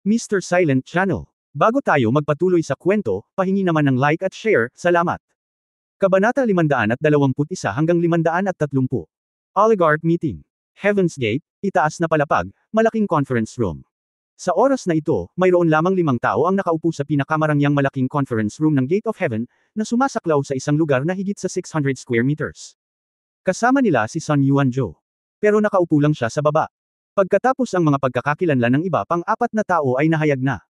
Mr. Silent Channel. Bago tayo magpatuloy sa kwento, pahingi naman ng like at share, salamat. Kabanata 521 hanggang 530. Oligarch Meeting. Heaven's Gate, itaas na palapag, malaking conference room. Sa oras na ito, mayroon lamang 5 tao ang nakaupo sa pinakamarangyang malaking conference room ng Gate of Heaven, na sumasaklaw sa isang lugar na higit sa 600 square meters. Kasama nila si Sun Yuanzhou. Pero nakaupo lang siya sa baba. Pagkatapos ang mga pagkakakilanlan ng iba pang 4 na tao ay nahayag na.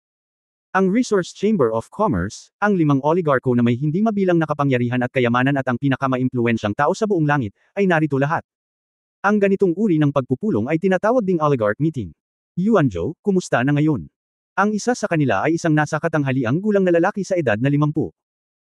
Ang Resource Chamber of Commerce, ang 5 oligarko na may hindi mabilang na kapangyarihan at kayamanan at ang pinakamaimpluwensyang tao sa buong langit, ay narito lahat. Ang ganitong uri ng pagpupulong ay tinatawag ding Oligarch Meeting. Yuanzhou, kumusta na ngayon? Ang isa sa kanila ay isang nasa katanghaliang gulang na lalaki sa edad na 50.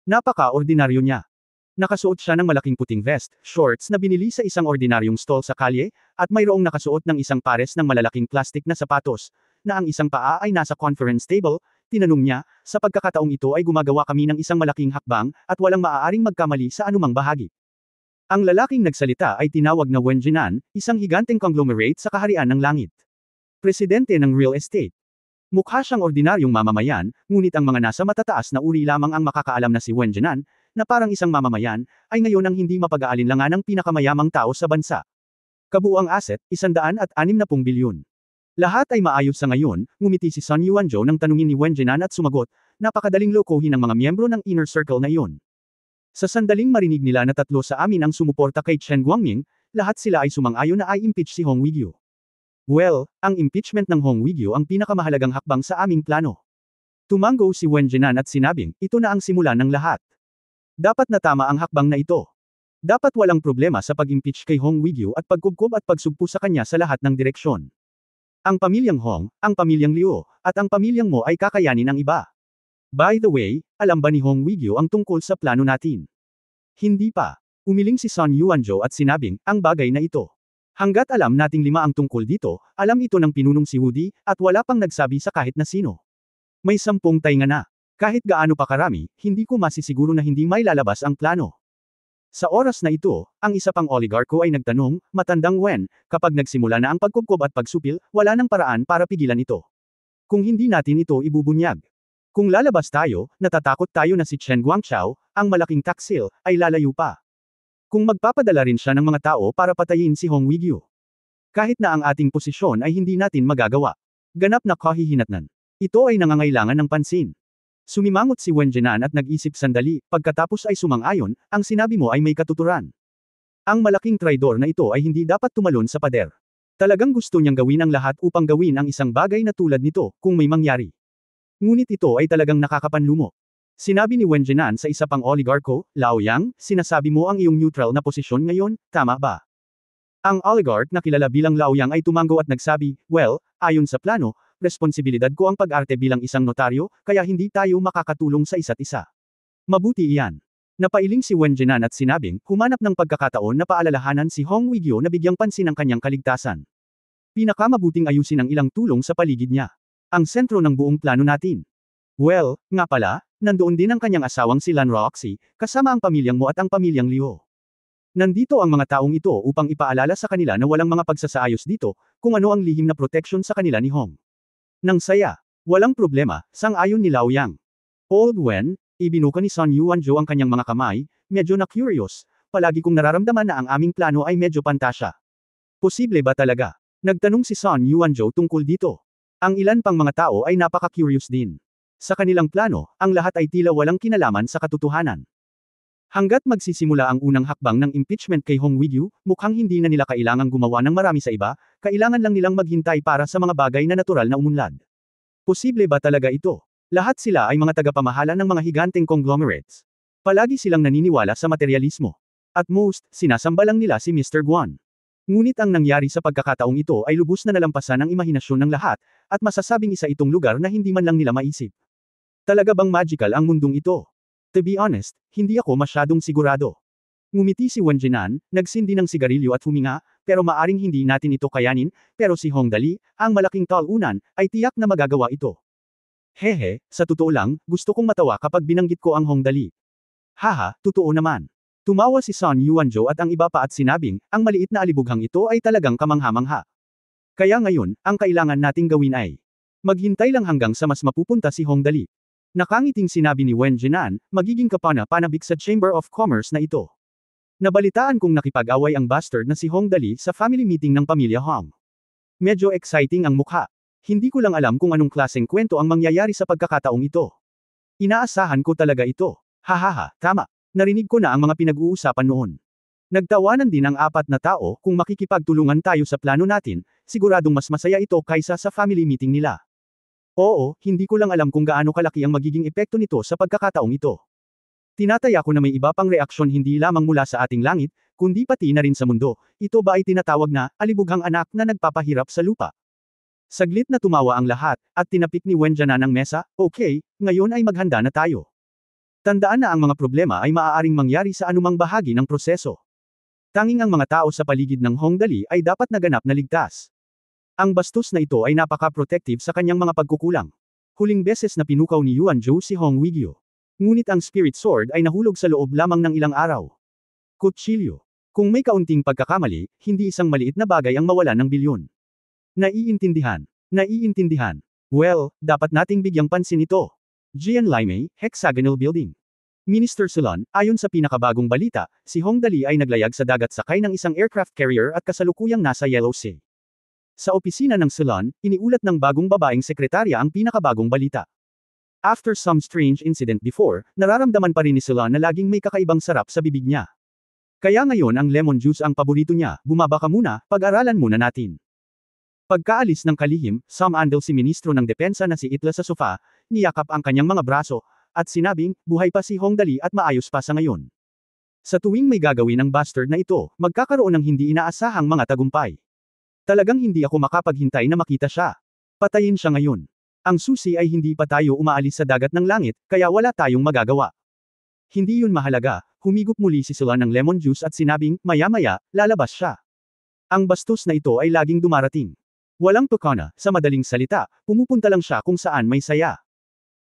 Napaka-ordinaryo niya. Nakasuot siya ng malaking puting vest, shorts na binili sa isang ordinaryong stall sa kalye, at mayroong nakasuot ng isang pares ng malalaking plastik na sapatos, na ang isang paa ay nasa conference table. Tinanong niya, sa pagkakataong ito ay gumagawa kami ng isang malaking hakbang, at walang maaaring magkamali sa anumang bahagi. Ang lalaking nagsalita ay tinawag na Wen Jinan, isang higanteng conglomerate sa kaharian ng langit. Presidente ng real estate. Mukha siyang ordinaryong mamamayan, ngunit ang mga nasa matataas na uri lamang ang makakaalam na si Wen Jinan, na parang isang mamamayan, ay ngayon ang hindi mapag-aalinlangan ng pinakamayamang tao sa bansa. Kabuuang asset, 160 bilyon. Lahat ay maayos sa ngayon, ngumiti si Sun Yuanzhou nang tanungin ni Wen Jinan at sumagot, napakadaling lokohin ng mga miyembro ng inner circle na iyon. Sa sandaling marinig nila na 3 sa amin ang sumuporta kay Chen Guangming, lahat sila ay sumang-ayon na i-impeach si Hong Weiguo. Well, ang impeachment ng Hong Weiguo ang pinakamahalagang hakbang sa aming plano. Tumango si Wen Jinan at sinabing, ito na ang simula ng lahat. Dapat na tama ang hakbang na ito. Dapat walang problema sa pag-impeach kay Hong Weiguo at pagkubkob at pagsugpo sa kanya sa lahat ng direksyon. Ang pamilyang Hong, ang pamilyang Liu, at ang pamilyang Mo ay kakayanin ang iba. By the way, alam ba ni Hong Weiguo ang tungkol sa plano natin? Hindi pa. Umiling si Sun Yuanzhou at sinabing, ang bagay na ito. Hanggat alam nating 5 ang tungkol dito, alam ito ng pinunong si Woody, at wala pang nagsabi sa kahit na sino. May 10 tainga na. Kahit gaano pa karami, hindi ko masisiguro na hindi may lalabas ang plano. Sa oras na ito, ang isa pang oligarko ay nagtanong, matandang Wen, kapag nagsimula na ang pagkubkob at pagsupil, wala nang paraan para pigilan ito. Kung hindi natin ito ibubunyag. Kung lalabas tayo, natatakot tayo na si Chen Guangchao, ang malaking taksil, ay lalayo pa. Kung magpapadala rin siya ng mga tao para patayin si Hong Weiguo. Kahit na ang ating posisyon ay hindi natin magagawa. Ganap na kahihinatnan. Ito ay nangangailangan ng pansin. Sumimangot si Wen Jinan at nag-isip sandali, pagkatapos ay sumang-ayon, ang sinabi mo ay may katuturan. Ang malaking traidor na ito ay hindi dapat tumalon sa pader. Talagang gusto niyang gawin ang lahat upang gawin ang isang bagay na tulad nito, kung may mangyari. Ngunit ito ay talagang nakakapanlumo. Sinabi ni Wen Jinan sa isa pang oligarko, Lao Yang, sinasabi mo ang iyong neutral na posisyon ngayon, tama ba? Ang oligarch na kilala bilang Lao Yang ay tumango at nagsabi, well, ayon sa plano, responsibilidad ko ang pag-arte bilang isang notaryo, kaya hindi tayo makakatulong sa isa't isa. Mabuti iyan. Napailing si Wen Jinan at sinabing, humanap ng pagkakataon na paalalahanan si Hong Weiguo na bigyang pansin ang kanyang kaligtasan. Pinakamabuting ayusin ang ilang tulong sa paligid niya. Ang sentro ng buong plano natin. Well, nga pala, nandoon din ang kanyang asawang si Lan Roxy, kasama ang pamilyang Mo at ang pamilyang Liu. Nandito ang mga taong ito upang ipaalala sa kanila na walang mga pagsasaayos dito, kung ano ang lihim na proteksyon sa kanila ni Hong. Nang saya. Walang problema, sang-ayon ni Lao Yang. Old Wen, ibinuka ni Sun Yuanzhou ang kanyang mga kamay, medyo na-curious, palagi kong nararamdaman na ang aming plano ay medyo pantasya. Posible ba talaga? Nagtanong si Sun Yuanzhou tungkol dito. Ang ilan pang mga tao ay napaka-curious din. Sa kanilang plano, ang lahat ay tila walang kinalaman sa katotohanan. Hanggat magsisimula ang unang hakbang ng impeachment kay Hong Weiguo, mukhang hindi na nila kailangang gumawa ng marami sa iba, kailangan lang nilang maghintay para sa mga bagay na natural na umunlad. Posible ba talaga ito? Lahat sila ay mga tagapamahala ng mga higanteng conglomerates. Palagi silang naniniwala sa materialismo. At most, sinasamba lang nila si Mr. Guan. Ngunit ang nangyari sa pagkakataong ito ay lubos na nalampasan ang imahinasyon ng lahat, at masasabing isa itong lugar na hindi man lang nila maisip. Talaga bang magical ang mundong ito? To be honest, hindi ako masyadong sigurado. Ngumiti si Wen Jinan, nagsindi ng sigarilyo at huminga, pero maaring hindi natin ito kayanin, pero si Hong Dali, ang malaking talunan, ay tiyak na magagawa ito. Hehe, sa totoo lang, gusto kong matawa kapag binanggit ko ang Hong Dali. Haha, totoo naman. Tumawa si Sun Yuanzhou at ang iba pa at sinabing, ang maliit na alibughang ito ay talagang kamangha-mangha. Kaya ngayon, ang kailangan nating gawin ay Maghintay lang hanggang sa mas mapupunta si Hong Dali. Nakangiting sinabi ni Wen Jinan, magiging kapana-panabik sa Chamber of Commerce na ito. Nabalitaan kong nakipag-away ang bastard na si Hong Dali sa family meeting ng pamilya Hong. Medyo exciting ang mukha. Hindi ko lang alam kung anong klaseng kwento ang mangyayari sa pagkakataong ito. Inaasahan ko talaga ito. Hahaha, tama. Narinig ko na ang mga pinag-uusapan noon. Nagtawanan din ang apat na tao, kung makikipagtulungan tayo sa plano natin, siguradong mas masaya ito kaysa sa family meeting nila. Oo, hindi ko lang alam kung gaano kalaki ang magiging epekto nito sa pagkakataong ito. Tinataya ko na may iba pang reaksyon hindi lamang mula sa ating langit, kundi pati na rin sa mundo. Ito ba ay tinatawag na, alibughang anak na nagpapahirap sa lupa? Saglit na tumawa ang lahat, at tinapik ni Wen Jinan ang mesa, okay, ngayon ay maghanda na tayo. Tandaan na ang mga problema ay maaaring mangyari sa anumang bahagi ng proseso. Tanging ang mga tao sa paligid ng Hong Dali ay dapat naganap na ligtas. Ang bastos na ito ay napaka-protective sa kanyang mga pagkukulang. Huling beses na pinukaw ni Yuan Zhou si Hong Weiguo. Ngunit ang Spirit Sword ay nahulog sa loob lamang ng ilang araw. Kutsilyo. Kung may kaunting pagkakamali, hindi isang maliit na bagay ang mawalan ng bilyon. Naiintindihan. Naiintindihan. Well, dapat nating bigyang pansin ito. Jian Laimei, Hexagonal Building. Minister Solon, ayon sa pinakabagong balita, si Hong Dali ay naglayag sa dagat sakay ng isang aircraft carrier at kasalukuyang nasa Yellow Sea. Sa opisina ng Solon, iniulat ng bagong babaeng sekretarya ang pinakabagong balita. After some strange incident before, nararamdaman pa rin ni Solon na laging may kakaibang sarap sa bibig niya. Kaya ngayon ang lemon juice ang paborito niya, bumaba ka muna, pag-aralan muna natin. Pagkaalis ng kalihim, sumandal si Ministro ng Depensa na si Itla sa sofa, niyakap ang kanyang mga braso, at sinabing, buhay pa si Hong Dali at maayos pa sa ngayon. Sa tuwing may gagawin ang bastard na ito, magkakaroon ng hindi inaasahang mga tagumpay. Talagang hindi ako makapaghintay na makita siya. Patayin siya ngayon. Ang susi ay hindi pa tayo umaalis sa dagat ng langit, kaya wala tayong magagawa. Hindi yun mahalaga, humigop muli si Solon ng lemon juice at sinabing, maya-maya, lalabas siya. Ang bastos na ito ay laging dumarating. Walang tukana, sa madaling salita, pumupunta lang siya kung saan may saya.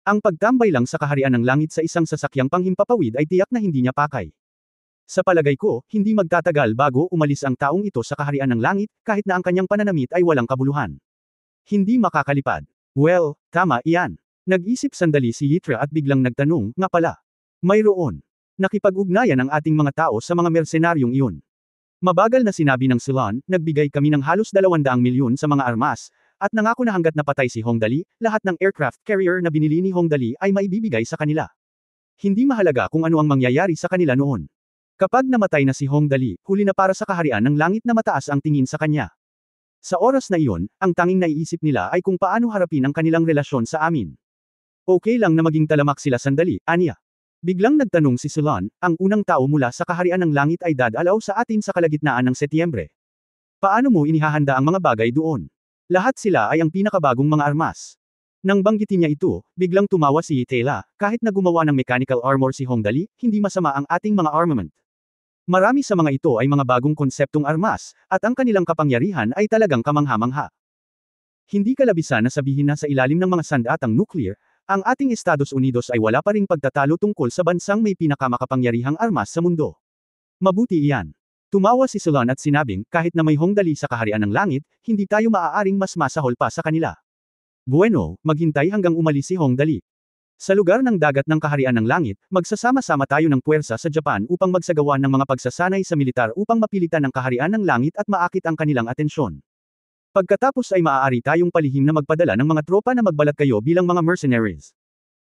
Ang pagtambay lang sa kaharian ng langit sa isang sasakyang panghimpapawid ay tiyak na hindi niya pakay. Sa palagay ko, hindi magtatagal bago umalis ang taong ito sa kaharian ng langit, kahit na ang kanyang pananamit ay walang kabuluhan. Hindi makakalipad. Well, tama iyan. Nag-isip sandali si Yitra at biglang nagtanong, nga pala. Mayroon. Nakipag-ugnayan ang ating mga tao sa mga mersenaryong iyon. Mabagal na sinabi ng Solon, nagbigay kami ng halos 200 milyon sa mga armas, at nangako na hanggat napatay si Hong Dali, lahat ng aircraft carrier na binili ni Hong Dali ay maibibigay sa kanila. Hindi mahalaga kung ano ang mangyayari sa kanila noon. Kapag namatay na si Hong Dali, huli na para sa kaharian ng langit na mataas ang tingin sa kanya. Sa oras na iyon, ang tanging naiisip nila ay kung paano harapin ang kanilang relasyon sa amin. Okay lang na maging talamak sila sandali, aniya. Biglang nagtanong si Solon, ang unang tao mula sa kaharian ng langit ay dadalaw sa atin sa kalagitnaan ng Setyembre. Paano mo inihahanda ang mga bagay doon? Lahat sila ay ang pinakabagong mga armas. Nang banggitin niya ito, biglang tumawa si Yitela, kahit na gumawa ng mechanical armor si Hong Dali, hindi masama ang ating mga armament. Marami sa mga ito ay mga bagong konseptong armas, at ang kanilang kapangyarihan ay talagang kamangha-mangha. Hindi kalabisan na sabihin na sa ilalim ng mga sandatang nuclear, ang ating Estados Unidos ay wala pa ring pagtatalo tungkol sa bansang may pinakamakapangyarihang armas sa mundo. Mabuti iyan. Tumawa si Solon at sinabing, kahit na may Hong Dali sa kaharian ng langit, hindi tayo maaaring mas masahol pa sa kanila. Bueno, maghintay hanggang umalis si Hong Dali. Sa lugar ng dagat ng kaharian ng langit, magsasama-sama tayo ng puwersa sa Japan upang magsagawa ng mga pagsasanay sa militar upang mapilitan ang kaharian ng langit at maakit ang kanilang atensyon. Pagkatapos ay maaari tayong palihim na magpadala ng mga tropa na magbalat kayo bilang mga mercenaries.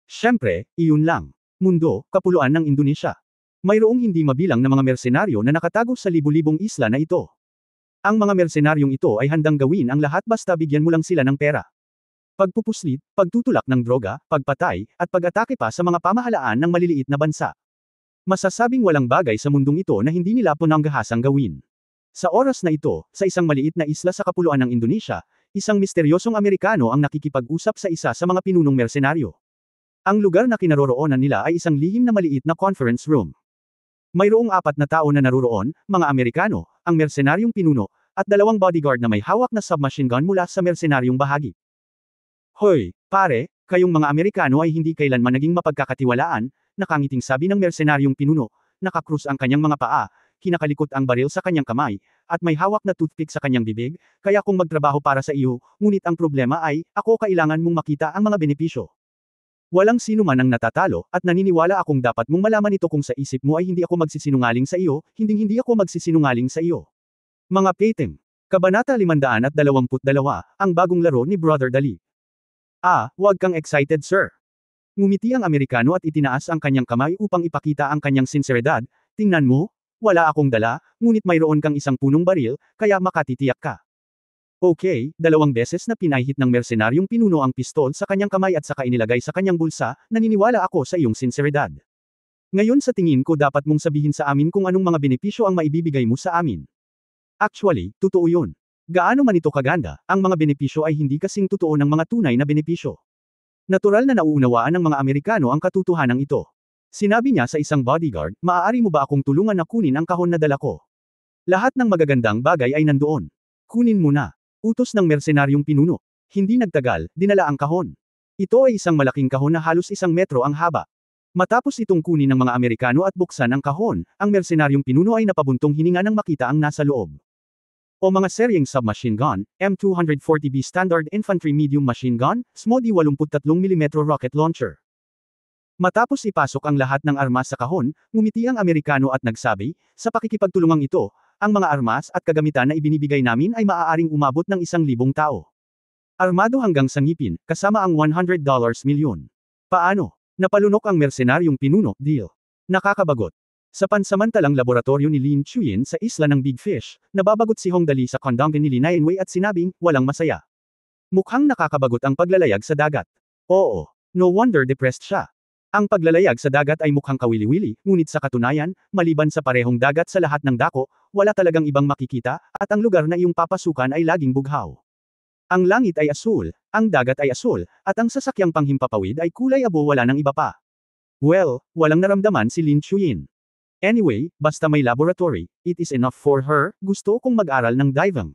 Siyempre, iyon lang. Mundo, kapuluan ng Indonesia. Mayroong hindi mabilang na mga mersenaryo na nakatago sa libu-libong isla na ito. Ang mga mersenaryong ito ay handang gawin ang lahat basta bigyan mo lang sila ng pera. Pagpupuslit, pagtutulak ng droga, pagpatay, at pag-atake pa sa mga pamahalaan ng maliliit na bansa. Masasabing walang bagay sa mundong ito na hindi nila pinanggahasang gawin. Sa oras na ito, sa isang maliit na isla sa kapuluan ng Indonesia, isang misteryosong Amerikano ang nakikipag-usap sa isa sa mga pinunong mersenaryo. Ang lugar na kinaroroonan nila ay isang lihim na maliit na conference room. Mayroong 4 na tao na naroroon, mga Amerikano, ang mersenaryong pinuno, at 2 bodyguard na may hawak na submachine gun mula sa mersenaryong bahagi. Hoy, pare, kayong mga Amerikano ay hindi kailanman naging mapagkakatiwalaan, nakangiting sabi ng mersenaryong pinuno, nakakrus ang kanyang mga paa, kinakalikot ang baril sa kanyang kamay, at may hawak na toothpick sa kanyang bibig, kaya kung magtrabaho para sa iyo, ngunit ang problema ay, ako kailangan mong makita ang mga benepisyo. Walang sino man ang natatalo, at naniniwala akong dapat mong malaman ito kung sa isip mo ay hindi ako magsisinungaling sa iyo, hindi ako magsisinungaling sa iyo. Mga pating. Kabanata 522, ang bagong laro ni Brother Dali. Huwag kang excited sir. Ngumiti ang Amerikano at itinaas ang kanyang kamay upang ipakita ang kanyang sinseridad. Tingnan mo, wala akong dala, ngunit mayroon kang isang punong baril, kaya makatitiyak ka. Okay, 2 beses na pinahit ng mersenaryong pinuno ang pistol sa kanyang kamay at saka inilagay sa kanyang bulsa, naniniwala ako sa iyong sinseridad. Ngayon sa tingin ko dapat mong sabihin sa amin kung anong mga benepisyo ang maibibigay mo sa amin. Actually, totoo yun. Gaano man ito kaganda, ang mga benepisyo ay hindi kasing totoo ng mga tunay na benepisyo. Natural na nauunawaan ng mga Amerikano ang katotohanan ito. Sinabi niya sa isang bodyguard, maaari mo ba akong tulungan na kunin ang kahon na dala ko? Lahat ng magagandang bagay ay nandoon. Kunin mo na. Utos ng mersenaryong pinuno. Hindi nagtagal, dinala ang kahon. Ito ay isang malaking kahon na halos 1 metro ang haba. Matapos itong kunin ng mga Amerikano at buksan ang kahon, ang mersenaryong pinuno ay napabuntong hininga nang makita ang nasa loob. O mga seryeng submachine gun, M240B Standard Infantry Medium Machine Gun, SMOD 83mm Rocket Launcher. Matapos ipasok ang lahat ng armas sa kahon, ngumiti ang Amerikano at nagsabi, sa pakikipagtulungang ito, ang mga armas at kagamitan na ibinibigay namin ay maaaring umabot ng 1,000 tao. Armado hanggang sa ngipin, kasama ang $100 milyon. Paano? Napalunok ang mersenaryong pinuno, deal. Nakakabagot. Sa pansamantalang laboratorio ni Lin Chuyin sa isla ng Big Fish, nababagot si Hong Dali sa kondongan ni Lin Nainwei at sinabing, walang masaya. Mukhang nakakabagot ang paglalayag sa dagat. Oo, no wonder depressed siya. Ang paglalayag sa dagat ay mukhang kawili-wili, ngunit sa katunayan, maliban sa parehong dagat sa lahat ng dako, wala talagang ibang makikita, at ang lugar na iyong papasukan ay laging bughaw. Ang langit ay asul, ang dagat ay asul, at ang sasakyang panghimpapawid ay kulay abo wala nang iba pa. Well, walang naramdaman si Lin Chuyin. Anyway, basta may laboratory, it is enough for her, gusto kong mag-aral ng diving.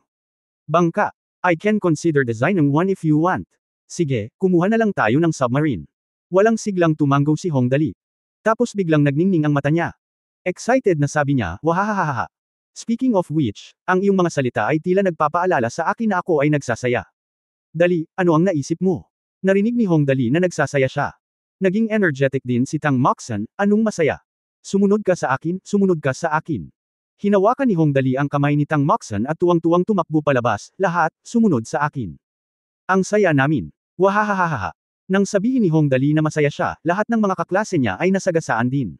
Bangka. I can consider designing one if you want. Sige, kumuha na lang tayo ng submarine. Walang siglang tumanggo si Hong Dali. Tapos biglang nagningning ang mata niya. Excited na sabi niya, wahahahaha. Speaking of which, ang iyong mga salita ay tila nagpapaalala sa akin na ako ay nagsasaya. Dali, ano ang naisip mo? Narinig ni Hong Dali na nagsasaya siya. Naging energetic din si Tang Moxon, anong masaya? Sumunod ka sa akin, sumunod ka sa akin. Hinawakan ni Hong Dali ang kamay ni Tang Moxon at tuwang-tuwang tumakbo palabas, lahat, sumunod sa akin. Ang saya namin. Wahahahaha. Nang sabihin ni Hong Dali na masaya siya, lahat ng mga kaklase niya ay nasagasaan din.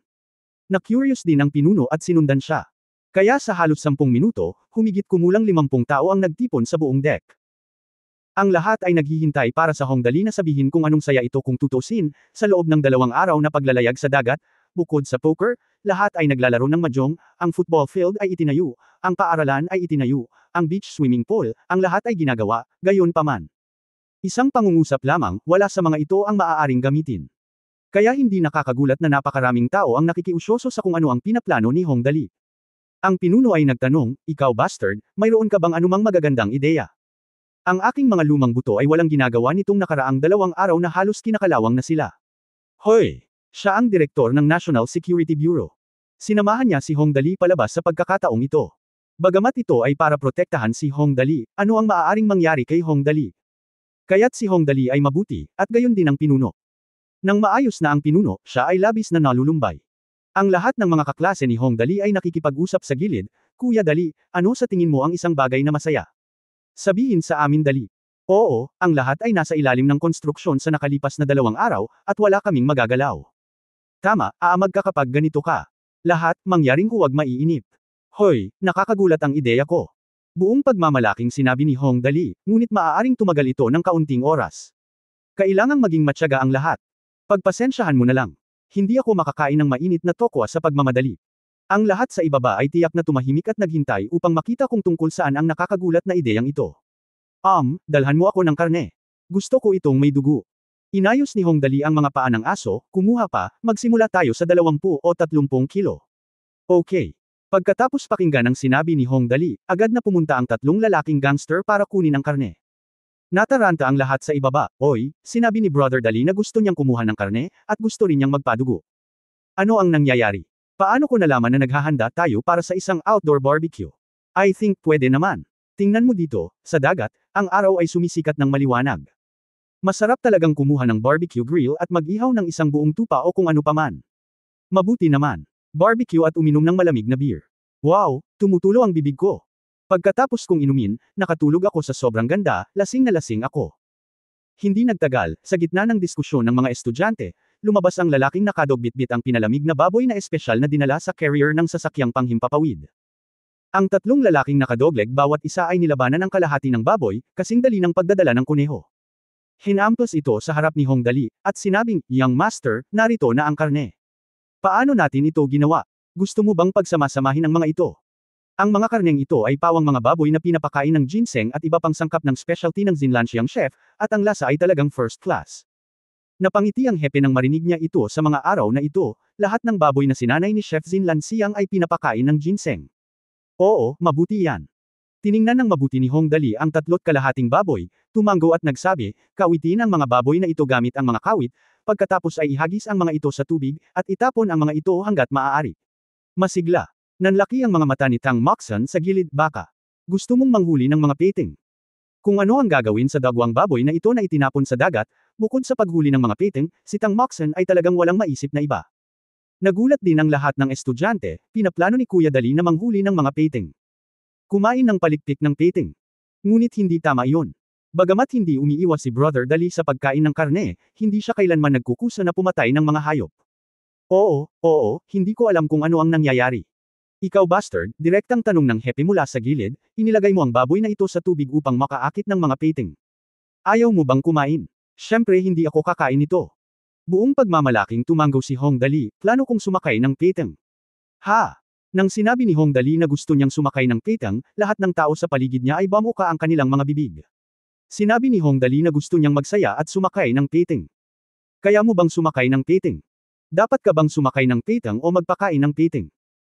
Na-curious din ang pinuno at sinundan siya. Kaya sa halos 10 minuto, humigit kumulang 50 tao ang nagtipon sa buong deck. Ang lahat ay naghihintay para sa Hong Dali na sabihin kung anong saya ito kung tutusin, sa loob ng 2 araw na paglalayag sa dagat. Bukod sa poker, lahat ay naglalaro ng mahjong, ang football field ay itinayo, ang paaralan ay itinayo, ang beach swimming pool, ang lahat ay ginagawa, gayon paman. Isang pangungusap lamang, wala sa mga ito ang maaaring gamitin. Kaya hindi nakakagulat na napakaraming tao ang nakikiusyoso sa kung ano ang pinaplano ni Hong Dali. Ang pinuno ay nagtanong, ikaw bastard, mayroon ka bang anumang magagandang ideya? Ang aking mga lumang buto ay walang ginagawa nitong nakaraang 2 araw na halos kinakalawang na sila. Hoy! Siya ang direktor ng National Security Bureau. Sinamahan niya si Hong Dali palabas sa pagkakataong ito. Bagamat ito ay para protektahan si Hong Dali, ano ang maaaring mangyari kay Hong Dali? Kaya't si Hong Dali ay mabuti, at gayon din ang pinuno. Nang maayos na ang pinuno, siya ay labis na nalulumbay. Ang lahat ng mga kaklase ni Hong Dali ay nakikipag-usap sa gilid, Kuya Dali, ano sa tingin mo ang isang bagay na masaya? Sabihin sa amin Dali. Oo, ang lahat ay nasa ilalim ng konstruksyon sa nakalipas na 2 araw, at wala kaming magagalaw. Tama, aamag ka kapag ganito ka. Lahat, mangyaring huwag maiinip. Hoy, nakakagulat ang ideya ko. Buong pagmamalaking sinabi ni Hong Dali, ngunit maaaring tumagal ito ng kaunting oras. Kailangang maging matyaga ang lahat. Pagpasensyahan mo na lang. Hindi ako makakain ng mainit na tokwa sa pagmamadali. Ang lahat sa ibaba ay tiyak na tumahimik at naghintay upang makita kung tungkol saan ang nakakagulat na ideyang ito. Dalhan mo ako ng karne. Gusto ko itong may dugo. Inayos ni Hong Dali ang mga paa ng aso, kumuha pa, magsimula tayo sa 20 o 30 kilo. Okay. Pagkatapos pakinggan ang sinabi ni Hong Dali, agad na pumunta ang 3 lalaking gangster para kunin ang karne. Nataranta ang lahat sa ibaba, oy, sinabi ni Brother Dali na gusto niyang kumuha ng karne, at gusto rin niyang magpadugo. Ano ang nangyayari? Paano ko nalaman na naghahanda tayo para sa isang outdoor barbecue? I think pwede naman. Tingnan mo dito, sa dagat, ang araw ay sumisikat ng maliwanag. Masarap talagang kumuha ng barbecue grill at mag-ihaw ng isang buong tupa o kung ano paman. Mabuti naman. Barbecue at uminom ng malamig na beer. Wow, tumutulo ang bibig ko. Pagkatapos kong inumin, nakatulog ako sa sobrang ganda, lasing na lasing ako. Hindi nagtagal, sa gitna ng diskusyon ng mga estudyante, lumabas ang lalaking nakadogbitbit ang pinalamig na baboy na espesyal na dinala sa carrier ng sasakyang panghimpapawid. Ang tatlong lalaking nakadogleg bawat isa ay nilabanan ng kalahati ng baboy, kasing dali ng pagdadala ng kuneho. Hinampos ito sa harap ni Hong Dali, at sinabing, "Young master, narito na ang karne. Paano natin ito ginawa? Gusto mo bang pagsamasamahin ang mga ito?" Ang mga karneng ito ay pawang mga baboy na pinapakain ng ginseng at iba pang sangkap ng specialty ng Zinlansiang chef, at ang lasa ay talagang first class. Napangiti ang hepe nang marinig niya ito sa mga araw na ito, lahat ng baboy na sinanay ni Chef Zinlansiang ay pinapakain ng ginseng. Oo, mabuti yan. Tiningnan ng mabuti ni Hong Dali ang 3.5 baboy, tumanggo at nagsabi, "Kawitin ang mga baboy na ito gamit ang mga kawit, pagkatapos ay ihagis ang mga ito sa tubig, at itapon ang mga ito hanggat maaari." Masigla. Nanlaki ang mga mata ni Tang Moxon sa gilid, "Baka gusto mong manghuli ng mga peting?" Kung ano ang gagawin sa dagwang baboy na ito na itinapon sa dagat, bukod sa paghuli ng mga peting, si Tang Moxon ay talagang walang maisip na iba. Nagulat din ang lahat ng estudyante, pinaplano ni Kuya Dali na manghuli ng mga peting. Kumain ng palikpik ng peting. Ngunit hindi tama iyon. Bagamat hindi umiiwas si Brother Dali sa pagkain ng karne, hindi siya kailanman nagkukusa na pumatay ng mga hayop. Oo, hindi ko alam kung ano ang nangyayari. Ikaw bastard, direktang tanong ng hepe mula sa gilid, inilagay mo ang baboy na ito sa tubig upang makaakit ng mga peting. Ayaw mo bang kumain? Siyempre hindi ako kakain ito. Buong pagmamalaking tumanggo si Hong Dali, plano kong sumakay ng peting. Ha! Nang sinabi ni Hong Dali na gusto niyang sumakay ng peting, lahat ng tao sa paligid niya ay bamuka ang kanilang mga bibig. Sinabi ni Hong Dali na gusto niyang magsaya at sumakay ng peting. Kaya mo bang sumakay ng peting? Dapat ka bang sumakay ng peting o magpakain ng peting?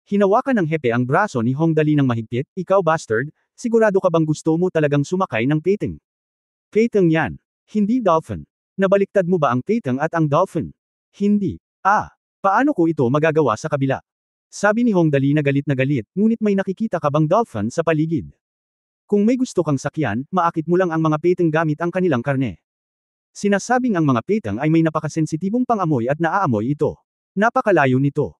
Hinawakan ng hepe ang braso ni Hong Dali ng mahigpit, "Ikaw bastard, sigurado ka bang gusto mo talagang sumakay ng peting? Peting yan. Hindi dolphin. Nabaliktad mo ba ang peting at ang dolphin? Hindi. Paano ko ito magagawa sa kabila?" Sabi ni Hong Dali na galit, "Ngunit may nakikita ka bang dolphin sa paligid? Kung may gusto kang sakyan, maakit mo lang ang mga peting gamit ang kanilang karne." Sinasabing ang mga peting ay may napakasensitibong pangamoy at naaamoy ito. Napakalayo nito.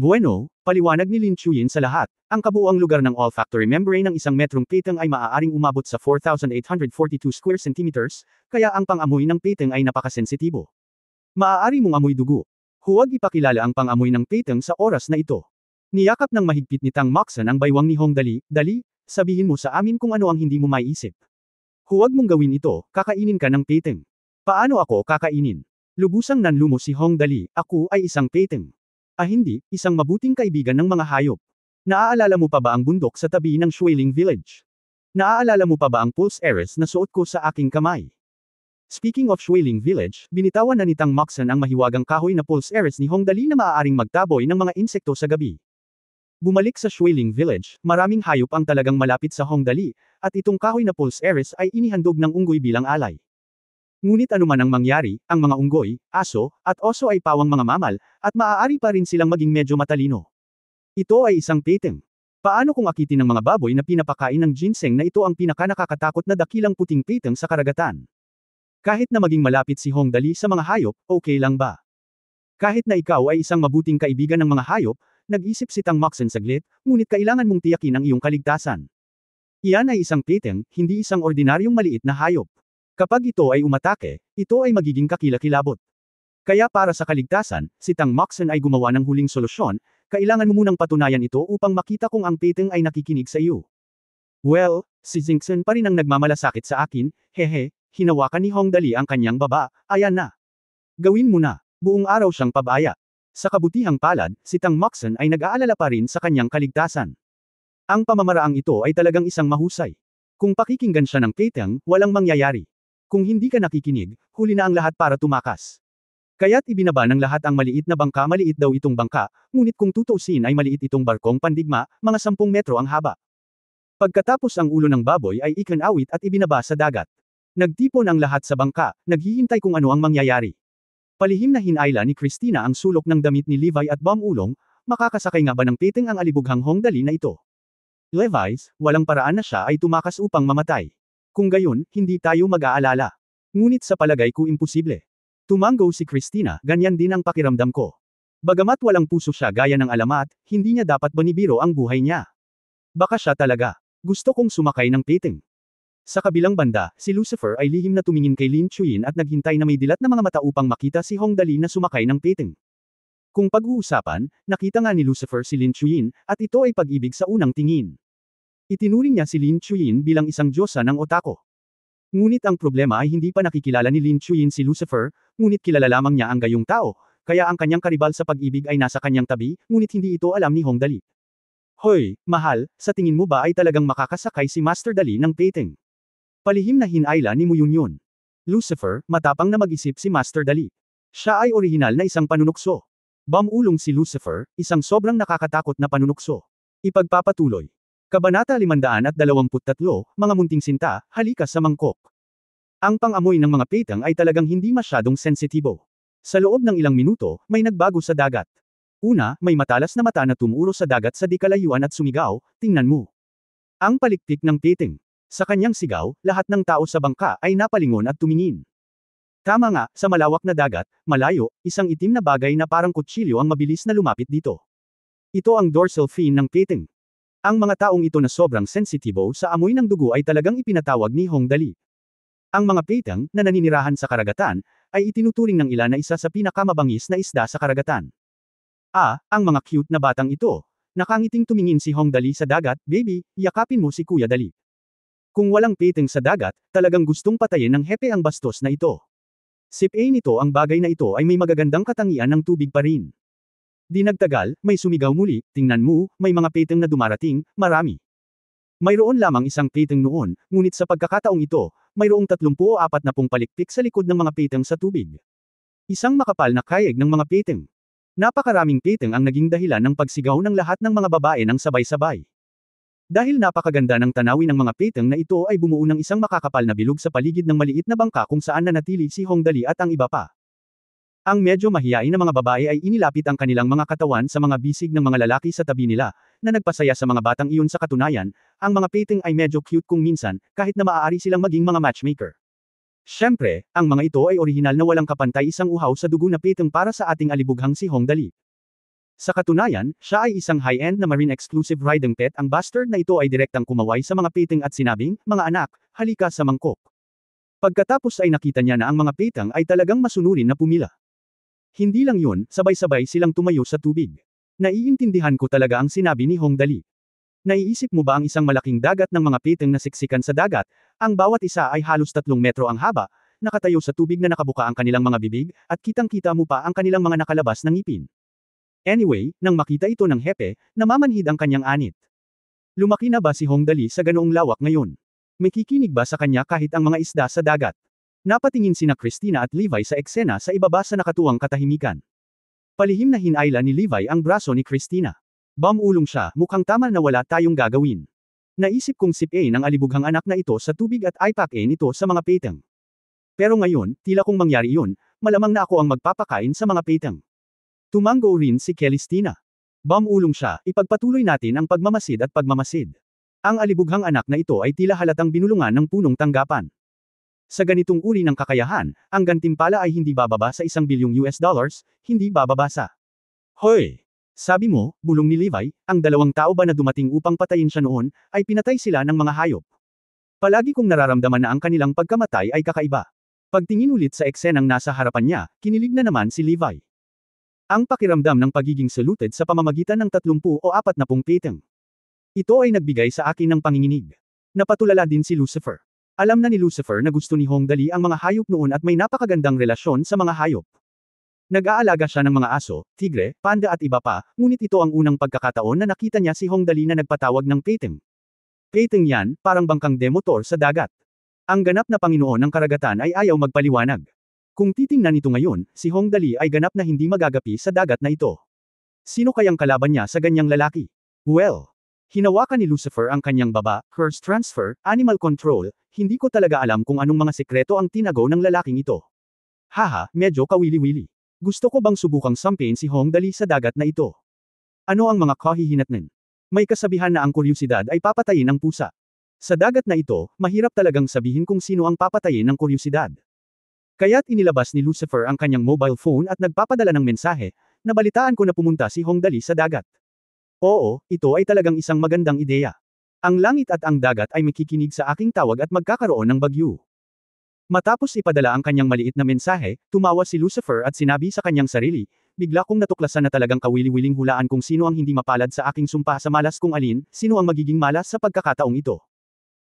Bueno, paliwanag ni Lin Chuyin sa lahat, ang kabuuang lugar ng olfactory membrane ng isang metrong peting ay maaaring umabot sa 4,842 square centimeters, kaya ang pangamoy ng peting ay napakasensitibo. Maaari mong amoy dugo. Huwag ipakilala ang pangamoy ng peting sa oras na ito. Niyakap ng mahigpit ni Tang Moxon ang baywang ni Hong Dali, "Dali, sabihin mo sa amin kung ano ang hindi mo maiisip. Huwag mong gawin ito, kakainin ka ng peting." "Paano ako kakainin?" Lubusang nanlumo si Hong Dali, "Ako ay isang peting. Hindi, isang mabuting kaibigan ng mga hayop. Naaalala mo pa ba ang bundok sa tabi ng Shuiling Village? Naaalala mo pa ba ang pulse earrings na suot ko sa aking kamay?" Speaking of Shuiling Village, binitawan na ni Tang Moxon ang mahiwagang kahoy na pulse earrings ni Hong Dali na maaaring magtaboy ng mga insekto sa gabi. Bumalik sa Shuiling Village, maraming hayop ang talagang malapit sa Hong Dali, at itong kahoy na pulse earrings ay inihandog ng unggoy bilang alay. Ngunit anuman ang mangyari, ang mga unggoy, aso, at oso ay pawang mga mamal, at maaari pa rin silang maging medyo matalino. Ito ay isang peting. Paano kung akitin ng mga baboy na pinapakain ng ginseng na ito ang pinakanakakatakot na dakilang puting peting sa karagatan? Kahit na maging malapit si Hong Dali sa mga hayop, okay lang ba? Kahit na ikaw ay isang mabuting kaibigan ng mga hayop, nag-isip si Tang Moxon saglit, ngunit kailangan mong tiyakin ang iyong kaligtasan. Iyan ay isang peting, hindi isang ordinaryong maliit na hayop. Kapag ito ay umatake, ito ay magiging kakilakilabot. Kaya para sa kaligtasan, si Tang Moxon ay gumawa ng huling solusyon, kailangan mo munang patunayan ito upang makita kung ang peting ay nakikinig sa iyo. Well, si Jingxun pa rin ang nagmamalasakit sa akin, hehe, hinawakan ni Hong Dali ang kanyang baba, "Ayan na. Gawin mo na." Buong araw siyang pabaya. Sa kabutihang palad, si Tang Moxon ay nag-aalala pa rin sa kanyang kaligtasan. Ang pamamaraang ito ay talagang isang mahusay. Kung pakikinggan siya ng peting, walang mangyayari. Kung hindi ka nakikinig, huli na ang lahat para tumakas. Kaya't ibinaba ng lahat ang maliit na bangka. Maliit daw itong bangka, ngunit kung tutuusin ay maliit itong barkong pandigma, mga 10 metro ang haba. Pagkatapos ang ulo ng baboy ay ikinawit at ibinaba sa dagat. Nagtipon ang lahat sa bangka, naghihintay kung ano ang mangyayari. Palihim na hinayla ni Christina ang sulok ng damit ni Levi at Bam Ulong, makakasakay nga ba ng peting ang alibughang Hong Dali na ito? Levi's, walang paraan na siya ay tumakas upang mamatay. Kung gayon, hindi tayo mag-aalala. Ngunit sa palagay ko imposible. Tumanggo si Christina, ganyan din ang pakiramdam ko. Bagamat walang puso siya gaya ng alamat, hindi niya dapat banibiro ang buhay niya. Baka siya talaga. Gusto kong sumakay ng pating. Sa kabilang banda, si Lucifer ay lihim na tumingin kay Lin Chuyin at naghintay na may dilat na mga mata upang makita si Hong Dali na sumakay ng pating. Kung pag-uusapan, nakita nga ni Lucifer si Lin Chuyin, at ito ay pag-ibig sa unang tingin. Itinuring niya si Lin Chuyin bilang isang diyosa ng otako. Ngunit ang problema ay hindi pa nakikilala ni Lin Chuyin si Lucifer, ngunit kilala lamang niya ang gayong tao, kaya ang kanyang karibal sa pag-ibig ay nasa kanyang tabi, ngunit hindi ito alam ni Hong Dali. Hoy, mahal, sa tingin mo ba ay talagang makakasakay si Master Dali ng pating? Palihim na hinayla ni Muyunyon. Lucifer, matapang na mag-isip si Master Dali. Siya ay orihinal na isang panunukso. Bamulong si Lucifer, isang sobrang nakakatakot na panunukso. Ipagpapatuloy. Kabanata 523, mga munting sinta, halika sa mangkok. Ang pang-amoy ng mga petang ay talagang hindi masyadong sensitibo. Sa loob ng ilang minuto, may nagbago sa dagat. Una, may matalas na mata na tumuro sa dagat sa dikalayuan at sumigaw, tingnan mo. Ang palikpik ng peteng. Sa kanyang sigaw, lahat ng tao sa bangka ay napalingon at tumingin. Tama nga, sa malawak na dagat, malayo, isang itim na bagay na parang kutsilyo ang mabilis na lumapit dito. Ito ang dorsal fin ng peteng. Ang mga taong ito na sobrang sensitibo sa amoy ng dugo ay talagang ipinatawag ni Hong Dali. Ang mga petang, na naninirahan sa karagatan, ay itinuturing ng ilan na isa sa pinakamabangis na isda sa karagatan. Ang mga cute na batang ito. Nakangiting tumingin si Hong Dali sa dagat, baby, yakapin mo si Kuya Dali. Kung walang peteng sa dagat, talagang gustong patayin ng hepe ang bastos na ito. Sip-a nito ang bagay na ito ay may magagandang katangian ng tubig pa rin. Di nagtagal, may sumigaw muli, tingnan mo, may mga peteng na dumarating, marami. Mayroon lamang isang peteng noon, ngunit sa pagkakataong ito, mayroong 30 o 40 palikpik sa likod ng mga peteng sa tubig. Isang makapal na kayeg ng mga peteng. Napakaraming peteng ang naging dahilan ng pagsigaw ng lahat ng mga babae ng sabay-sabay. Dahil napakaganda ng tanawin ng mga peteng na ito ay bumuo ng isang makakapal na bilog sa paligid ng maliit na bangka kung saan nanatili si Hong Dali at ang iba pa. Ang medyo mahiyain na mga babae ay inilapit ang kanilang mga katawan sa mga bisig ng mga lalaki sa tabi nila, na nagpasaya sa mga batang iyon sa katunayan, ang mga peteng ay medyo cute kung minsan, kahit na maaari silang maging mga matchmaker. Siyempre, ang mga ito ay orihinal na walang kapantay isang uhaw sa dugo na peteng para sa ating alibughang si Hong Dali. Sa katunayan, siya ay isang high-end na marine exclusive riding pet. Ang bastard na ito ay direktang kumaway sa mga peteng at sinabing, mga anak, halika sa mangkok. Pagkatapos ay nakita niya na ang mga peteng ay talagang masunurin na pumila. Hindi lang yun, sabay-sabay silang tumayo sa tubig. Naiintindihan ko talaga ang sinabi ni Hong Dali. Naiisip mo ba ang isang malaking dagat ng mga peteng na siksikan sa dagat, ang bawat isa ay halos 3 metro ang haba, nakatayo sa tubig na nakabuka ang kanilang mga bibig, at kitang-kita mo pa ang kanilang mga nakalabas na ngipin. Anyway, nang makita ito ng hepe, namamanhid ang kanyang anit. Lumaki na ba si Hong Dali sa ganoong lawak ngayon? May kikinig ba sa kanya kahit ang mga isda sa dagat? Napatingin sina Christina at Levi sa eksena sa ibaba sa nakatuwang katahimikan. Palihim na hinayla ni Levi ang braso ni Christina. Bamulong siya, mukhang tama na wala tayong gagawin. Naisip kong sip-a ng alibughang anak na ito sa tubig at ipack-a nito sa mga peteng. Pero ngayon, tila kung mangyari yun, malamang na ako ang magpapakain sa mga peteng. Tumanggo rin si Celestina. Bamulong siya, ipagpatuloy natin ang pagmamasid at pagmamasid. Ang alibughang anak na ito ay tila halatang binulungan ng punong tanggapan. Sa ganitong uri ng kakayahan, ang gantimpala ay hindi bababa sa $1 billion, hindi bababa sa. Hoy! Sabi mo, bulong ni Levi, ang 2 tao ba na dumating upang patayin siya noon, ay pinatay sila ng mga hayop. Palagi kong nararamdaman na ang kanilang pagkamatay ay kakaiba. Pagtingin ulit sa eksenang nasa harapan niya, kinilig na naman si Levi. Ang pakiramdam ng pagiging saluted sa pamamagitan ng 30 o 40 peteng. Ito ay nagbigay sa akin ng panginginig. Napatulala din si Lucifer. Alam na ni Lucifer na gusto ni Hong Dali ang mga hayop noon at may napakagandang relasyon sa mga hayop. Nag-aalaga siya ng mga aso, tigre, panda at iba pa, ngunit ito ang unang pagkakataon na nakita niya si Hong Dali na nagpatawag ng peteng. Peteng yan, parang bangkang demotor sa dagat. Ang ganap na Panginoon ng karagatan ay ayaw magpaliwanag. Kung titingnan ito ngayon, si Hong Dali ay ganap na hindi magagapi sa dagat na ito. Sino kayang kalaban niya sa ganyang lalaki? Well, hinawakan ni Lucifer ang kanyang baba, curse transfer, animal control, hindi ko talaga alam kung anong mga sekreto ang tinago ng lalaking ito. Haha, medyo kawili-wili. Gusto ko bang subukang sampain si Hong Dali sa dagat na ito? Ano ang mga kahihinatnan? May kasabihan na ang kuryusidad ay papatayin ng pusa. Sa dagat na ito, mahirap talagang sabihin kung sino ang papatayin ng kuryusidad. Kaya't inilabas ni Lucifer ang kanyang mobile phone at nagpapadala ng mensahe, nabalitaan ko na pumunta si Hong Dali sa dagat. Oo, ito ay talagang isang magandang ideya. Ang langit at ang dagat ay makikinig sa aking tawag at magkakaroon ng bagyo. Matapos ipadala ang kanyang maliit na mensahe, tumawa si Lucifer at sinabi sa kanyang sarili, bigla kong natuklasan na talagang kawili-wiling hulaan kung sino ang hindi mapalad sa aking sumpa sa malas kung alin, sino ang magiging malas sa pagkakataong ito.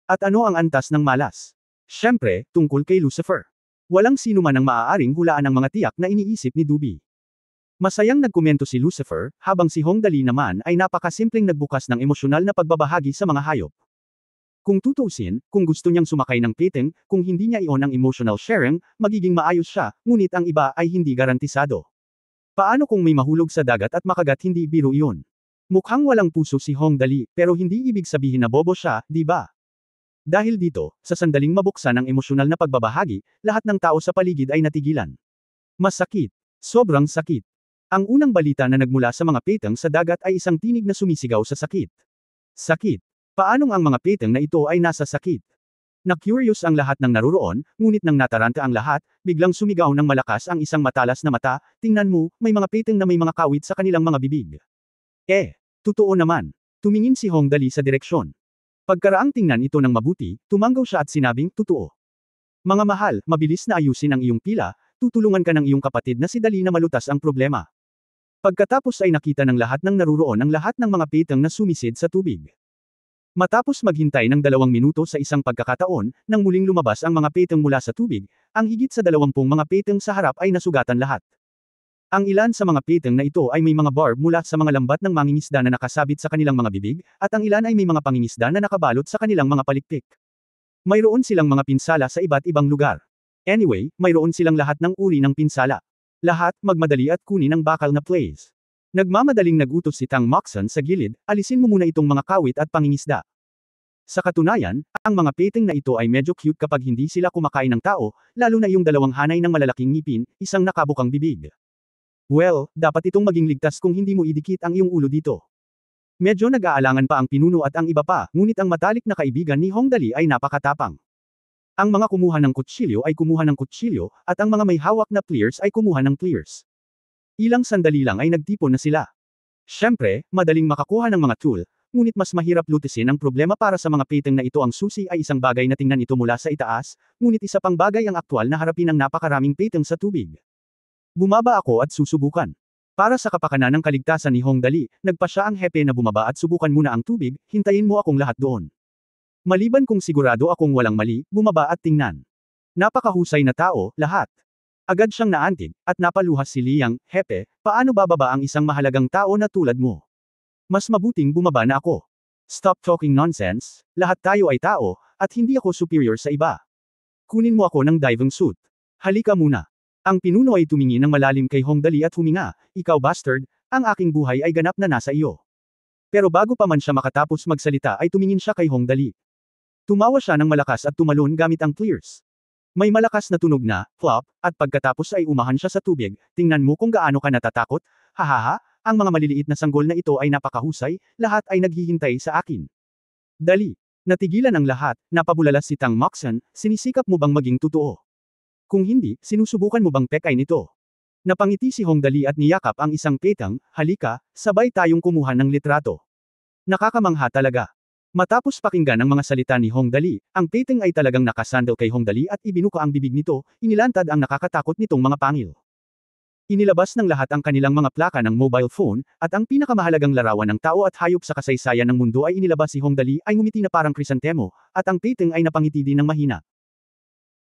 At ano ang antas ng malas? Siyempre, tungkol kay Lucifer. Walang sino man ang maaaring hulaan ang mga tiyak na iniisip ni Dubi. Masayang nagkomento si Lucifer, habang si Hong Dali naman ay napakasimpleng nagbukas ng emosyonal na pagbabahagi sa mga hayop. Kung tutuusin, kung gusto niyang sumakay ng piteng, kung hindi niya i-on ang emotional sharing, magiging maayos siya, ngunit ang iba ay hindi garantisado. Paano kung may mahulog sa dagat at makagat hindi biro iyon? Mukhang walang puso si Hong Dali, pero hindi ibig sabihin na bobo siya, di ba? Dahil dito, sa sandaling mabuksan ang emosyonal na pagbabahagi, lahat ng tao sa paligid ay natigilan. Masakit. Sobrang sakit. Ang unang balita na nagmula sa mga peteng sa dagat ay isang tinig na sumisigaw sa sakit. Sakit. Paanong ang mga peteng na ito ay nasa sakit? Na-curious ang lahat ng naruroon, ngunit nang nataranta ang lahat, biglang sumigaw ng malakas ang isang matalas na mata, tingnan mo, may mga peteng na may mga kawit sa kanilang mga bibig. Totoo naman. Tumingin si Hong Dali sa direksyon. Pagkaraang tingnan ito ng mabuti, tumanggaw siya at sinabing, totoo. Mga mahal, mabilis na ayusin ang iyong pila, tutulungan ka ng iyong kapatid na si Dali na malutas ang problema. Pagkatapos ay nakita ng lahat ng naruroon ang lahat ng mga peteng na sumisid sa tubig. Matapos maghintay ng 2 minuto sa isang pagkakataon, nang muling lumabas ang mga peteng mula sa tubig, ang higit sa 20 mga peteng sa harap ay nasugatan lahat. Ang ilan sa mga peteng na ito ay may mga barb mula sa mga lambat ng mangingisda na nakasabit sa kanilang mga bibig, at ang ilan ay may mga pangingisda na nakabalot sa kanilang mga palikpik. Mayroon silang mga pinsala sa iba't ibang lugar. Anyway, mayroon silang lahat ng uri ng pinsala. Lahat, magmadali at kunin ang bakal na plays. Nagmamadaling nagutos si Tang Moxon sa gilid, alisin mo muna itong mga kawit at pangingisda. Sa katunayan, ang mga peteng na ito ay medyo cute kapag hindi sila kumakain ng tao, lalo na yung 2 hanay ng malalaking ngipin, isang nakabukang bibig. Well, dapat itong maging ligtas kung hindi mo idikit ang iyong ulo dito. Medyo nag-aalangan pa ang pinuno at ang iba pa, ngunit ang matalik na kaibigan ni Hong Dali ay napakatapang. Ang mga kumuha ng kutsilyo ay kumuha ng kutsilyo, at ang mga may hawak na pliers ay kumuha ng pliers. Ilang sandali lang ay nagtipon na sila. Siyempre, madaling makakuha ng mga tool, ngunit mas mahirap lutisin ang problema para sa mga peteng na ito. Ang susi ay isang bagay na tingnan ito mula sa itaas, ngunit isa pang bagay ang aktwal na harapin ang napakaraming peteng sa tubig. Bumaba ako at susubukan. Para sa kapakanan ng kaligtasan ni Hong Dali, nagpa siya ang hepe na bumaba at subukan muna ang tubig, hintayin mo akong lahat doon. Maliban kung sigurado akong walang mali, bumaba at tingnan. Napakahusay na tao, lahat. Agad siyang naantig, at napaluhas si Liang, hepe, paano bababa ang isang mahalagang tao na tulad mo? Mas mabuting bumaba na ako. Stop talking nonsense, lahat tayo ay tao, at hindi ako superior sa iba. Kunin mo ako ng diving suit. Halika muna. Ang pinuno ay tumingin ng malalim kay Hong Dali at huminga, ikaw bastard, ang aking buhay ay ganap na nasa iyo. Pero bago pa man siya makatapos magsalita ay tumingin siya kay Hong Dali. Tumawa siya ng malakas at tumalon gamit ang pliers. May malakas na tunog na, flop, at pagkatapos ay umahan siya sa tubig, tingnan mo kung gaano ka natatakot, hahaha, ang mga maliliit na sanggol na ito ay napakahusay, lahat ay naghihintay sa akin. Dali. Natigilan ang lahat, napabulalas si Tang Moxon, sinisikap mo bang maging totoo? Kung hindi, sinusubukan mo bang pekain ito? Napangiti si Hong Dali at niyakap ang isang petang, halika, sabay tayong kumuha ng litrato. Nakakamangha talaga. Matapos pakinggan ang mga salita ni Hong Dali, ang peteng ay talagang nakasandal kay Hong Dali at ibinuka ang bibig nito, inilantad ang nakakatakot nitong mga pangil. Inilabas ng lahat ang kanilang mga plaka ng mobile phone, at ang pinakamahalagang larawan ng tao at hayop sa kasaysayan ng mundo ay inilabas. Si Hong Dali ay ngumiti na parang krisantemo, at ang peteng ay napangiti din ng mahina.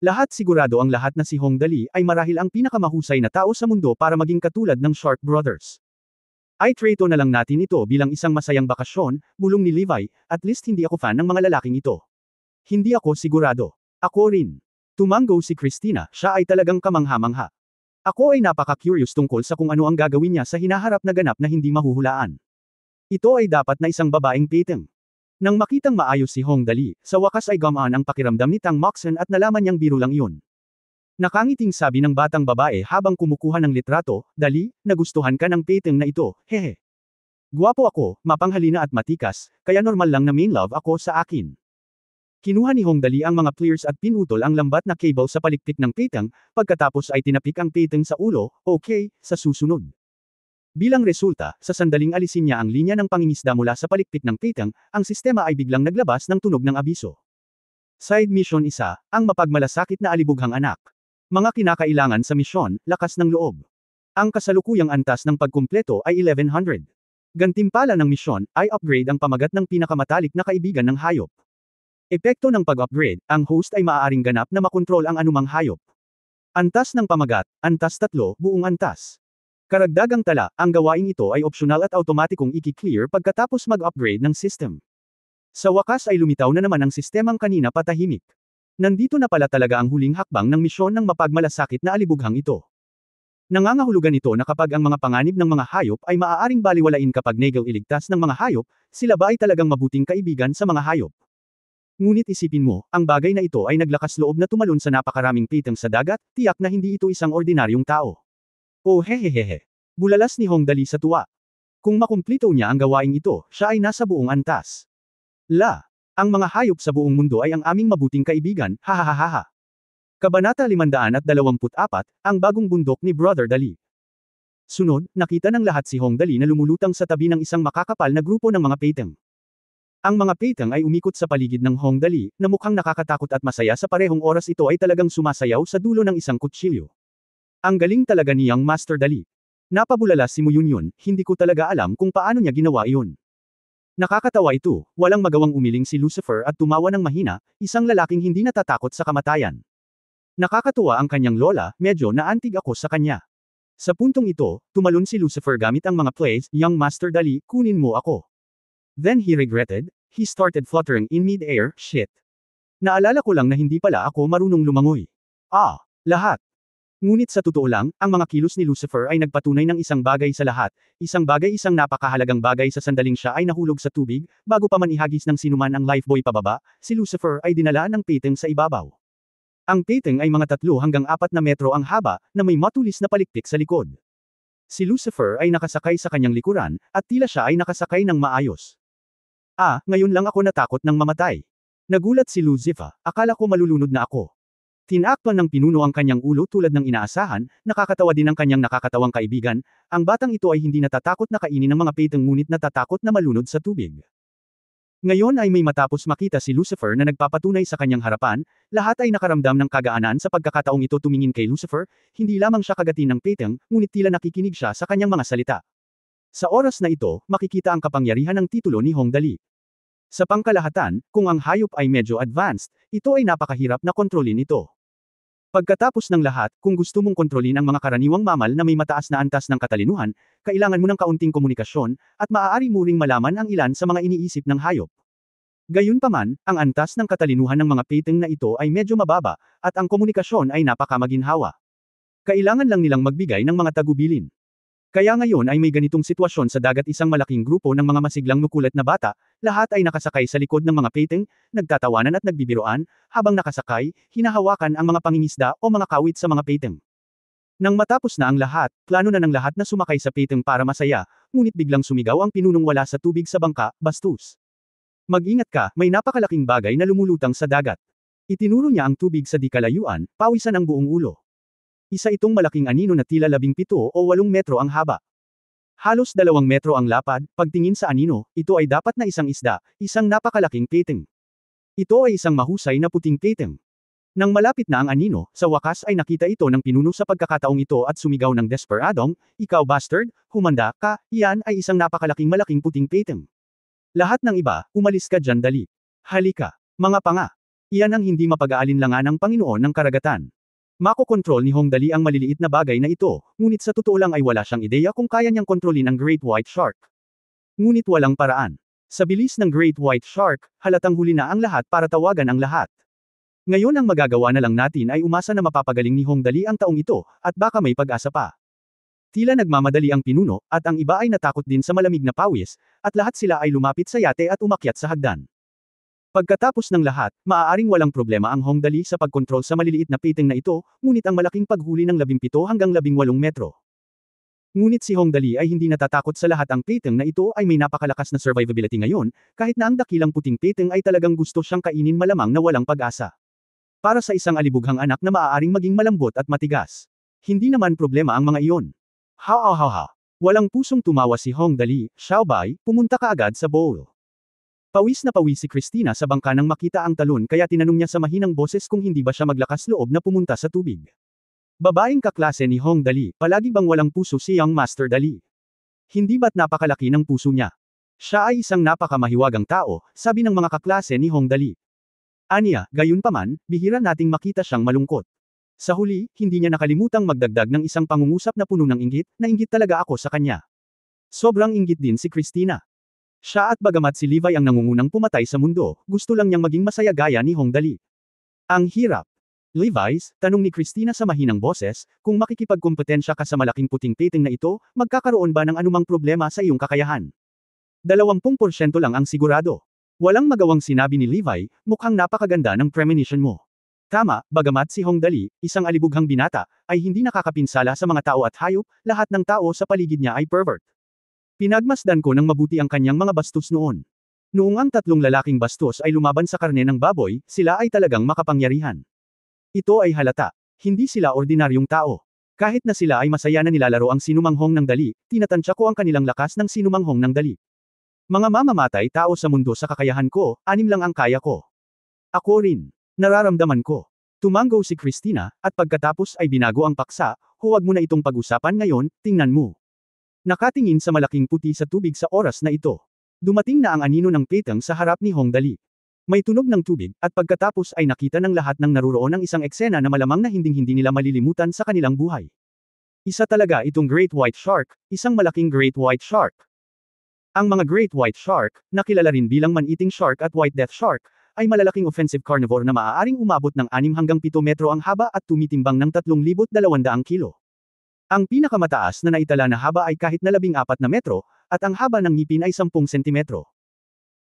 Lahat sigurado ang lahat na si Hong Dali ay marahil ang pinakamahusay na tao sa mundo para maging katulad ng Shark Brothers. Ay treto na lang natin ito bilang isang masayang bakasyon, bulong ni Levi, at least hindi ako fan ng mga lalaking ito. Hindi ako sigurado. Ako rin. Tumanggo si Christina, siya ay talagang kamangha-mangha. Ako ay napaka-curious tungkol sa kung ano ang gagawin niya sa hinaharap na ganap na hindi mahuhulaan. Ito ay dapat na isang babaeng peteng. Nang makitang maayos si Hong Dali, sa wakas ay gumaan ang pakiramdam ni Tang Moxon at nalaman niyang biro lang yun. Nakangiting sabi ng batang babae habang kumukuha ng litrato, Dali, nagustuhan ka ng peteng na ito, hehe. Guwapo ako, mapanghalina at matikas, kaya normal lang na main love ako sa akin. Kinuha ni Hong Dali ang mga pliers at pinutol ang lambat na cable sa palikpik ng pitang, pagkatapos ay tinapik ang pitang sa ulo, okay, sa susunod. Bilang resulta, sa sandaling alisin niya ang linya ng pangingisda mula sa palikpik ng pitang, ang sistema ay biglang naglabas ng tunog ng abiso. Side Mission 1, ang mapagmalasakit na alibughang anak. Mga kinakailangan sa misyon, lakas ng loob. Ang kasalukuyang antas ng pagkumpleto ay 1100. Gantimpala ng misyon, ay upgrade ang pamagat ng pinakamatalik na kaibigan ng hayop. Epekto ng pag-upgrade, ang host ay maaaring ganap na makontrol ang anumang hayop. Antas ng pamagat, antas 3, buong antas. Karagdagang tala, ang gawain ito ay opsyonal at automatikong i-clear pagkatapos mag-upgrade ng system. Sa wakas ay lumitaw na naman ang sistemang kanina patahimik. Nandito na pala talaga ang huling hakbang ng misyon ng mapagmalasakit na alibughang ito. Nangangahulugan ito na kapag ang mga panganib ng mga hayop ay maaaring baliwalain kapag negel iligtas ng mga hayop, sila ba ay talagang mabuting kaibigan sa mga hayop? Ngunit isipin mo, ang bagay na ito ay naglakas loob na tumalon sa napakaraming pitang sa dagat, tiyak na hindi ito isang ordinaryong tao. Oh hehehehe. Bulalas ni Hong Dali sa tuwa. Kung makumplito niya ang gawain ito, siya ay nasa buong antas. Ang mga hayop sa buong mundo ay ang aming mabuting kaibigan, hahaha. Kabanata 524, ang bagong bundok ni Brother Dali. Sunod, nakita ng lahat si Hong Dali na lumulutang sa tabi ng isang makakapal na grupo ng mga pitang. Ang mga pitang ay umikot sa paligid ng Hong Dali, na mukhang nakakatakot at masaya sa parehong oras ito ay talagang sumasayaw sa dulo ng isang kutsilyo. Ang galing talaga niyang Master Dali. Napabulala si Mu Yunyun, hindi ko talaga alam kung paano niya ginawa iyon. Nakakatawa ito, walang magawang umiling si Lucifer at tumawa ng mahina, isang lalaking hindi natatakot sa kamatayan. Nakakatuwa ang kanyang lola, medyo naantig ako sa kanya. Sa puntong ito, tumalon si Lucifer gamit ang mga plays, young Master Dali, kunin mo ako. Then he regretted, he started fluttering in mid-air, shit. Naalala ko lang na hindi pala ako marunong lumangoy. Lahat. Ngunit sa totoo lang, ang mga kilos ni Lucifer ay nagpatunay ng isang bagay sa lahat, isang napakahalagang bagay sa sandaling siya ay nahulog sa tubig, bago pa man ihagis ng sinuman ang lifebuoy pababa, si Lucifer ay dinala ng piteng sa ibabaw. Ang piteng ay mga 3 hanggang 4 na metro ang haba, na may matulis na palikpik sa likod. Si Lucifer ay nakasakay sa kanyang likuran, at tila siya ay nakasakay ng maayos. Ngayon lang ako natakot ng mamatay. Nagulat si Lucifer, akala ko malulunod na ako. Tinakpan ng pinuno ang kanyang ulo tulad ng inaasahan, nakakatawa din ang kanyang nakakatawang kaibigan, ang batang ito ay hindi natatakot na kainin ng mga piteng ngunit natatakot na malunod sa tubig. Ngayon ay may matapos makita si Lucifer na nagpapatunay sa kanyang harapan, lahat ay nakaramdam ng kagaanan sa pagkakataong ito tumingin kay Lucifer, hindi lamang siya kagatin ng piteng, ngunit tila nakikinig siya sa kanyang mga salita. Sa oras na ito, makikita ang kapangyarihan ng titulo ni Hong Dali. Sa pangkalahatan, kung ang hayop ay medyo advanced, ito ay napakahirap na kontrolin ito. Pagkatapos ng lahat, kung gusto mong kontrolin ang mga karaniwang mamal na may mataas na antas ng katalinuhan, kailangan mo ng kaunting komunikasyon, at maaari mo ring malaman ang ilan sa mga iniisip ng hayop. Gayunpaman, ang antas ng katalinuhan ng mga piteng na ito ay medyo mababa, at ang komunikasyon ay napakamaginhawa. Kailangan lang nilang magbigay ng mga tagubilin. Kaya ngayon ay may ganitong sitwasyon sa dagat, isang malaking grupo ng mga masiglang nukulat na bata, lahat ay nakasakay sa likod ng mga piteng, nagtatawanan at nagbibiroan, habang nakasakay, hinahawakan ang mga pangingisda o mga kawit sa mga piteng. Nang matapos na ang lahat, plano na ng lahat na sumakay sa piteng para masaya, ngunit biglang sumigaw ang pinunong wala sa tubig sa bangka, bastos. Mag-ingat ka, may napakalaking bagay na lumulutang sa dagat. Itinuro niya ang tubig sa di kalayuan, pawisan ang buong ulo. Isa itong malaking anino na tila 17 o 8 metro ang haba. Halos 2 metro ang lapad, pagtingin sa anino, ito ay dapat na isang isda, isang napakalaking piteng. Ito ay isang mahusay na puting piteng. Nang malapit na ang anino, sa wakas ay nakita ito ng pinuno sa pagkakataong ito at sumigaw ng desperadong, "Ikaw bastard, humanda ka, iyan ay isang napakalaking malaking puting piteng. Lahat ng iba, umalis ka dyan dali. Halika, mga panga. Iyan ang hindi mapag-aalinlangan ng Panginoon ng karagatan." Makokontrol ni Hong Dali ang maliliit na bagay na ito, ngunit sa totoo lang ay wala siyang ideya kung kaya niyang kontrolin ang Great White Shark. Ngunit walang paraan. Sa bilis ng Great White Shark, halatang huli na ang lahat para tawagan ang lahat. Ngayon ang magagawa na lang natin ay umasa na mapapagaling ni Hong Dali ang taong ito, at baka may pag-asa pa. Tila nagmamadali ang pinuno, at ang iba ay natakot din sa malamig na pawis, at lahat sila ay lumapit sa yate at umakyat sa hagdan. Pagkatapos ng lahat, maaaring walang problema ang Hong Dali sa pagkontrol sa maliliit na piteng na ito, ngunit ang malaking paghuli ng 17 hanggang 18 metro. Ngunit si Hong Dali ay hindi natatakot sa lahat. Ang peteng na ito ay may napakalakas na survivability ngayon, kahit na ang dakilang puting peteng ay talagang gusto siyang kainin, malamang na walang pag-asa. Para sa isang alibughang anak na maaaring maging malambot at matigas. Hindi naman problema ang mga iyon. Ha ha ha ha. Walang pusong tumawa si Hong Dali. Xiaobai, pumunta ka agad sa bowl. Pawis na pawis si Christina sa bangka nang makita ang talon, kaya tinanong niya sa mahinang boses kung hindi ba siya maglakas loob na pumunta sa tubig. Babaeng kaklase ni Hong Dali, palagi bang walang puso si Young Master Dali? Hindi ba't napakalaki ng puso niya? Siya ay isang napakamahiwagang tao, sabi ng mga kaklase ni Hong Dali. Aniya, gayunpaman, bihira nating makita siyang malungkot. Sa huli, hindi niya nakalimutang magdagdag ng isang pangungusap na puno ng inggit, na inggit talaga ako sa kanya. Sobrang inggit din si Christina. Siya at bagamat si Levi ang nangungunang pumatay sa mundo, gusto lang niyang maging masaya gaya ni Hong Dali. Ang hirap. Levi's, tanong ni Christina sa mahinang boses, kung makikipagkompetensya ka sa malaking puting peteng na ito, magkakaroon ba ng anumang problema sa iyong kakayahan? 20% lang ang sigurado. Walang magawang sinabi ni Levi, mukhang napakaganda ng premonition mo. Tama, bagamat si Hong Dali, isang alibughang binata, ay hindi nakakapinsala sa mga tao at hayop, lahat ng tao sa paligid niya ay pervert. Pinagmasdan ko ng mabuti ang kanyang mga bastos noon. Noong ang tatlong lalaking bastos ay lumaban sa karne ng baboy, sila ay talagang makapangyarihan. Ito ay halata. Hindi sila ordinaryong tao. Kahit na sila ay masaya na nilalaro ang sinumanghong ng Dali, tinatansya ko ang kanilang lakas ng sinumanghong ng Dali. Mga mamamatay tao sa mundo, sa kakayahan ko, 6 lang ang kaya ko. Ako rin. Nararamdaman ko. Tumanggo si Christina, at pagkatapos ay binago ang paksa, huwag mo na itong pag-usapan ngayon, tingnan mo. Nakatingin sa malaking puti sa tubig sa oras na ito. Dumating na ang anino ng peteng sa harap ni Hong Dali. May tunog ng tubig, at pagkatapos ay nakita ng lahat ng naruroon ang isang eksena na malamang na hinding-hindi nila malilimutan sa kanilang buhay. Isa talaga itong Great White Shark, isang malaking Great White Shark. Ang mga Great White Shark, na kilala rin bilang Man-Eating Shark at White Death Shark, ay malalaking offensive carnivore na maaaring umabot ng 6 hanggang 7 metro ang haba at tumitimbang ng 3,200 kilo. Ang pinakamataas na naitala na haba ay kahit na 14 na metro, at ang haba ng ngipin ay 10 sentimetro.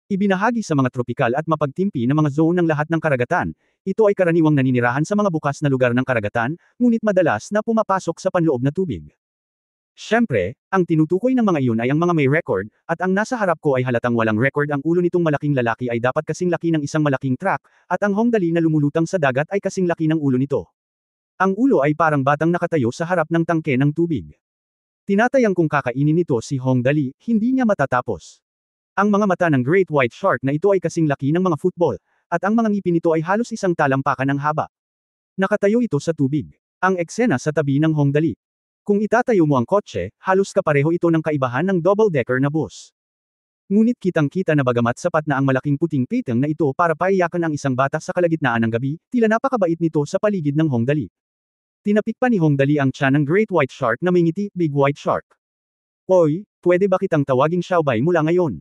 Ibinahagi sa mga tropikal at mapagtimpi na mga zone ng lahat ng karagatan, ito ay karaniwang naninirahan sa mga bukas na lugar ng karagatan, ngunit madalas na pumapasok sa panloob na tubig. Siyempre, ang tinutukoy ng mga iyon ay ang mga may record, at ang nasa harap ko ay halatang walang record. Ang ulo nitong malaking lalaki ay dapat kasing laki ng isang malaking truck, at ang Hong Dali na lumulutang sa dagat ay kasing laki ng ulo nito. Ang ulo ay parang batang nakatayo sa harap ng tangke ng tubig. Tinatayang kung kakainin nito si Hong Dali, hindi niya matatapos. Ang mga mata ng Great White Shark na ito ay kasing laki ng mga football, at ang mga ngipin nito ay halos isang talampakan ng haba. Nakatayo ito sa tubig. Ang eksena sa tabi ng Hong Dali. Kung itatayo mo ang kotse, halos kapareho ito ng kaibahan ng double-decker na bus. Ngunit kitang-kita na bagamat sapat na ang malaking puting peteng na ito para paiyakan ang isang bata sa kalagitnaan ng gabi, tila napakabait nito sa paligid ng Hong Dali. Tinapik pa ni Hong Dali ang tiyan ng Great White Shark na may ngiti, Big White Shark. Oy, pwede ba kitang tawaging Xiaobai mula ngayon?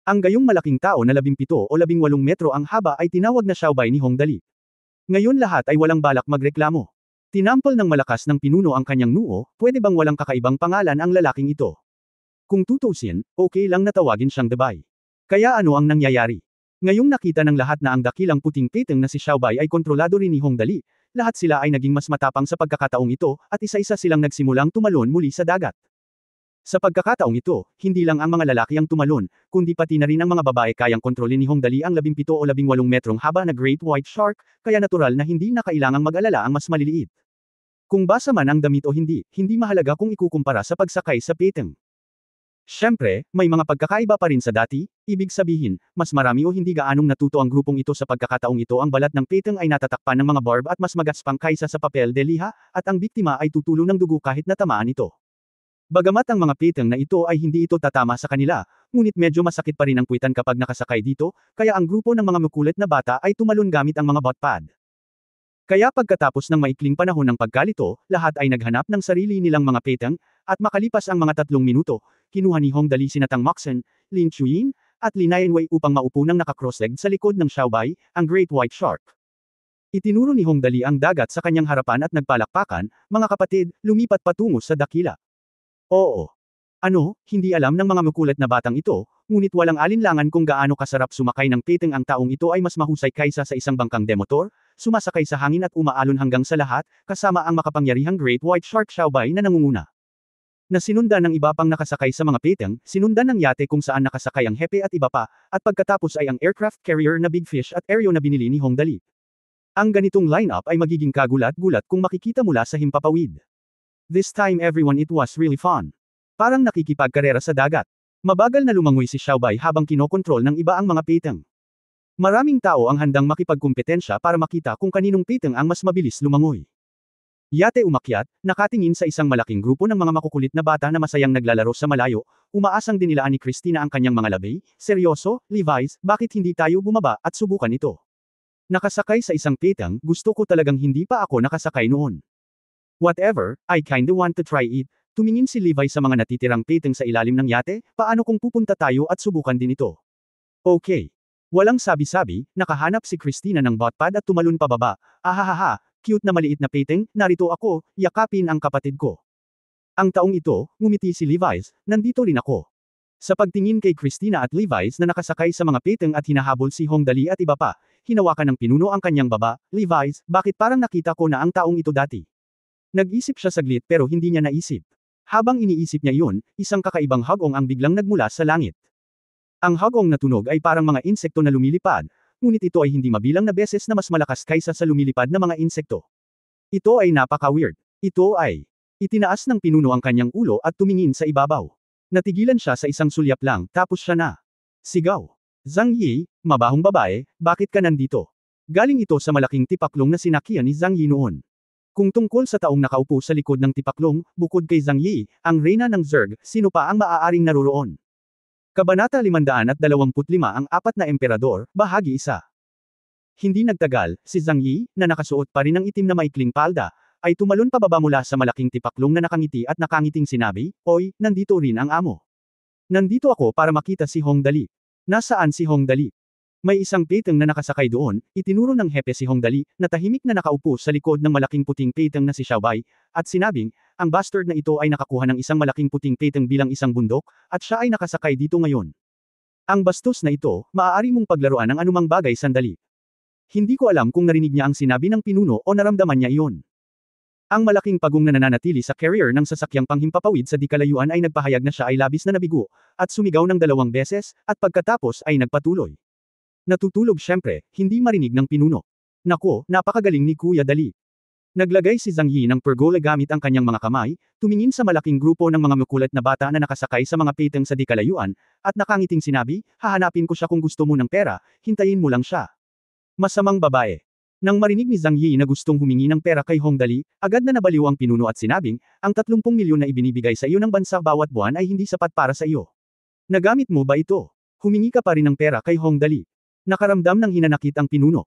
Ang gayong malaking tao na 17 o 18 metro ang haba ay tinawag na Xiaobai ni Hong Dali. Ngayon lahat ay walang balak magreklamo. Tinampal ng malakas ng pinuno ang kanyang noo, pwede bang walang kakaibang pangalan ang lalaking ito? Kung tutusin, okay lang na tawagin siyang Debay. Kaya ano ang nangyayari? Ngayong nakita ng lahat na ang dakilang puting peteng na si Xiaobai ay kontrolado rin ni Hong Dali, lahat sila ay naging mas matapang sa pagkakataong ito, at isa-isa silang nagsimulang tumalon muli sa dagat. Sa pagkakataong ito, hindi lang ang mga lalaki ang tumalon, kundi pati na rin ang mga babae. Kayang kontrolin ni Hong Dali ang 17 o 18 metrong haba na Great White Shark, kaya natural na hindi na kailangang mag-alala ang mas maliliit. Kung basa man ang damit o hindi, hindi mahalaga kung ikukumpara sa pagsakay sa peteng. Siyempre, may mga pagkakaiba pa rin sa dati, ibig sabihin, mas marami o hindi gaanong natuto ang grupong ito sa pagkakataong ito. Ang balat ng peteng ay natatakpan ng mga barb at mas magaspang kaysa sa papel de liha, at ang biktima ay tutulo ng dugo kahit natamaan ito. Bagamat ang mga peteng na ito ay hindi ito tatama sa kanila, ngunit medyo masakit pa rin ang puwitan kapag nakasakay dito, kaya ang grupo ng mga makulit na bata ay tumalon gamit ang mga butt pad. Kaya pagkatapos ng maikling panahon ng pagkalito, lahat ay naghanap ng sarili nilang mga peteng, at makalipas ang mga 3 minuto, kinuha ni Hong Dali sina Tang Moxen, Lin Chuyin, at Lin Yanwei upang maupo ng naka-cross-legged sa likod ng Xiaobai, ang Great White Shark. Itinuro ni Hong Dali ang dagat sa kanyang harapan at nagpalakpakan, mga kapatid, lumipat patungo sa dakila. Oo. Ano, hindi alam ng mga makulit na batang ito, ngunit walang alinlangan kung gaano kasarap sumakay ng peteng. Ang taong ito ay mas mahusay kaysa sa isang bangkang demotor, sumasakay sa hangin at umaalon hanggang sa lahat, kasama ang makapangyarihang Great White Shark Xiaobai na nangunguna. Na sinundan ng iba pang nakasakay sa mga peteng, sinundan ng yate kung saan nakasakay ang hepe at iba pa, at pagkatapos ay ang aircraft carrier na Big Fish at Aereo na binili ni Hong Dali. Ang ganitong lineup ay magiging kagulat-gulat kung makikita mula sa himpapawid. This time everyone it was really fun. Parang nakikipagkarera sa dagat. Mabagal na lumangoy si Xiaobei habang kinokontrol ng iba ang mga peteng. Maraming tao ang handang makipagkumpetensya para makita kung kaninong peteng ang mas mabilis lumangoy. Yate umakyat, nakatingin sa isang malaking grupo ng mga makukulit na bata na masayang naglalaro sa malayo, umaasang dinilaan ni Christina ang kanyang mga labi, seryoso, Levi's, bakit hindi tayo bumaba at subukan ito? Nakasakay sa isang peteng, gusto ko talagang hindi pa ako nakasakay noon. Whatever, I kinda want to try it. Tumingin si Levi sa mga natitirang peteng sa ilalim ng yate, paano kung pupunta tayo at subukan din ito? Okay. Walang sabi-sabi, nakahanap si Christina ng botpad at tumalon pababa. Ahahaha, cute na maliit na peteng, narito ako, yakapin ang kapatid ko. Ang taong ito, ngumiti si Levi's, nandito rin ako. Sa pagtingin kay Christina at Levi's na nakasakay sa mga peteng at hinahabol si Hong Dali at iba pa, hinawakan ng pinuno ang kanyang baba, Levi's, bakit parang nakita ko na ang taong ito dati? Nag-isip siya saglit pero hindi niya naisip. Habang iniisip niya iyon, isang kakaibang hagong ang biglang nagmula sa langit. Ang hagong na tunog ay parang mga insekto na lumilipad, ngunit ito ay hindi mabilang na beses na mas malakas kaysa sa lumilipad na mga insekto. Ito ay napaka-weird. Ito ay. Itinaas ng pinuno ang kanyang ulo at tumingin sa ibabaw. Natigilan siya sa isang sulyap lang, tapos siya na. Sigaw. Zhang Yi, mabahong babae, bakit ka nandito? Galing ito sa malaking tipaklong na sinakyan ni Zhang Yi noon. Kung tungkol sa taong nakaupo sa likod ng tipaklong, bukod kay Zhang Yi, ang reyna ng Zerg, sino pa ang maaaring naroroon? Kabanata 525 ang apat na emperador, bahagi 1. Hindi nagtagal, si Zhang Yi, na nakasuot pa rin ng itim na maikling palda, ay tumalon pababa mula sa malaking tipaklong na nakangiti at nakangiting sinabi, Oy, nandito rin ang amo. Nandito ako para makita si Hong Dali. Nasaan si Hong Dali? May isang peteng na nakasakay doon, itinuro ng hepe si Hong Dali, na tahimik na nakaupo sa likod ng malaking puting peteng na si Xiaobei, at sinabing, ang bastard na ito ay nakakuha ng isang malaking puting peteng bilang isang bundok, at siya ay nakasakay dito ngayon. Ang bastos na ito, maaari mong paglaruan ng anumang bagay sandali. Hindi ko alam kung narinig niya ang sinabi ng pinuno o naramdaman niya iyon. Ang malaking pagong na nananatili sa carrier ng sasakyang panghimpapawid sa di kalayuan ay nagpahayag na siya ay labis na nabigo, at sumigaw ng 2 beses, at pagkatapos ay nagpatuloy. Natutulog syempre, hindi marinig ng pinuno. Nako, napakagaling ni Kuya Dali. Naglagay si Zhang Yi ng pergola gamit ang kanyang mga kamay, tumingin sa malaking grupo ng mga makulit na bata na nakasakay sa mga peteng sa di kalayuan, at nakangiting sinabi, hahanapin ko siya kung gusto mo ng pera, hintayin mo lang siya. Masamang babae. Nang marinig ni Zhang Yi na gustong humingi ng pera kay Hong Dali, agad na nabaliw ang pinuno at sinabing, ang 30 milyon na ibinibigay sa iyo ng bansa bawat buwan ay hindi sapat para sa iyo. Nagamit mo ba ito? Humingi ka pa rin ng pera kay Hong Dali. Nakaramdam ng hinanakit ang pinuno.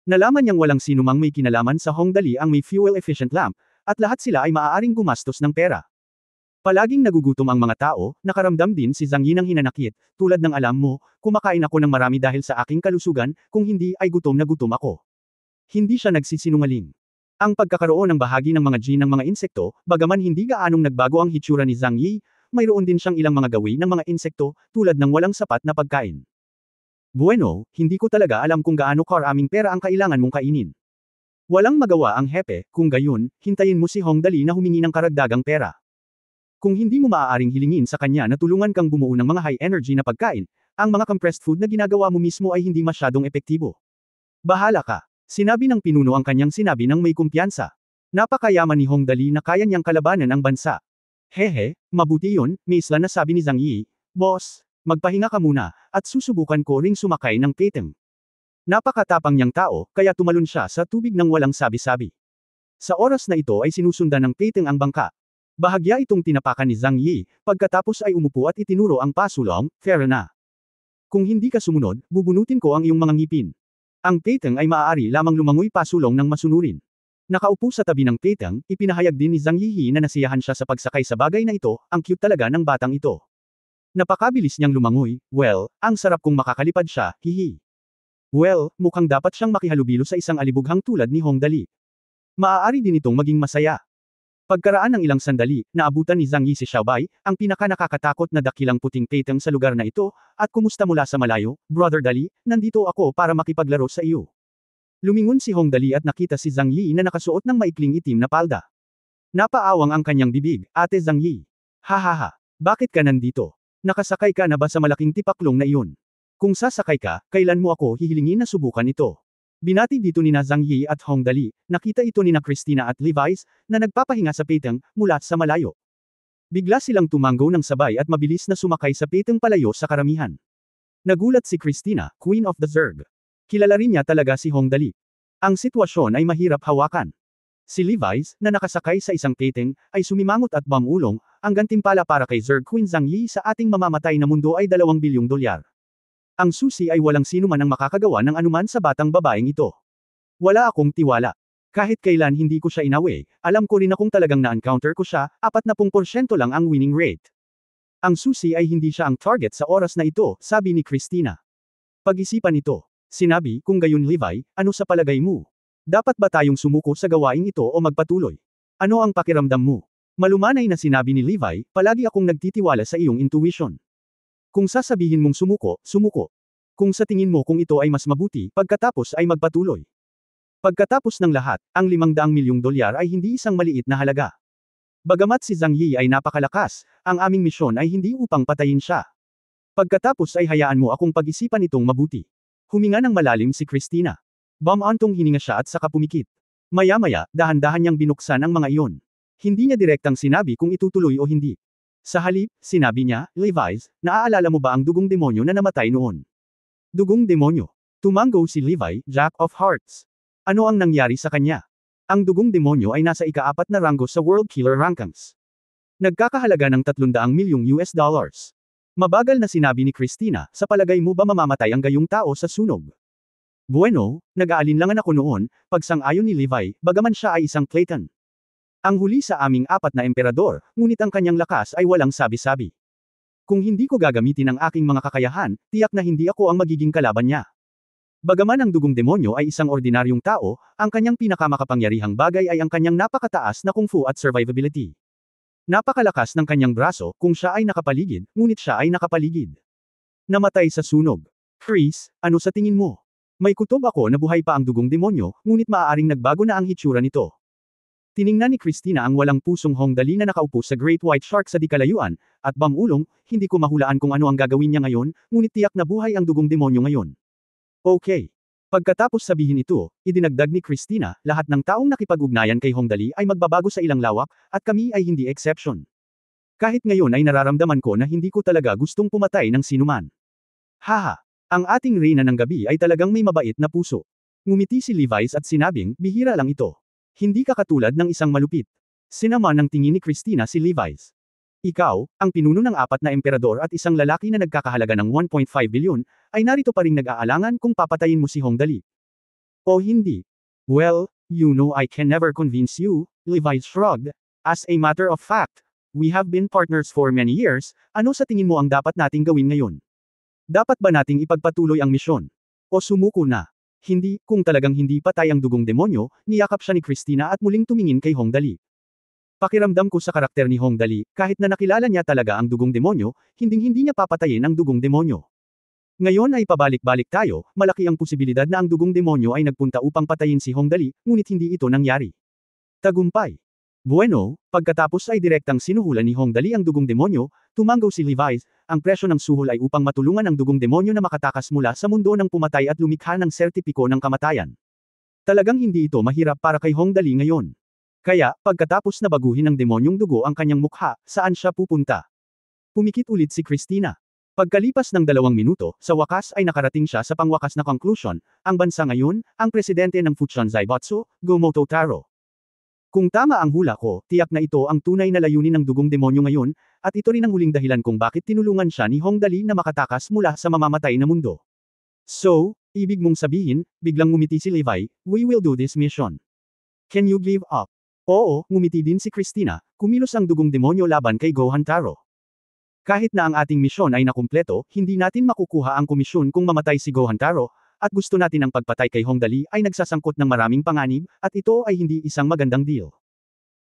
Nalaman niyang walang sinumang may kinalaman sa Hong Dali ang may fuel-efficient lamp, at lahat sila ay maaaring gumastos ng pera. Palaging nagugutom ang mga tao, nakaramdam din si Zhang Yi ng hinanakit, tulad ng alam mo, kumakain ako ng marami dahil sa aking kalusugan, kung hindi ay gutom na gutom ako. Hindi siya nagsisinungaling. Ang pagkakaroon ng bahagi ng mga gene ng mga insekto, bagaman hindi gaanong nagbago ang hitsura ni Zhang Yi, mayroon din siyang ilang mga gawi ng mga insekto, tulad ng walang sapat na pagkain. Bueno, hindi ko talaga alam kung gaano karaming pera ang kailangan mong kainin. Walang magawa ang hepe, kung gayon, hintayin mo si Hong Dali na humingi ng karagdagang pera. Kung hindi mo maaaring hilingin sa kanya na tulungan kang bumuo ng mga high-energy na pagkain, ang mga compressed food na ginagawa mo mismo ay hindi masyadong epektibo. Bahala ka. Sinabi ng pinuno ang kanyang sinabi ng may kumpiyansa. Napakayaman ni Hong Dali na kaya niyang kalabanan ang bansa. Hehe, mabuti yun, may isla na sabi ni Zhang Yi. Boss, magpahinga ka muna, at susubukan ko ring sumakay ng peteng. Napakatapang niyang tao, kaya tumalon siya sa tubig ng walang sabi-sabi. Sa oras na ito ay sinusundan ng peteng ang bangka. Bahagya itong tinapakan ni Zhang Yi, pagkatapos ay umupo at itinuro ang pasulong, fair na. Kung hindi ka sumunod, bubunutin ko ang iyong mga ngipin. Ang peteng ay maaari lamang lumangoy pasulong ng masunurin. Nakaupo sa tabi ng peteng, ipinahayag din ni Zhang Yi na nasiyahan siya sa pagsakay sa bagay na ito, ang cute talaga ng batang ito. Napakabilis niyang lumangoy, well, ang sarap kung makakalipad siya, hihi. Well, mukhang dapat siyang makihalubilo sa isang alibughang tulad ni Hong Dali. Maaari din itong maging masaya. Pagkaraan ng ilang sandali, naabutan ni Zhang Yi si Xiaobei, ang pinaka-nakakatakot na dakilang puting peteng sa lugar na ito, at kumusta mula sa malayo, Brother Dali, nandito ako para makipaglaro sa iyo. Lumingon si Hong Dali at nakita si Zhang Yi na nakasuot ng maikling itim na palda. Napaawang ang kanyang bibig, Ate Zhang Yi. Hahaha. Bakit ka nandito? Nakasakay ka na ba sa malaking tipaklong na iyon? Kung sasakay ka, kailan mo ako hihilingin na subukan ito? Binati dito ni na Zhang Yi at Hong Dali, nakita ito ni na Christina at Levi's, na nagpapahinga sa peteng, mula sa malayo. Bigla silang tumango ng sabay at mabilis na sumakay sa peteng palayo sa karamihan. Nagulat si Christina, Queen of the Zerg. Kilala rin niya talaga si Hong Dali. Ang sitwasyon ay mahirap hawakan. Si Levi's, na nakasakay sa isang peteng, ay sumimangot at bumulong, ang gantimpala para kay Zerg Queen Zhang Yi sa ating mamamatay na mundo ay 2 bilyong dolyar. Ang susi ay walang sino man ang makakagawa ng anuman sa batang babaeng ito. Wala akong tiwala. Kahit kailan hindi ko siya inawi, alam ko rin akong talagang na-encounter ko siya, 40% lang ang winning rate. Ang susi ay hindi siya ang target sa oras na ito, sabi ni Christina. Pag-isipan ito. Sinabi, kung gayon Levi, ano sa palagay mo? Dapat ba tayong sumuko sa gawaing ito o magpatuloy? Ano ang pakiramdam mo? Malumanay na sinabi ni Levi, palagi akong nagtitiwala sa iyong intuition. Kung sasabihin mong sumuko, sumuko. Kung sa tingin mo kung ito ay mas mabuti, pagkatapos ay magpatuloy. Pagkatapos ng lahat, ang 500 milyong dolyar ay hindi isang maliit na halaga. Bagamat si Zhang Yi ay napakalakas, ang aming misyon ay hindi upang patayin siya. Pagkatapos ay hayaan mo akong pag-isipan itong mabuti. Huminga ng malalim si Christina. Bumantong hininga siya at saka pumikit. Maya-maya, dahan-dahan niyang binuksan ang mga iyon. Hindi niya direktang sinabi kung itutuloy o hindi. Sa halip, sinabi niya, Levi's, naaalala mo ba ang dugong demonyo na namatay noon? Dugong demonyo. Tumango si Levi, Jack of Hearts. Ano ang nangyari sa kanya? Ang dugong demonyo ay nasa ika-4 na ranggo sa World Killer Rankings. Nagkakahalaga ng 300 milyong US dollars. Mabagal na sinabi ni Christina, sa palagay mo ba mamamatay ang gayong tao sa sunog? Bueno, nag-aalinlangan ako noon, pagsang-ayon ni Levi, bagaman siya ay isang Clayton. Ang huli sa aming 4 na emperador, ngunit ang kanyang lakas ay walang sabi-sabi. Kung hindi ko gagamitin ang aking mga kakayahan, tiyak na hindi ako ang magiging kalaban niya. Bagaman ang dugong demonyo ay isang ordinaryong tao, ang kanyang pinakamakapangyarihang bagay ay ang kanyang napakataas na kung fu at survivability. Napakalakas ng kanyang braso, kung siya ay nakapaligid, ngunit siya ay nakapaligid. Namatay sa sunog. Chris, ano sa tingin mo? May kutob ako na buhay pa ang dugong demonyo, ngunit maaaring nagbago na ang hitsura nito. Tiningnan ni Christina ang walang pusong Hong Dali na nakaupo sa Great White Shark sa di kalayuan, at bumulong, hindi ko mahulaan kung ano ang gagawin niya ngayon, ngunit tiyak na buhay ang dugong demonyo ngayon. Okay. Pagkatapos sabihin ito, idinagdag ni Christina, lahat ng taong nakipag-ugnayan kay Hong Dali ay magbabago sa ilang lawak, at kami ay hindi exception. Kahit ngayon ay nararamdaman ko na hindi ko talaga gustong pumatay ng sinuman. Haha, ang ating reyna ng gabi ay talagang may mabait na puso. Ngumiti si Levi's at sinabing, bihira lang ito. Hindi ka katulad ng isang malupit. Sinama ng tingin ni Christina si Levi's. Ikaw, ang pinuno ng 4 na emperador at isang lalaki na nagkakahalaga ng 1.5 bilyon, ay narito pa ring nag-aalangan kung papatayin mo si Hong Dali. O hindi. Well, you know I can never convince you, Levi shrugged. As a matter of fact, we have been partners for many years, ano sa tingin mo ang dapat nating gawin ngayon? Dapat ba nating ipagpatuloy ang misyon? O sumuko na? Hindi, kung talagang hindi patay ang dugong demonyo, niyakap siya ni Christina at muling tumingin kay Hong Dali. Pakiramdam ko sa karakter ni Hong Dali, kahit na nakilala niya talaga ang dugong demonyo, hinding-hindi niya papatayin ang dugong demonyo. Ngayon ay pabalik-balik tayo, malaki ang posibilidad na ang dugong demonyo ay nagpunta upang patayin si Hong Dali, ngunit hindi ito nangyari. Tagumpay. Bueno, pagkatapos ay direktang sinuhulan ni Hong Dali ang dugong demonyo, tumango si Levi's, ang presyo ng suhol ay upang matulungan ang dugong demonyo na makatakas mula sa mundo ng pumatay at lumikha ng sertipiko ng kamatayan. Talagang hindi ito mahirap para kay Hong Dali ngayon. Kaya, pagkatapos na baguhin ng demonyong dugo ang kanyang mukha, saan siya pupunta? Pumikit ulit si Christina. Pagkalipas ng 2 minuto, sa wakas ay nakarating siya sa pangwakas na conclusion, ang bansa ngayon, ang presidente ng Fuchan Zaibatsu, Gomoto Taro. Kung tama ang hula ko, tiyak na ito ang tunay na layunin ng dugong demonyo ngayon, at ito rin ang huling dahilan kung bakit tinulungan siya ni Hong Dali na makatakas mula sa mamamatay na mundo. So, ibig mong sabihin, biglang ngumiti si Levi, we will do this mission. Can you give up? Oo, ngumiti din si Christina, kumilos ang dugong demonyo laban kay Gohan Taro. Kahit na ang ating misyon ay nakumpleto, hindi natin makukuha ang komisyon kung mamatay si Gohan Taro, at gusto natin ang pagpatay kay Hong Dali ay nagsasangkot ng maraming panganib, at ito ay hindi isang magandang deal.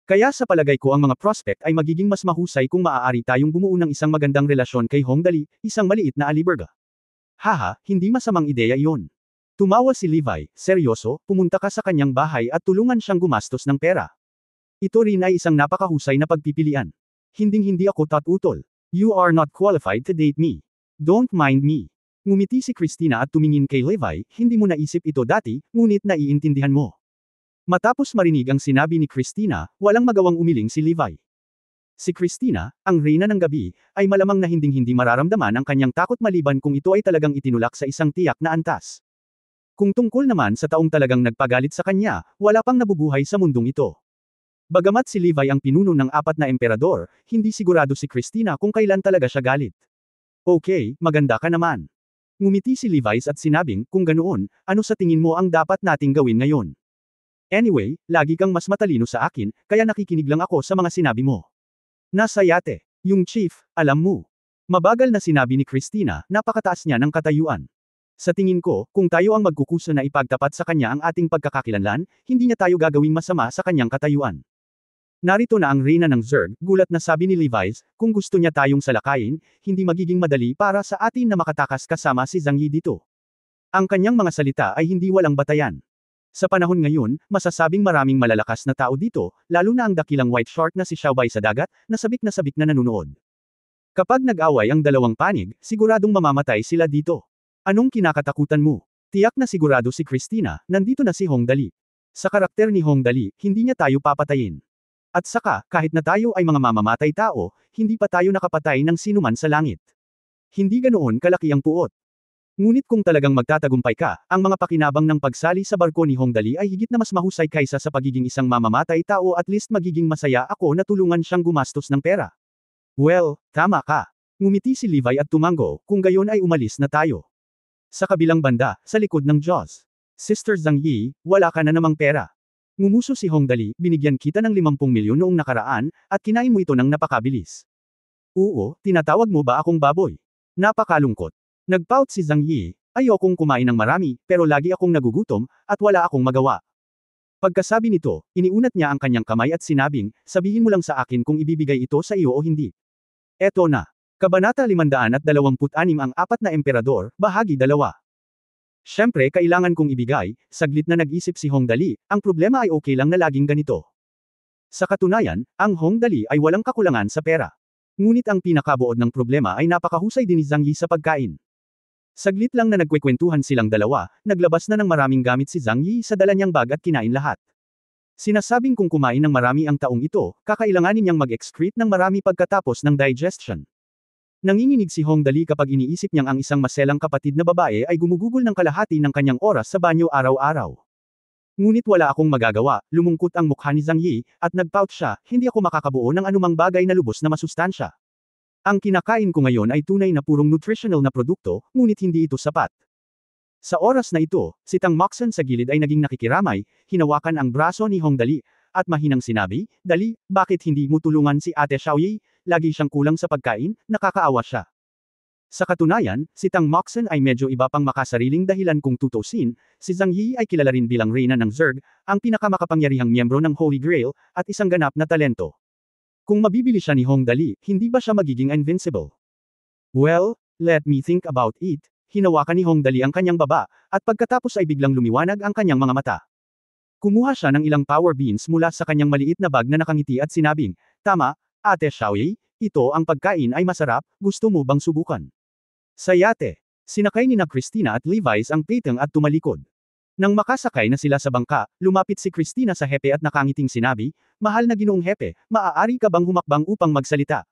Kaya sa palagay ko ang mga prospect ay magiging mas mahusay kung maaari tayong bumuo ng isang magandang relasyon kay Hong Dali, isang maliit na aliberga. Haha, hindi masamang ideya iyon. Tumawa si Levi, seryoso, pumunta ka sa kanyang bahay at tulungan siyang gumastos ng pera. Ito rin ay isang napakahusay na pagpipilian. Hinding-hindi ako tatutol. You are not qualified to date me. Don't mind me. Ngumiti si Christina at tumingin kay Levi, hindi mo naisip ito dati, ngunit naiintindihan mo. Matapos marinig ang sinabi ni Christina, walang magawang umiling si Levi. Si Christina, ang reyna ng gabi, ay malamang na hinding-hindi mararamdaman ang kanyang takot maliban kung ito ay talagang itinulak sa isang tiyak na antas. Kung tungkol naman sa taong talagang nagpagalit sa kanya, wala pang nabubuhay sa mundong ito. Bagamat si Levi ang pinuno ng 4 na emperador, hindi sigurado si Christina kung kailan talaga siya galit. Okay, maganda ka naman. Ngumiti si Levi's at sinabing, kung ganoon, ano sa tingin mo ang dapat nating gawin ngayon? Anyway, lagi kang mas matalino sa akin, kaya nakikinig lang ako sa mga sinabi mo. Nasa yate. Yung chief, alam mo. Mabagal na sinabi ni Christina, napakataas niya ng katayuan. Sa tingin ko, kung tayo ang magkukusa na ipagtapat sa kanya ang ating pagkakakilanlan, hindi niya tayo gagawing masama sa kanyang katayuan. Narito na ang reyna ng Zerg, gulat na sabi ni Levi's, kung gusto niya tayong salakayin, hindi magiging madali para sa atin na makatakas kasama si Zhang Yi dito. Ang kanyang mga salita ay hindi walang batayan. Sa panahon ngayon, masasabing maraming malalakas na tao dito, lalo na ang dakilang white shark na si Xiaobai sa dagat, na sabik na nanunood. Kapag nag-away ang dalawang panig, siguradong mamamatay sila dito. Anong kinakatakutan mo? Tiyak na sigurado si Christina, nandito na si Hong Dali. Sa karakter ni Hong Dali, hindi niya tayo papatayin. At saka, kahit na tayo ay mga mamamatay tao, hindi pa tayo nakapatay ng sinuman sa langit. Hindi ganoon kalaki ang puot. Ngunit kung talagang magtatagumpay ka, ang mga pakinabang ng pagsali sa barko ni Hong Dali ay higit na mas mahusay kaysa sa pagiging isang mamamatay tao, at least magiging masaya ako na tulungan siyang gumastos ng pera. Well, tama ka. Ngumiti si Levi at tumango, kung gayon ay umalis na tayo. Sa kabilang banda, sa likod ng Jaws. Sister Zhang Yi, wala ka na namang pera. Ngumuso si Hong Dali, binigyan kita ng 50 milyon noong nakaraan, at kinain mo ito ng napakabilis. Oo, tinatawag mo ba akong baboy? Napakalungkot. Nagpout si Zhang Yi, ayokong kumain ng marami, pero lagi akong nagugutom, at wala akong magawa. Pagkasabi nito, iniunat niya ang kanyang kamay at sinabing, sabihin mo lang sa akin kung ibibigay ito sa iyo o hindi. Eto na. Kabanata 526 ang 4 na emperador, bahagi 2. Siyempre kailangan kong ibigay, saglit na nag-isip si Hong Dali, ang problema ay okay lang na laging ganito. Sa katunayan, ang Hong Dali ay walang kakulangan sa pera. Ngunit ang pinakabuod ng problema ay napakahusay din ni Zhang Yi sa pagkain. Saglit lang na nagkwekwentuhan silang dalawa, naglabas na ng maraming gamit si Zhang Yi sa dala niyang bag at kinain lahat. Sinasabing kung kumain ng marami ang taong ito, kakailanganin niyang mag-excrete ng marami pagkatapos ng digestion. Nanginginig si Hong Dali kapag iniisip niyang ang isang maselang kapatid na babae ay gumugugol ng kalahati ng kanyang oras sa banyo araw-araw. Ngunit wala akong magagawa, lumungkot ang mukha ni Zhang Yi, at nagpout siya, hindi ako makakabuo ng anumang bagay na lubos na masustansya. Ang kinakain ko ngayon ay tunay na purong nutritional na produkto, ngunit hindi ito sapat. Sa oras na ito, si Tang Moxon sa gilid ay naging nakikiramay, hinawakan ang braso ni Hong Dali, at mahinang sinabi, Dali, bakit hindi mo tulungan si Ate Xiaoyi? Lagi siyang kulang sa pagkain, nakakaawa siya. Sa katunayan, si Tang Moxon ay medyo iba pang makasariling dahilan kung tutusin, si Zhang Yi ay kilala rin bilang reyna ng Zerg, ang pinakamakapangyarihang miyembro ng Holy Grail, at isang ganap na talento. Kung mabibili siya ni Hong Dali, hindi ba siya magiging invincible? Well, let me think about it. Hinawakan ni Hong Dali ang kanyang baba, at pagkatapos ay biglang lumiwanag ang kanyang mga mata. Kumuha siya ng ilang power beans mula sa kanyang maliit na bag na nakangiti at sinabing, tama, Ate Xiaoyi, ito ang pagkain ay masarap, gusto mo bang subukan? Sa yate, sinakay ni na Christina at Levi's ang peteng at tumalikod. Nang makasakay na sila sa bangka, lumapit si Christina sa hepe at nakangiting sinabi, Mahal na Ginoong Hepe, maaari ka bang humakbang upang magsalita?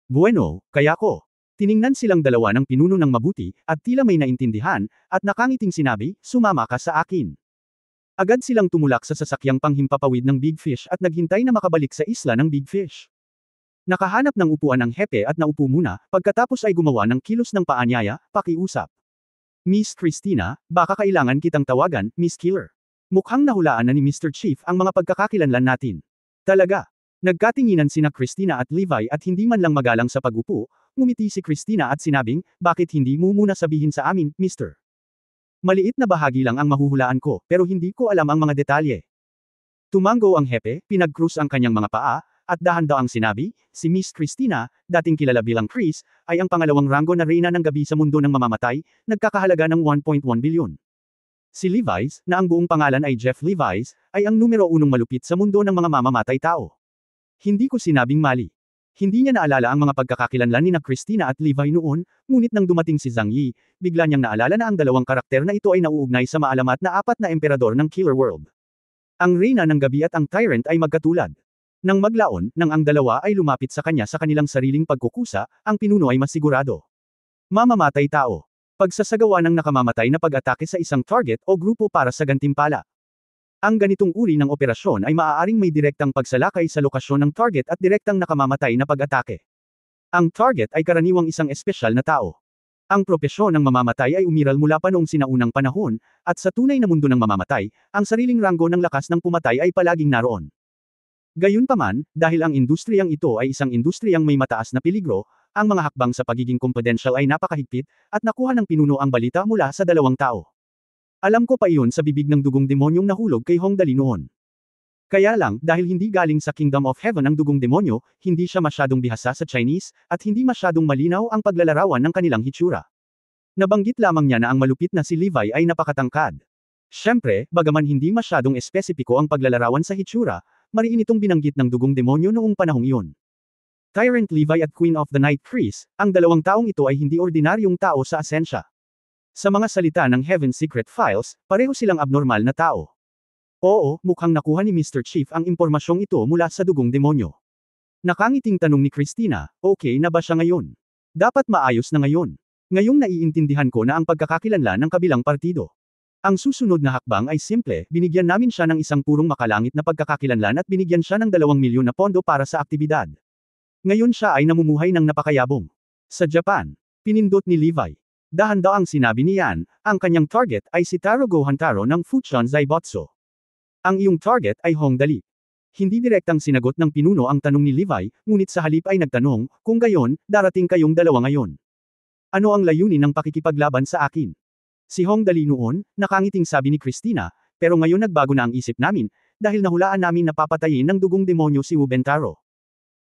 Bueno, kaya ko. Tiningnan silang dalawa ng pinuno ng mabuti, at tila may naintindihan, at nakangiting sinabi, sumama ka sa akin. Agad silang tumulak sa sasakyang panghimpapawid ng Big Fish at naghintay na makabalik sa isla ng Big Fish. Nakahanap ng upuan ang hepe at naupo muna, pagkatapos ay gumawa ng kilos ng paanyaya, pakiusap. Miss Christina, baka kailangan kitang tawagan, Miss Killer. Mukhang nahulaan na ni Mr. Chief ang mga pagkakakilanlan natin. Talaga. Nagkatinginan sina Christina at Levi at hindi man lang magalang sa pag-upo, ngumiti si Christina at sinabing, bakit hindi mo muna sabihin sa amin, Mr. Maliit na bahagi lang ang mahuhulaan ko, pero hindi ko alam ang mga detalye. Tumango ang hepe, pinag-cruise ang kanyang mga paa, at dahan-daang sinabi, si Miss Christina, dating kilala bilang Chris, ay ang pangalawang ranggo na reyna ng gabi sa mundo ng mamamatay, nagkakahalaga ng 1.1 bilyon. Si Levi's, na ang buong pangalan ay Jeff Levi's, ay ang numero 1 malupit sa mundo ng mga mamamatay tao. Hindi ko sinabing mali. Hindi niya naalala ang mga pagkakakilanlan nina Christina at Levi noon, ngunit nang dumating si Zhang Yi, bigla niyang naalala na ang dalawang karakter na ito ay nauugnay sa maalamat na apat na emperador ng Killer World. Ang Reyna ng Gabi at ang Tyrant ay magkatulad. Nang maglaon, nang ang dalawa ay lumapit sa kanya sa kanilang sariling pagkukusa, ang pinuno ay masigurado. Mamamatay tao. Pagsasagawa ng nakamamatay na pag-atake sa isang target o grupo para sa gantimpala. Ang ganitong uri ng operasyon ay maaaring may direktang pagsalakay sa lokasyon ng target at direktang nakamamatay na pag-atake. Ang target ay karaniwang isang espesyal na tao. Ang propesyon ng mamamatay ay umiral mula pa noong sinaunang panahon, at sa tunay na mundo ng mamamatay, ang sariling ranggo ng lakas ng pumatay ay palaging naroon. Gayunpaman, dahil ang industriyang ito ay isang industriyang may mataas na peligro, ang mga hakbang sa pagiging confidential ay napakahigpit, at nakuha ng pinuno ang balita mula sa dalawang tao. Alam ko pa iyon sa bibig ng dugong demonyong nahulog kay Hong Dali noon. Kaya lang, dahil hindi galing sa Kingdom of Heaven ang dugong demonyo, hindi siya masyadong bihasa sa Chinese, at hindi masyadong malinaw ang paglalarawan ng kanilang hitsura. Nabanggit lamang niya na ang malupit na si Levi ay napakatangkad. Siyempre, bagaman hindi masyadong espesipiko ang paglalarawan sa hitsura, mariin itong binanggit ng dugong demonyo noong panahong iyon. Tyrant Levi at Queen of the Night Chris, ang dalawang taong ito ay hindi ordinaryong tao sa asensya. Sa mga salita ng Heaven's Secret Files, pareho silang abnormal na tao. Oo, mukhang nakuha ni Mr. Chief ang impormasyong ito mula sa dugong demonyo. Nakangiting tanong ni Christina, okay na ba siya ngayon? Dapat maayos na ngayon. Ngayong naiintindihan ko na ang pagkakakilanlan ng kabilang partido. Ang susunod na hakbang ay simple, binigyan namin siya ng isang purong makalangit na pagkakakilanlan at binigyan siya ng 2 milyon na pondo para sa aktibidad. Ngayon siya ay namumuhay ng napakayabong. Sa Japan, pinindot ni Levi. Dahan-daang sinabi ni Yan, ang kanyang target ay si Taro Gohantaro ng Fuchon Zaibotsu. Ang iyong target ay Hong Dali. Hindi direktang sinagot ng pinuno ang tanong ni Levi, ngunit sa halip ay nagtanong, kung gayon, darating kayong dalawa ngayon. Ano ang layunin ng pakikipaglaban sa akin? Si Hong Dali noon, nakangiting sabi ni Christina, pero ngayon nagbago na ang isip namin, dahil nahulaan namin na papatayin ng dugong demonyo si Wu Bentaro.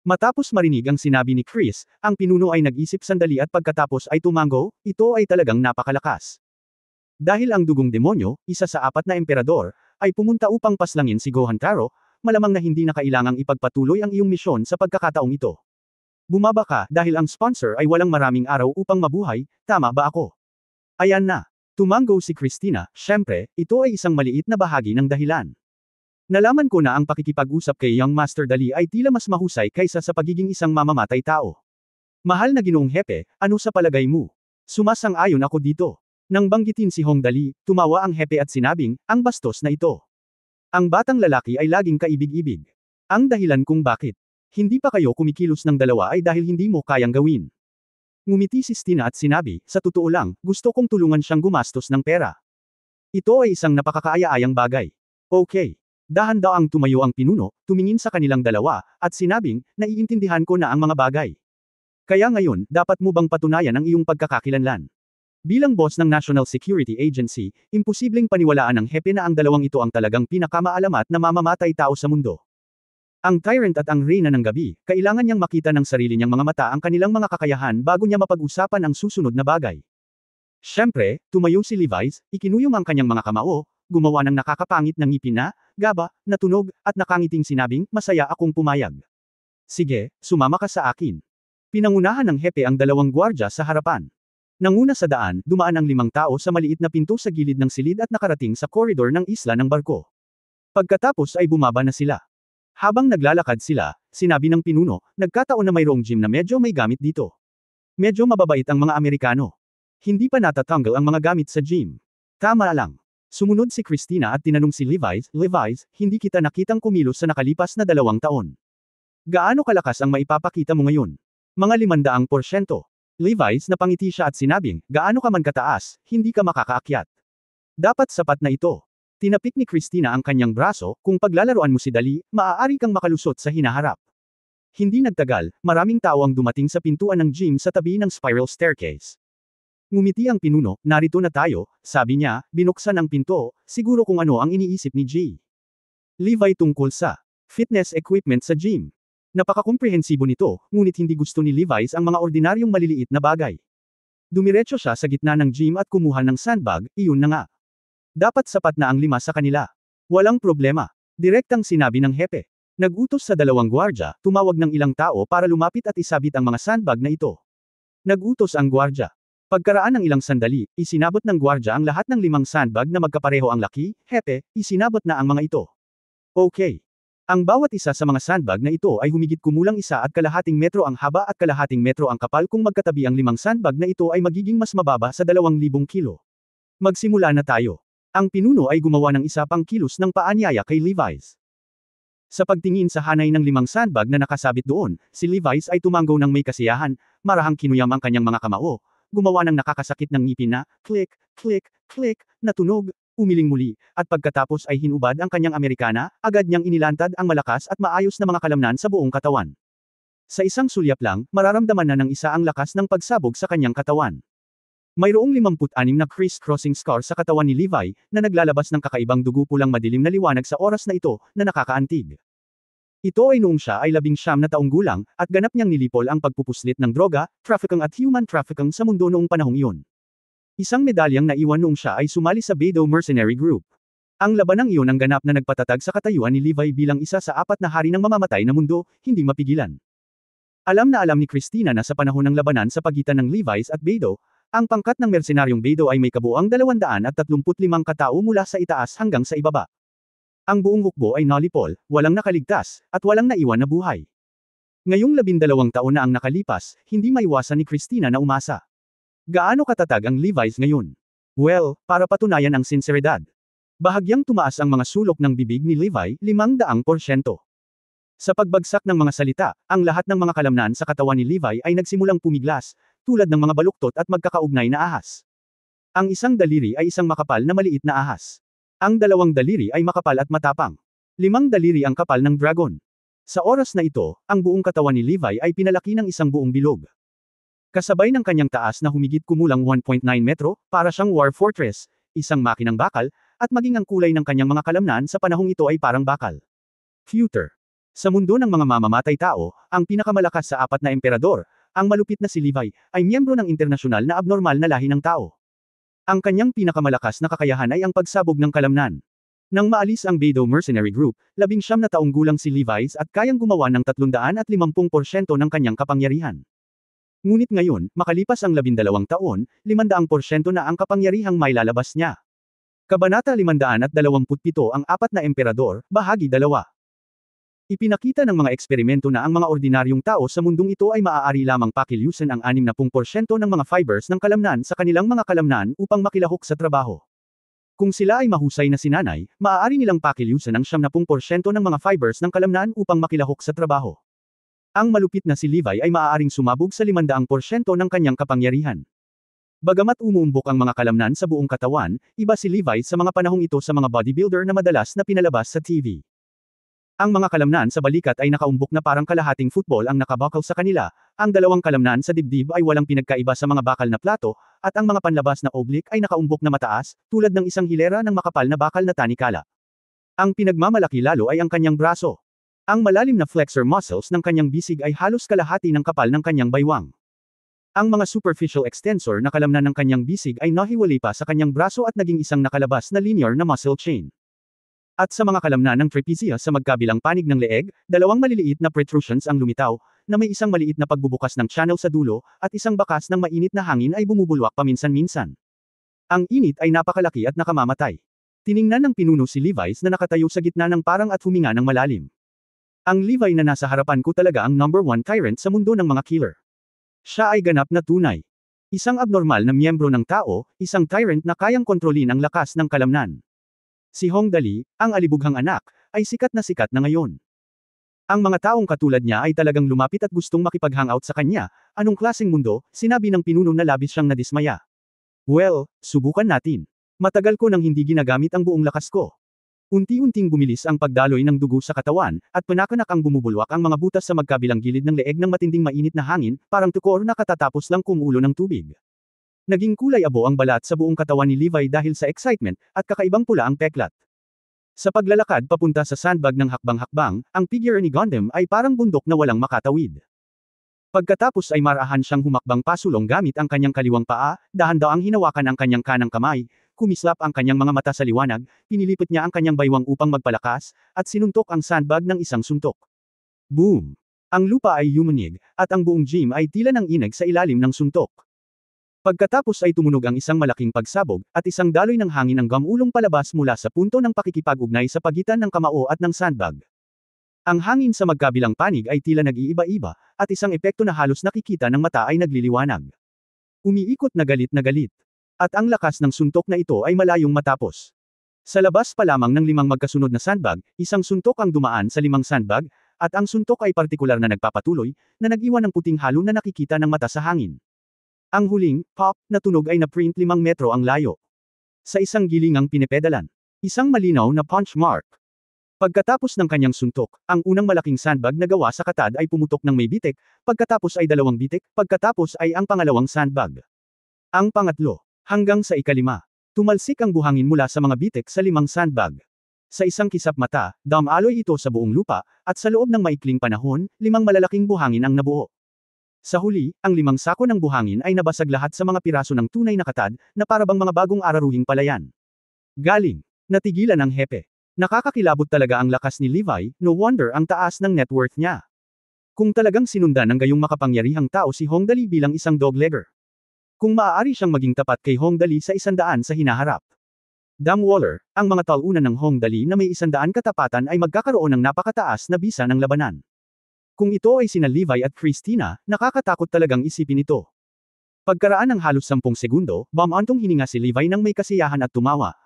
Matapos marinig ang sinabi ni Chris, ang pinuno ay nag-isip sandali at pagkatapos ay tumango, ito ay talagang napakalakas. Dahil ang dugong demonyo, isa sa 4 na emperador, ay pumunta upang paslangin si Gohantaro, malamang na hindi na kailangang ipagpatuloy ang iyong misyon sa pagkakataong ito. Bumaba ka dahil ang sponsor ay walang maraming araw upang mabuhay, tama ba ako? Ayan na. Tumango si Christina, syempre, ito ay isang maliit na bahagi ng dahilan. Nalaman ko na ang pakikipag-usap kay Young Master Dali ay tila mas mahusay kaysa sa pagiging isang mamamatay tao. Mahal na Ginoong Hepe, ano sa palagay mo? Sumasang-ayon ako dito. Nang banggitin si Hong Dali, tumawa ang Hepe at sinabing, ang bastos na ito. Ang batang lalaki ay laging kaibig-ibig. Ang dahilan kung bakit hindi pa kayo kumikilos ng dalawa ay dahil hindi mo kayang gawin. Ngumiti si Stina at sinabi, sa totoo lang, gusto kong tulungan siyang gumastos ng pera. Ito ay isang napakakaaya-ayang bagay. Okay. Dahan-daang tumayo ang pinuno, tumingin sa kanilang dalawa, at sinabing, naiintindihan ko na ang mga bagay. Kaya ngayon, dapat mo bang patunayan ang iyong pagkakakilanlan? Bilang boss ng National Security Agency, imposibleng paniwalaan ng Hepe na ang dalawang ito ang talagang pinakamaalamat na mamamatay tao sa mundo. Ang Tyrant at ang Reyna ng Gabi, kailangan niyang makita ng sarili niyang mga mata ang kanilang mga kakayahan bago niya mapag-usapan ang susunod na bagay. Siyempre, tumayo si Levi's, ikinuyong ang kanyang mga kamao, gumawa ng nakakapangit na ngipin na, gaba, natunog, at nakangiting sinabing, masaya akong pumayag. Sige, sumama ka sa akin. Pinangunahan ng Hepe ang 2 gwardya sa harapan. Nanguna sa daan, dumaan ang 5 tao sa maliit na pinto sa gilid ng silid at nakarating sa koridor ng isla ng barko. Pagkatapos ay bumaba na sila. Habang naglalakad sila, sinabi ng pinuno, nagkataon na mayroong gym na medyo may gamit dito. Medyo mababait ang mga Amerikano. Hindi pa natatanggal ang mga gamit sa gym. Tama lang. Sumunod si Christina at tinanong si Levi's, hindi kita nakitang kumilos sa nakalipas na 2 taon. Gaano kalakas ang maipapakita mo ngayon? Mga 500%. Levi's napangiti siya at sinabing, gaano ka man kataas, hindi ka makakaakyat. Dapat sapat na ito. Tinapik ni Christina ang kanyang braso, kung paglalaroan mo si Dali, maaari kang makalusot sa hinaharap. Hindi nagtagal, maraming tao ang dumating sa pintuan ng gym sa tabi ng spiral staircase. Ngumiti ang pinuno, narito na tayo, sabi niya, binuksan ang pinto, siguro kung ano ang iniisip ni G. Levi tungkol sa fitness equipment sa gym. Napakakomprehensibo nito, ngunit hindi gusto ni Levi's ang mga ordinaryong maliliit na bagay. Dumiretso siya sa gitna ng gym at kumuha ng sandbag, iyon na nga. Dapat sapat na ang 5 sa kanila. Walang problema. Direktang sinabi ng Hepe. Nagutos sa dalawang gwardya, tumawag ng ilang tao para lumapit at isabit ang mga sandbag na ito. Nagutos ang gwardya. Pagkaraan ng ilang sandali, isinabot ng gwardya ang lahat ng 5 sandbag na magkapareho ang laki, hepe, isinabot na ang mga ito. Okay. Ang bawat isa sa mga sandbag na ito ay humigit kumulang 1.5 metro ang haba at kalahating metro ang kapal kung magkatabi ang 5 sandbag na ito ay magiging mas mababa sa 2,000 kilo. Magsimula na tayo. Ang pinuno ay gumawa ng isa pang kilos ng paanyaya kay Levi's. Sa pagtingin sa hanay ng 5 sandbag na nakasabit doon, si Levi's ay tumanggaw ng may kasiyahan, marahang kinuyam ang kanyang mga kamao, gumawa ng nakakasakit ng ngipin na, click, click, click, na tunog, umiling muli, at pagkatapos ay hinubad ang kanyang Amerikana, agad niyang inilantad ang malakas at maayos na mga kalamnan sa buong katawan. Sa isang sulyap lang, mararamdaman na ng isa ang lakas ng pagsabog sa kanyang katawan. Mayroong 56 na criss-crossing scar sa katawan ni Levi, na naglalabas ng kakaibang dugo pulang madilim na liwanag sa oras na ito, na nakakaantig. Ito ay noong siya ay 19 na taong gulang, at ganap niyang nilipol ang pagpupuslit ng droga, trafficking at human trafficking sa mundo noong panahong iyon. Isang medalyang naiwan noong siya ay sumali sa Beidou Mercenary Group. Ang labanang iyon ang ganap na nagpatatag sa katayuan ni Levi bilang isa sa 4 na hari ng mamamatay na mundo, hindi mapigilan. Alam na alam ni Christina na sa panahon ng labanan sa pagitan ng Levi's at Beidou, ang pangkat ng mersenaryong Beidou ay may kabuuang 235 katao mula sa itaas hanggang sa ibaba. Ang buong hukbo ay nalipol, walang nakaligtas, at walang naiwan na buhay. Ngayong 12 taon na ang nakalipas, hindi maiwasan ni Christina na umasa. Gaano katatag ang Levi's ngayon? Well, para patunayan ang sinseridad. Bahagyang tumaas ang mga sulok ng bibig ni Levi, 500%. Sa pagbagsak ng mga salita, ang lahat ng mga kalamnan sa katawan ni Levi ay nagsimulang pumiglas, tulad ng mga baluktot at magkakaugnay na ahas. Ang isang daliri ay isang makapal na maliit na ahas. Ang 2 daliri ay makapal at matapang. 5 daliri ang kapal ng dragon. Sa oras na ito, ang buong katawan ni Levi ay pinalaki ng isang buong bilog. Kasabay ng kanyang taas na humigit kumulang 1.9 metro, para siyang war fortress, isang makinang bakal, at maging ang kulay ng kanyang mga kalamnan sa panahong ito ay parang bakal. Future. Sa mundo ng mga mamamatay tao, ang pinakamalakas sa 4 na emperador, ang malupit na si Levi, ay miyembro ng internasyonal na abnormal na lahi ng tao. Ang kanyang pinakamalakas na kakayahan ay ang pagsabog ng kalamnan. Nang maalis ang Beidou Mercenary Group, 19 na taong gulang si Levi's at kayang gumawa ng 350% ng kanyang kapangyarihan. Ngunit ngayon, makalipas ang 12 taon, 500% na ang kapangyarihang mailalabas niya. Kabanata 527 ang 4 na emperador, bahagi 2. Ipinakita ng mga eksperimento na ang mga ordinaryong tao sa mundong ito ay maaari lamang pakilusan ang 60% ng mga fibers ng kalamnan sa kanilang mga kalamnan upang makilahok sa trabaho. Kung sila ay mahusay na sinanay, maaari nilang pakilusan ang 70% ng mga fibers ng kalamnan upang makilahok sa trabaho. Ang malupit na si Levi ay maaaring sumabog sa 500% ng kanyang kapangyarihan. Bagamat umuumbok ang mga kalamnan sa buong katawan, iba si Levi sa mga panahong ito sa mga bodybuilder na madalas na pinalabas sa TV. Ang mga kalamnan sa balikat ay nakaumbok na parang kalahating football ang nakabakal sa kanila, ang 2 kalamnan sa dibdib ay walang pinagkaiba sa mga bakal na plato, at ang mga panlabas na oblique ay nakaumbok na mataas, tulad ng isang hilera ng makapal na bakal na tanikala. Ang pinagmamalaki lalo ay ang kanyang braso. Ang malalim na flexor muscles ng kanyang bisig ay halos kalahati ng kapal ng kanyang baywang. Ang mga superficial extensor na kalamnan ng kanyang bisig ay nahiwalay pa sa kanyang braso at naging isang nakalabas na linear na muscle chain. At sa mga kalamnan ng trapezius sa magkabilang panig ng leeg, 2 maliliit na protrusions ang lumitaw, na may isang maliit na pagbubukas ng channel sa dulo, at isang bakas ng mainit na hangin ay bumubulwak paminsan-minsan. Ang init ay napakalaki at nakamamatay. Tiningnan ng pinuno si Levi's na nakatayo sa gitna ng parang at huminga ng malalim. Ang Levi na nasa harapan ko talaga ang number 1 tyrant sa mundo ng mga killer. Siya ay ganap na tunay. Isang abnormal na miyembro ng tao, isang tyrant na kayang kontrolin ang lakas ng kalamnan. Si Hong Dali, ang alibughang anak, ay sikat na ngayon. Ang mga taong katulad niya ay talagang lumapit at gustong makipag-hangout sa kanya. Anong klaseng mundo, sinabi ng pinuno na labis siyang nadismaya. Well, subukan natin. Matagal ko nang hindi ginagamit ang buong lakas ko. Unti-unting bumilis ang pagdaloy ng dugo sa katawan, at panakanak ang bumubulwak ang mga butas sa magkabilang gilid ng leeg ng matinding mainit na hangin, parang tukor na katatapos lang kumulo ng tubig. Naging kulay abo ang balat sa buong katawan ni Levi dahil sa excitement, at kakaibang pula ang peklat. Sa paglalakad papunta sa sandbag ng hakbang-hakbang, ang figure ni Gundam ay parang bundok na walang makatawid. Pagkatapos ay marahan siyang humakbang pasulong gamit ang kanyang kaliwang paa, dahan-daang hinawakan ang kanyang kanang kamay, kumislap ang kanyang mga mata sa liwanag, pinilipit niya ang kanyang baywang upang magpalakas, at sinuntok ang sandbag ng isang suntok. Boom! Ang lupa ay yumanig, at ang buong gym ay tila ng inag sa ilalim ng suntok. Pagkatapos ay tumunog ang isang malaking pagsabog, at isang daloy ng hangin ang gamulong palabas mula sa punto ng pakikipag-ugnay sa pagitan ng kamao at ng sandbag. Ang hangin sa magkabilang panig ay tila nag-iiba-iba, at isang epekto na halos nakikita ng mata ay nagliliwanag. Umiikot na galit na galit. At ang lakas ng suntok na ito ay malayong matapos. Sa labas pa lamang ng 5 magkasunod na sandbag, isang suntok ang dumaan sa 5 sandbag, at ang suntok ay partikular na nagpapatuloy, na nag-iwan ng puting halo na nakikita ng mata sa hangin. Ang huling, pop, na tunog ay na-print 5 metro ang layo. Sa isang gilingang pinepedalan. Isang malinaw na punch mark. Pagkatapos ng kanyang suntok, ang unang malaking sandbag na gawa sa katad ay pumutok ng may bitik, pagkatapos ay 2 bitik, pagkatapos ay ang pangalawang sandbag. Ang pangatlo, hanggang sa ikalima. Tumalsik ang buhangin mula sa mga bitik sa 5 sandbag. Sa isang kisap mata, damaloy ito sa buong lupa, at sa loob ng maikling panahon, 5 malalaking buhangin ang nabuo. Sa huli, ang 5 sako ng buhangin ay nabasag lahat sa mga piraso ng tunay na katad, na parabang mga bagong araruhing palayan. Galing. Natigilan ang hepe. Nakakakilabot talaga ang lakas ni Levi, no wonder ang taas ng net worth niya. Kung talagang sinundan ng gayong makapangyarihang tao si Hong Dali bilang isang doglegger. Kung maaari siyang maging tapat kay Hong Dali sa 100 sa hinaharap. Dam Waller, ang mga talunan ng Hong Dali na may 100 katapatan ay magkakaroon ng napakataas na bisa ng labanan. Kung ito ay sina Levi at Christina, nakakatakot talagang isipin ito. Pagkaraan ng halos 10 segundo, bumantong hininga si Levi nang may kasiyahan at tumawa.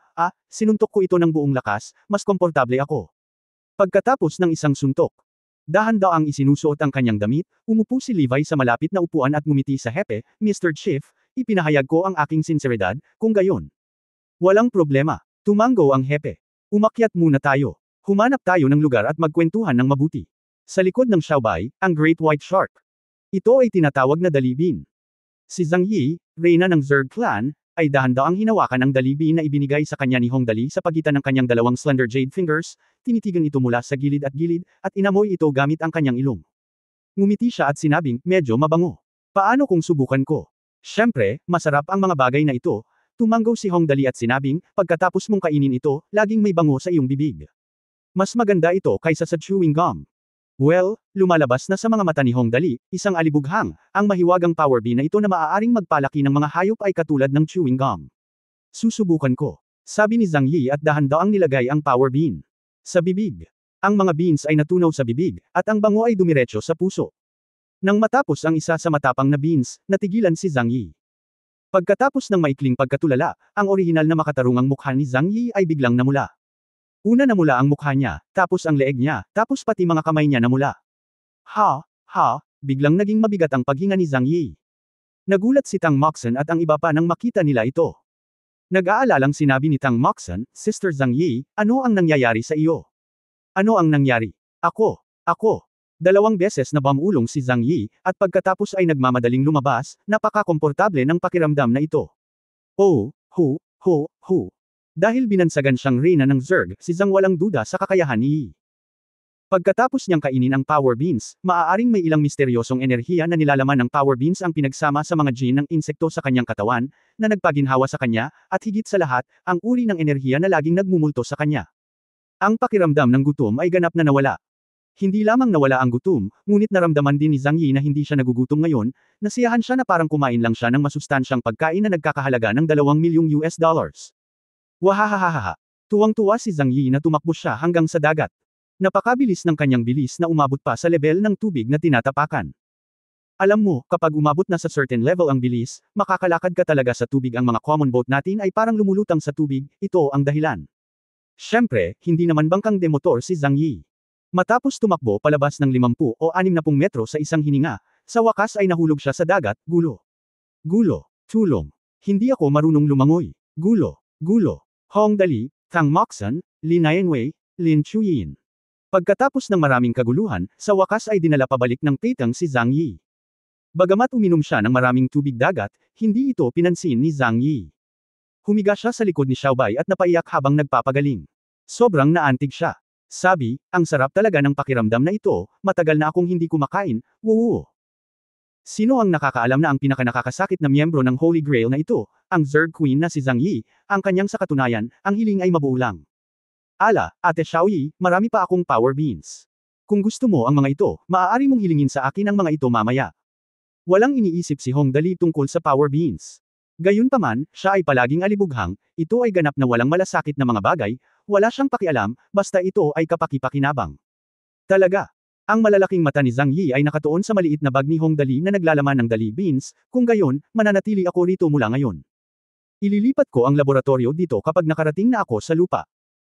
Sinuntok ko ito ng buong lakas, mas komportable ako. Pagkatapos ng isang suntok, dahan-daang isinusuot ang kanyang damit, umupo si Levi sa malapit na upuan at ngumiti sa hepe, Mr. Chief, ipinahayag ko ang aking sinseridad, kung gayon. Walang problema. Tumango ang hepe. Umakyat muna tayo. Humanap tayo ng lugar at magkwentuhan ng mabuti. Sa likod ng Xiaobai, ang Great White Shark. Ito ay tinatawag na dalibin. Si Zhang Yi, reyna ng Zerg clan, ay dahan-daang hinawakan ang dalibin na ibinigay sa kanya ni Hong Dali sa pagitan ng kanyang 2 slender jade fingers, tinitigan ito mula sa gilid, at inamoy ito gamit ang kanyang ilong. Ngumiti siya at sinabing, medyo mabango. Paano kung subukan ko? Siyempre, masarap ang mga bagay na ito. Tumango si Hong Dali at sinabing, pagkatapos mong kainin ito, laging may bango sa iyong bibig. Mas maganda ito kaysa sa chewing gum. Well, lumalabas na sa mga mata ni Hong Dali, isang alibughang, ang mahiwagang power bean na ito na maaaring magpalaki ng mga hayop ay katulad ng chewing gum. Susubukan ko. Sabi ni Zhang Yi at dahan-daang nilagay ang power bean sa bibig. Ang mga beans ay natunaw sa bibig, at ang bango ay dumiretso sa puso. Nang matapos ang isa sa matapang na beans, natigilan si Zhang Yi. Pagkatapos ng maikling pagkatulala, ang orihinal na makatarungang mukha ni Zhang Yi ay biglang namula. Una namula ang mukha niya, tapos ang leeg niya, tapos pati mga kamay niya namula. Biglang naging mabigat ang paghinga ni Zhang Yi. Nagulat si Tang Moxon at ang iba pa nang makita nila ito. Nag-aalalang sinabi ni Tang Moxon, Sister Zhang Yi, ano ang nangyayari sa iyo? Ano ang nangyari? Ako. 2 beses na bamulong si Zhang Yi, at pagkatapos ay nagmamadaling lumabas, napaka-komportable ng pakiramdam na ito. Dahil binansagan siyang reyna ng Zerg, si Zhang walang duda sa kakayahan ni Yi. Pagkatapos niyang kainin ang power beans, maaaring may ilang misteryosong enerhiya na nilalaman ng power beans ang pinagsama sa mga gene ng insekto sa kanyang katawan, na nagpaginhawa sa kanya, at higit sa lahat, ang uri ng enerhiya na laging nagmumulto sa kanya. Ang pakiramdam ng gutom ay ganap na nawala. Hindi lamang nawala ang gutom, ngunit naramdaman din ni Zhang Yi na hindi siya nagugutom ngayon, nasiyahan siya na parang kumain lang siya ng masustansyang pagkain na nagkakahalaga ng $2 milyong. Wahahahaha. Tuwang-tuwa si Zhang Yi na tumakbo siya hanggang sa dagat. Napakabilis ng kanyang bilis na umabot pa sa level ng tubig na tinatapakan. Alam mo, kapag umabot na sa certain level ang bilis, makakalakad ka talaga sa tubig. Ang mga common boat natin ay parang lumulutang sa tubig, ito ang dahilan. Siyempre, hindi naman bangkang demotor si Zhang Yi. Matapos tumakbo palabas ng 50 o 60 metro sa isang hininga, sa wakas ay nahulog siya sa dagat, gulo. Tulong. Hindi ako marunong lumangoy. Gulo. Hong Dali, Tang Moxon, Lin Nianwei, Lin Chuyin. Pagkatapos ng maraming kaguluhan, sa wakas ay dinala pabalik ng Peiteng si Zhang Yi. Bagamat uminom siya ng maraming tubig dagat, hindi ito pinansin ni Zhang Yi. Humiga siya sa likod ni Xiaobai at napaiyak habang nagpapagaling. Sobrang naantig siya. Sabi, ang sarap talaga ng pakiramdam na ito, matagal na akong hindi kumakain, wuuu. Sino ang nakakaalam na ang pinakanakakasakit na miyembro ng Holy Grail na ito, ang Zerg Queen na si Zhang Yi, ang kanyang sa katunayan, ang hiling ay mabuo lang. Ala, Ate Xiaoyi, marami pa akong power beans. Kung gusto mo ang mga ito, maaari mong hilingin sa akin ang mga ito mamaya. Walang iniisip si Hong Dali tungkol sa power beans. Gayunpaman, siya ay palaging alibughang, ito ay ganap na walang malasakit na mga bagay, wala siyang pakialam, basta ito ay kapaki-pakinabang. Talaga. Ang malalaking mata ni Zhang Yi ay nakatuon sa maliit na bag ni Hong Dali na naglalaman ng dali beans, kung gayon, mananatili ako rito mula ngayon. Ililipat ko ang laboratorio dito kapag nakarating na ako sa lupa.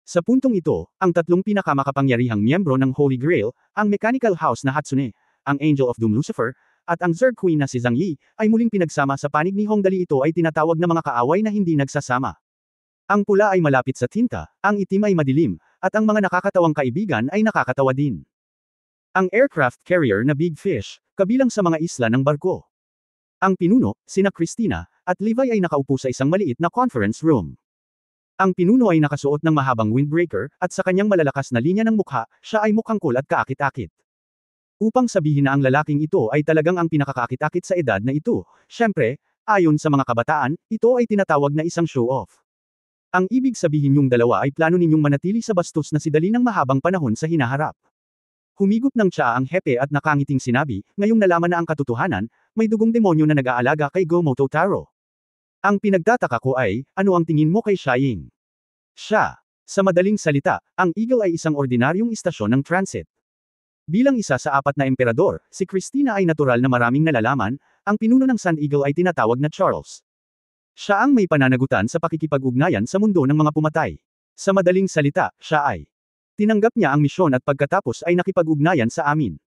Sa puntong ito, ang tatlong pinakamakapangyarihang miyembro ng Holy Grail, ang Mechanical House na Hatsune, ang Angel of Doom Lucifer, at ang Zerg Queen na si Zhang Yi, ay muling pinagsama sa panig ni Hong Dali. Ito ay tinatawag na mga kaaway na hindi nagsasama. Ang pula ay malapit sa tinta, ang itim ay madilim, at ang mga nakakatawang kaibigan ay nakakatawa din. Ang aircraft carrier na Big Fish, kabilang sa mga isla ng barko. Ang pinuno, sina Christina, at Levi ay nakaupo sa isang maliit na conference room. Ang pinuno ay nakasuot ng mahabang windbreaker, at sa kanyang malalakas na linya ng mukha, siya ay mukhang cool at kaakit-akit. Upang sabihin na ang lalaking ito ay talagang ang pinakakaakit-akit sa edad na ito, syempre, ayon sa mga kabataan, ito ay tinatawag na isang show-off. Ang ibig sabihin yung dalawa ay plano ninyong manatili sa bastos na si Dali ng mahabang panahon sa hinaharap. Humigop ng tsaa ang hepe at nakangiting sinabi, ngayong nalaman na ang katotohanan, may dugong demonyo na nag-aalaga kay Gomo Totaro. Ang pinagtataka ko ay, ano ang tingin mo kay Xiaying? Siya. Sa madaling salita, ang Eagle ay isang ordinaryong istasyon ng transit. Bilang isa sa 4 na emperador, si Christina ay natural na maraming nalalaman, ang pinuno ng Sun Eagle ay tinatawag na Charles. Siya ang may pananagutan sa pakikipag-ugnayan sa mundo ng mga pumatay. Sa madaling salita, siya ay tinanggap niya ang misyon at pagkatapos ay nakipag-ugnayan sa amin.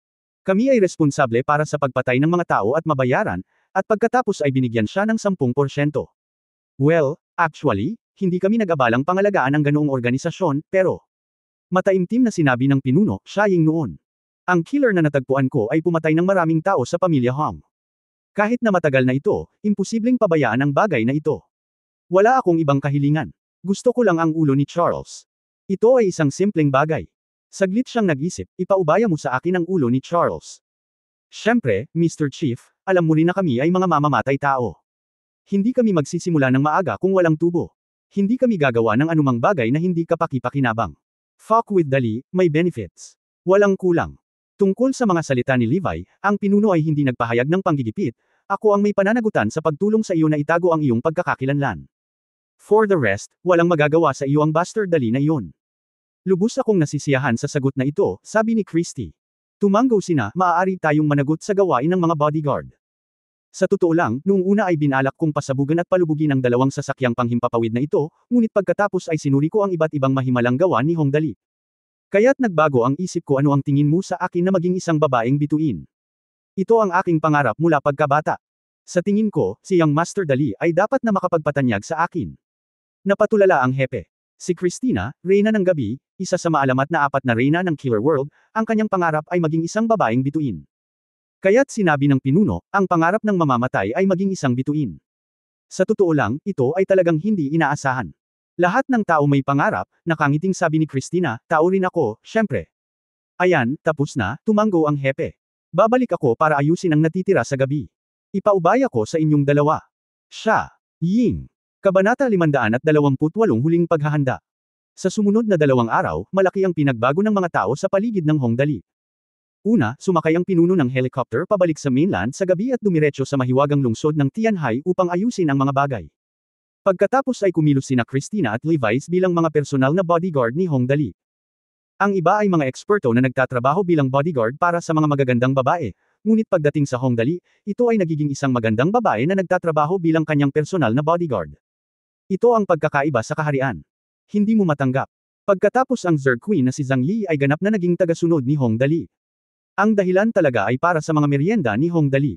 Kami ay responsable para sa pagpatay ng mga tao at mabayaran, at pagkatapos ay binigyan siya ng 10%. Well, actually, hindi kami nag-abalang pangalagaan ang ganoong organisasyon, pero mataimtim na sinabi ng pinuno, Xiaying noon. Ang killer na natagpuan ko ay pumatay ng maraming tao sa pamilya Hong. Kahit na matagal na ito, imposibleng pabayaan ang bagay na ito. Wala akong ibang kahilingan. Gusto ko lang ang ulo ni Charles. Ito ay isang simpleng bagay. Saglit siyang nag-isip, ipaubaya mo sa akin ang ulo ni Charles. Siyempre, Mr. Chief, alam mo rin na kami ay mga mamamatay tao. Hindi kami magsisimula ng maaga kung walang tubo. Hindi kami gagawa ng anumang bagay na hindi kapaki-pakinabang. Fuck with Dali, may benefits. Walang kulang. Tungkol sa mga salita ni Levi, ang pinuno ay hindi nagpahayag ng panggigipit, ako ang may pananagutan sa pagtulong sa iyo na itago ang iyong pagkakakilanlan. For the rest, walang magagawa sa iyo ang bastard Dali na iyon. Lubos akong nasisiyahan sa sagot na ito, sabi ni Christie. Tumanggaw sina, maaari tayong managot sa gawain ng mga bodyguard. Sa totoo lang, noong una ay binalak kong pasabugan at palubugin ang dalawang sasakyang panghimpapawid na ito, ngunit pagkatapos ay sinuri ko ang iba't ibang mahimalang gawa ni Hong Dali. Kaya't nagbago ang isip ko, ano ang tingin mo sa akin na maging isang babaeng bituin. Ito ang aking pangarap mula pagkabata. Sa tingin ko, si Young Master Dali ay dapat na makapagpatanyag sa akin. Napatulala ang hepe. Si Christina, reyna ng gabi, isa sa maalamat na 4 na reyna ng Killer World, ang kanyang pangarap ay maging isang babaeng bituin. Kaya't sinabi ng pinuno, ang pangarap ng mamamatay ay maging isang bituin. Sa totoo lang, ito ay talagang hindi inaasahan. Lahat ng tao may pangarap, nakangiting sabi ni Christina, tao rin ako, syempre. Ayan, tapos na, tumanggo ang hepe. Babalik ako para ayusin ang natitira sa gabi. Ipaubaya ko sa inyong dalawa. Siya. Ying. Kabanata 528 Huling paghahanda. Sa sumunod na 2 araw, malaki ang pinagbago ng mga tao sa paligid ng Hong Dali. Una, sumakay ang pinuno ng helicopter pabalik sa mainland sa gabi at dumiretso sa mahiwagang lungsod ng Tianhai upang ayusin ang mga bagay. Pagkatapos ay kumilos sina Christina at Levi's bilang mga personal na bodyguard ni Hong Dali. Ang iba ay mga eksperto na nagtatrabaho bilang bodyguard para sa mga magagandang babae, ngunit pagdating sa Hong Dali, ito ay nagiging isang magandang babae na nagtatrabaho bilang kanyang personal na bodyguard. Ito ang pagkakaiba sa kaharian. Hindi mo matanggap. Pagkatapos ang Zerg Queen na si Zhang Yi ay ganap na naging tagasunod ni Hong Dali. Ang dahilan talaga ay para sa mga merienda ni Hong Dali.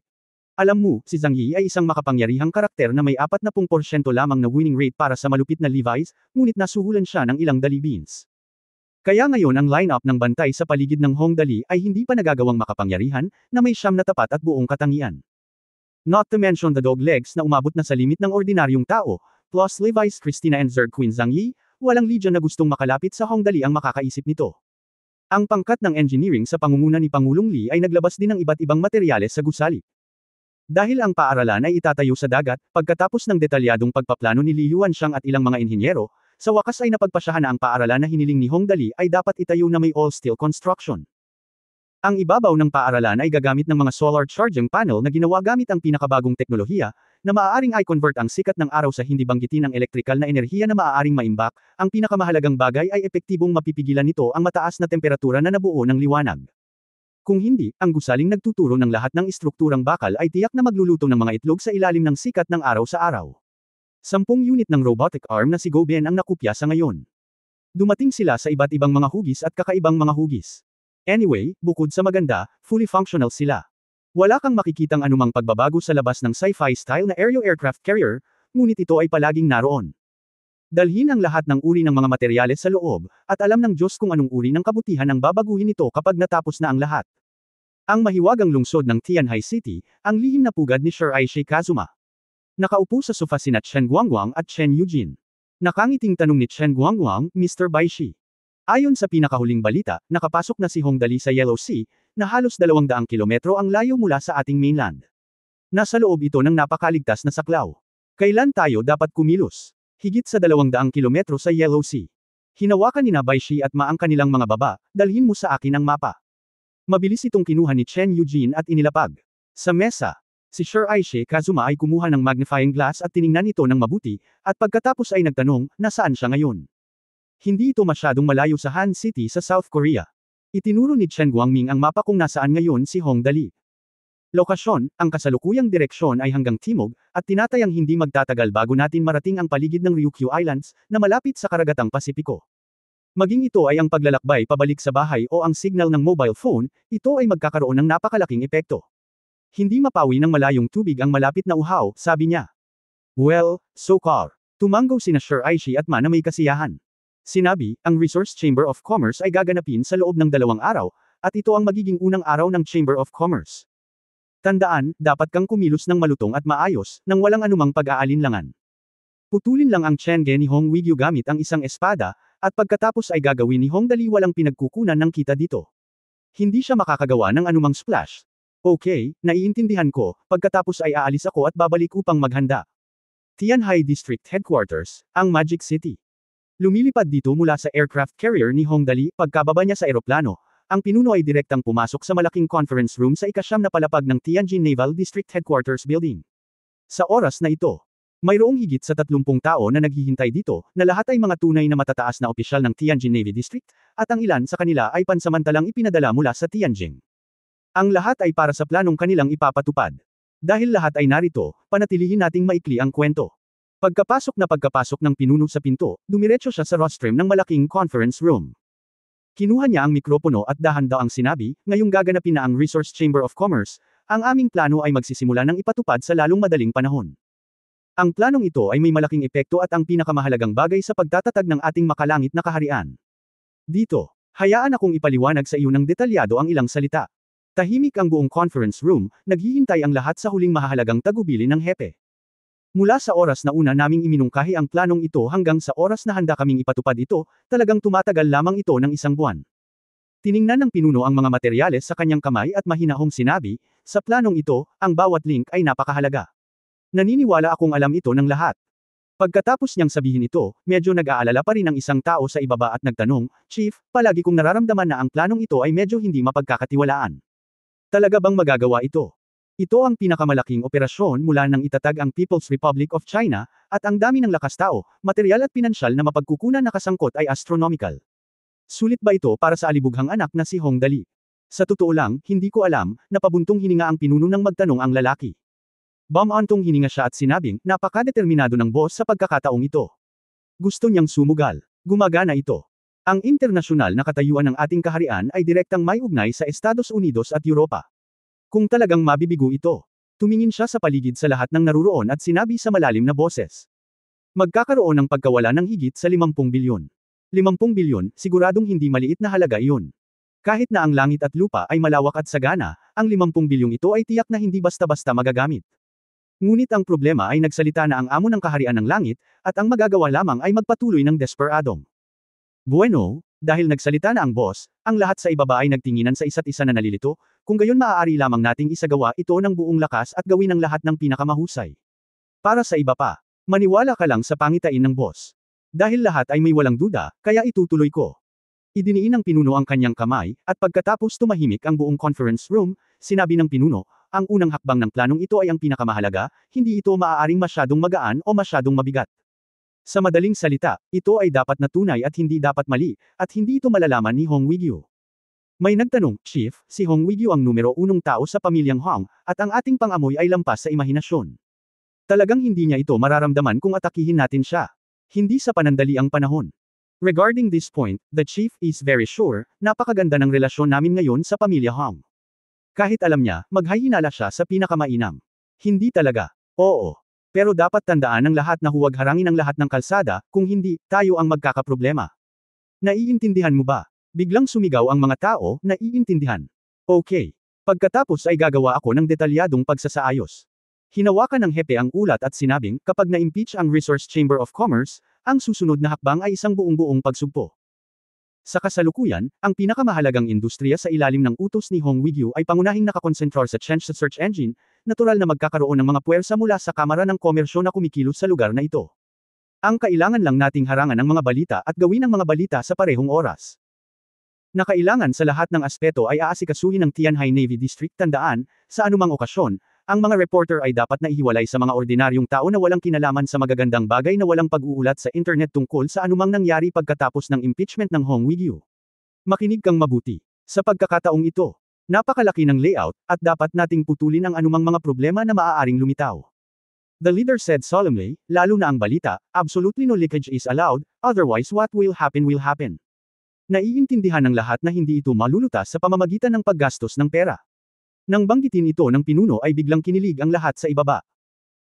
Alam mo, si Zhang Yi ay isang makapangyarihang karakter na may 40% lamang na winning rate para sa malupit na Levi's, ngunit nasuhulan siya ng ilang Dali beans. Kaya ngayon ang line-up ng bantay sa paligid ng Hong Dali ay hindi pa nagagawang makapangyarihan, na may 9 na tapat at buong katangian. Not to mention the dog legs na umabot na sa limit ng ordinaryong tao, plus Levi's Christina and Zerg Queen Zhang Yi, walang legion na gustong makalapit sa Hong Dali ang makakaisip nito. Ang pangkat ng engineering sa pangunguna ni Pangulong Lee ay naglabas din ng iba't ibang materyales sa gusali. Dahil ang paaralan ay itatayo sa dagat, pagkatapos ng detalyadong pagpaplano ni Li Yuanxiang at ilang mga inhinyero, sa wakas ay napagpasyahan na ang paaralan na hiniling ni Hong Dali ay dapat itayo na may all-steel construction. Ang ibabaw ng paaralan ay gagamit ng mga solar charging panel na ginawa gamit ang pinakabagong teknolohiya, na maaaring i-convert ang sikat ng araw sa hindi banggitin ng elektrikal na enerhiya na maaaring maimbak. Ang pinakamahalagang bagay ay epektibong mapipigilan nito ang mataas na temperatura na nabuo ng liwanag. Kung hindi, ang gusaling nagtuturo ng lahat ng istrukturang bakal ay tiyak na magluluto ng mga itlog sa ilalim ng sikat ng araw sa araw. 10 unit ng robotic arm na si Goben ang nakupya sa ngayon. Dumating sila sa iba't ibang mga hugis at kakaibang mga hugis. Anyway, bukod sa maganda, fully functional sila. Wala kang makikitang anumang pagbabago sa labas ng sci-fi style na aerial aircraft carrier, ngunit ito ay palaging naroon. Dalhin ang lahat ng uri ng mga materyales sa loob, at alam ng Diyos kung anong uri ng kabutihan ang babaguhin ito kapag natapos na ang lahat. Ang mahiwagang lungsod ng Tianhai City, ang lihim na pugad ni Sir Aishe Kazuma. Nakaupo sa sofa sina Chen Guangguang at Chen Eugene. Nakangiting tanong ni Chen Guangguang, Mr. Baishi. Ayon sa pinakahuling balita, nakapasok na si Hong Dali sa Yellow Sea, na halos 200 kilometro ang layo mula sa ating mainland. Nasa loob ito ng napakaligtas na saklaw. Kailan tayo dapat kumilos? Higit sa 200 kilometro sa Yellow Sea. Hinawakan ni Baishi at Ma ang kanilang mga baba, dalhin mo sa akin ang mapa. Mabilis itong kinuha ni Chen Eugene at inilapag. Sa mesa, si Sir Aishe Kazuma ay kumuha ng magnifying glass at tiningnan ito ng mabuti, at pagkatapos ay nagtanong, nasaan siya ngayon? Hindi ito masyadong malayo sa Han City sa South Korea. Itinuro ni Chen Guangming ang mapa kung nasaan ngayon si Hong Dali. Lokasyon, ang kasalukuyang direksyon ay hanggang timog, at tinatayang hindi magtatagal bago natin marating ang paligid ng Ryukyu Islands, na malapit sa karagatang Pasipiko. Maging ito ay ang paglalakbay pabalik sa bahay o ang signal ng mobile phone, ito ay magkakaroon ng napakalaking epekto. Hindi mapawi ng malayong tubig ang malapit na uhaw, sabi niya. Well, so far. Tumanggaw sina Sir Aishi at Ma na may kasiyahan. Sinabi, ang Resource Chamber of Commerce ay gaganapin sa loob ng 2 araw, at ito ang magiging unang araw ng Chamber of Commerce. Tandaan, dapat kang kumilos ng malutong at maayos, nang walang anumang pag-aalinlangan. Putulin lang ang tienge ni Hong Wigyu gamit ang isang espada, at pagkatapos ay gagawin ni Hong Dali walang pinagkukunan ng kita dito. Hindi siya makakagawa ng anumang splash. Okay, naiintindihan ko, pagkatapos ay aalis ako at babalik upang maghanda. Tianhai District Headquarters, ang Magic City. Lumilipad dito mula sa aircraft carrier ni Hong Dali, pagkababa niya sa eroplano, ang pinuno ay direktang pumasok sa malaking conference room sa ikasyam na palapag ng Tianjin Naval District Headquarters Building. Sa oras na ito, mayroong higit sa 30 tao na naghihintay dito, na lahat ay mga tunay na matataas na opisyal ng Tianjin Navy District, at ang ilan sa kanila ay pansamantalang ipinadala mula sa Tianjin. Ang lahat ay para sa planong kanilang ipapatupad. Dahil lahat ay narito, panatilihin nating maikli ang kwento. Pagkapasok ng pinuno sa pinto, dumiretso siya sa rostrum ng malaking conference room. Kinuha niya ang mikropono at dahan-daang sinabi, ngayong gaganapin na ang Resource Chamber of Commerce, ang aming plano ay magsisimula ng ipatupad sa lalong madaling panahon. Ang planong ito ay may malaking epekto at ang pinakamahalagang bagay sa pagtatatag ng ating makalangit na kaharian. Dito, hayaan akong ipaliwanag sa iyo ng detalyado ang ilang salita. Tahimik ang buong conference room, naghihintay ang lahat sa huling mahahalagang tagubilin ng hepe. Mula sa oras na una naming iminungkahi ang planong ito hanggang sa oras na handa kaming ipatupad ito, talagang tumatagal lamang ito ng 1 buwan. Tiningnan ng pinuno ang mga materyales sa kanyang kamay at mahinahong sinabi, sa planong ito, ang bawat link ay napakahalaga. Naniniwala akong alam ito ng lahat. Pagkatapos niyang sabihin ito, medyo nag-aalala pa rin ang isang tao sa ibaba at nagtanong, Chief, palagi kong nararamdaman na ang planong ito ay medyo hindi mapagkakatiwalaan. Talaga bang magagawa ito? Ito ang pinakamalaking operasyon mula nang itatag ang People's Republic of China, at ang dami ng lakas tao, materyal at pinansyal na mapagkukunan na kasangkot ay astronomical. Sulit ba ito para sa alibughang anak na si Hong Dali? Sa totoo lang, hindi ko alam, napabuntong hininga ang pinuno nang magtanong ang lalaki. Bumantong hininga siya at sinabing, napakadeterminado ng boss sa pagkakataong ito. Gusto niyang sumugal. Gumagana ito. Ang internasyonal na katayuan ng ating kaharian ay direktang may ugnay sa Estados Unidos at Europa. Kung talagang mabibigo ito, tumingin siya sa paligid sa lahat ng naruroon at sinabi sa malalim na boses. Magkakaroon ng pagkawala ng higit sa 50 bilyon. 50 bilyon, siguradong hindi maliit na halaga iyon. Kahit na ang langit at lupa ay malawak at sagana, ang 50 bilyong ito ay tiyak na hindi basta-basta magagamit. Ngunit ang problema ay nagsalita na ang amo ng kaharian ng langit, at ang magagawa lamang ay magpatuloy ng desperadong. Bueno, Dahil nagsalita na ang boss, ang lahat sa ibaba ay nagtinginan sa isa't isa na nalilito, kung gayon maaari lamang nating isagawa ito ng buong lakas at gawin ang lahat ng pinakamahusay. Para sa iba pa, maniwala ka lang sa pangitain ng boss. Dahil lahat ay may walang duda, kaya itutuloy ko. Idiniin ng pinuno ang kanyang kamay, at pagkatapos tumahimik ang buong conference room, sinabi ng pinuno, ang unang hakbang ng planong ito ay ang pinakamahalaga, hindi ito maaaring masyadong magaan o masyadong mabigat. Sa madaling salita, ito ay dapat na tunay at hindi dapat mali, at hindi ito malalaman ni Hong Wigyu. May nagtanong, Chief, si Hong Wigyu ang numero unong tao sa pamilyang Hong, at ang ating pangamoy ay lampas sa imahinasyon. Talagang hindi niya ito mararamdaman kung atakihin natin siya. Hindi sa panandali ang panahon. Regarding this point, the chief is very sure, napakaganda ng relasyon namin ngayon sa pamilya Hong. Kahit alam niya, maghahinala siya sa pinakamainam. Hindi talaga. Oo. Pero dapat tandaan ng lahat na huwag harangin ang lahat ng kalsada, kung hindi, tayo ang magkakaproblema. Naiintindihan mo ba? Biglang sumigaw ang mga tao, naiintindihan. Okay. Pagkatapos ay gagawa ako ng detalyadong pagsasaayos. Hinawakan ng hepe ang ulat at sinabing, kapag na-impeach ang Resource Chamber of Commerce, ang susunod na hakbang ay isang buong-buong pagsugpo. Sa kasalukuyan, ang pinakamahalagang industriya sa ilalim ng utos ni Hong Wigyu ay pangunahing nakakonsentrar sa change sa search engine, natural na magkakaroon ng mga puwersa mula sa Kamara ng Komersyo na kumikilos sa lugar na ito. Ang kailangan lang nating harangan ang mga balita at gawin ang mga balita sa parehong oras. Nakailangan sa lahat ng aspeto ay aasikasuhin ng Tianhai Navy District. Tandaan, sa anumang okasyon, ang mga reporter ay dapat na ihiwalay sa mga ordinaryong tao na walang kinalaman sa magagandang bagay na walang pag-uulat sa internet tungkol sa anumang nangyari pagkatapos ng impeachment ng Hong Wigyu. Makinig kang mabuti. Sa pagkakataong ito, napakalaki ng layout, at dapat nating putulin ang anumang mga problema na maaaring lumitaw. The leader said solemnly, lalo na ang balita, absolutely no leakage is allowed, otherwise what will happen will happen. Naiintindihan ng lahat na hindi ito malulutas sa pamamagitan ng paggastos ng pera. Nang banggitin ito ng pinuno ay biglang kinilig ang lahat sa ibaba.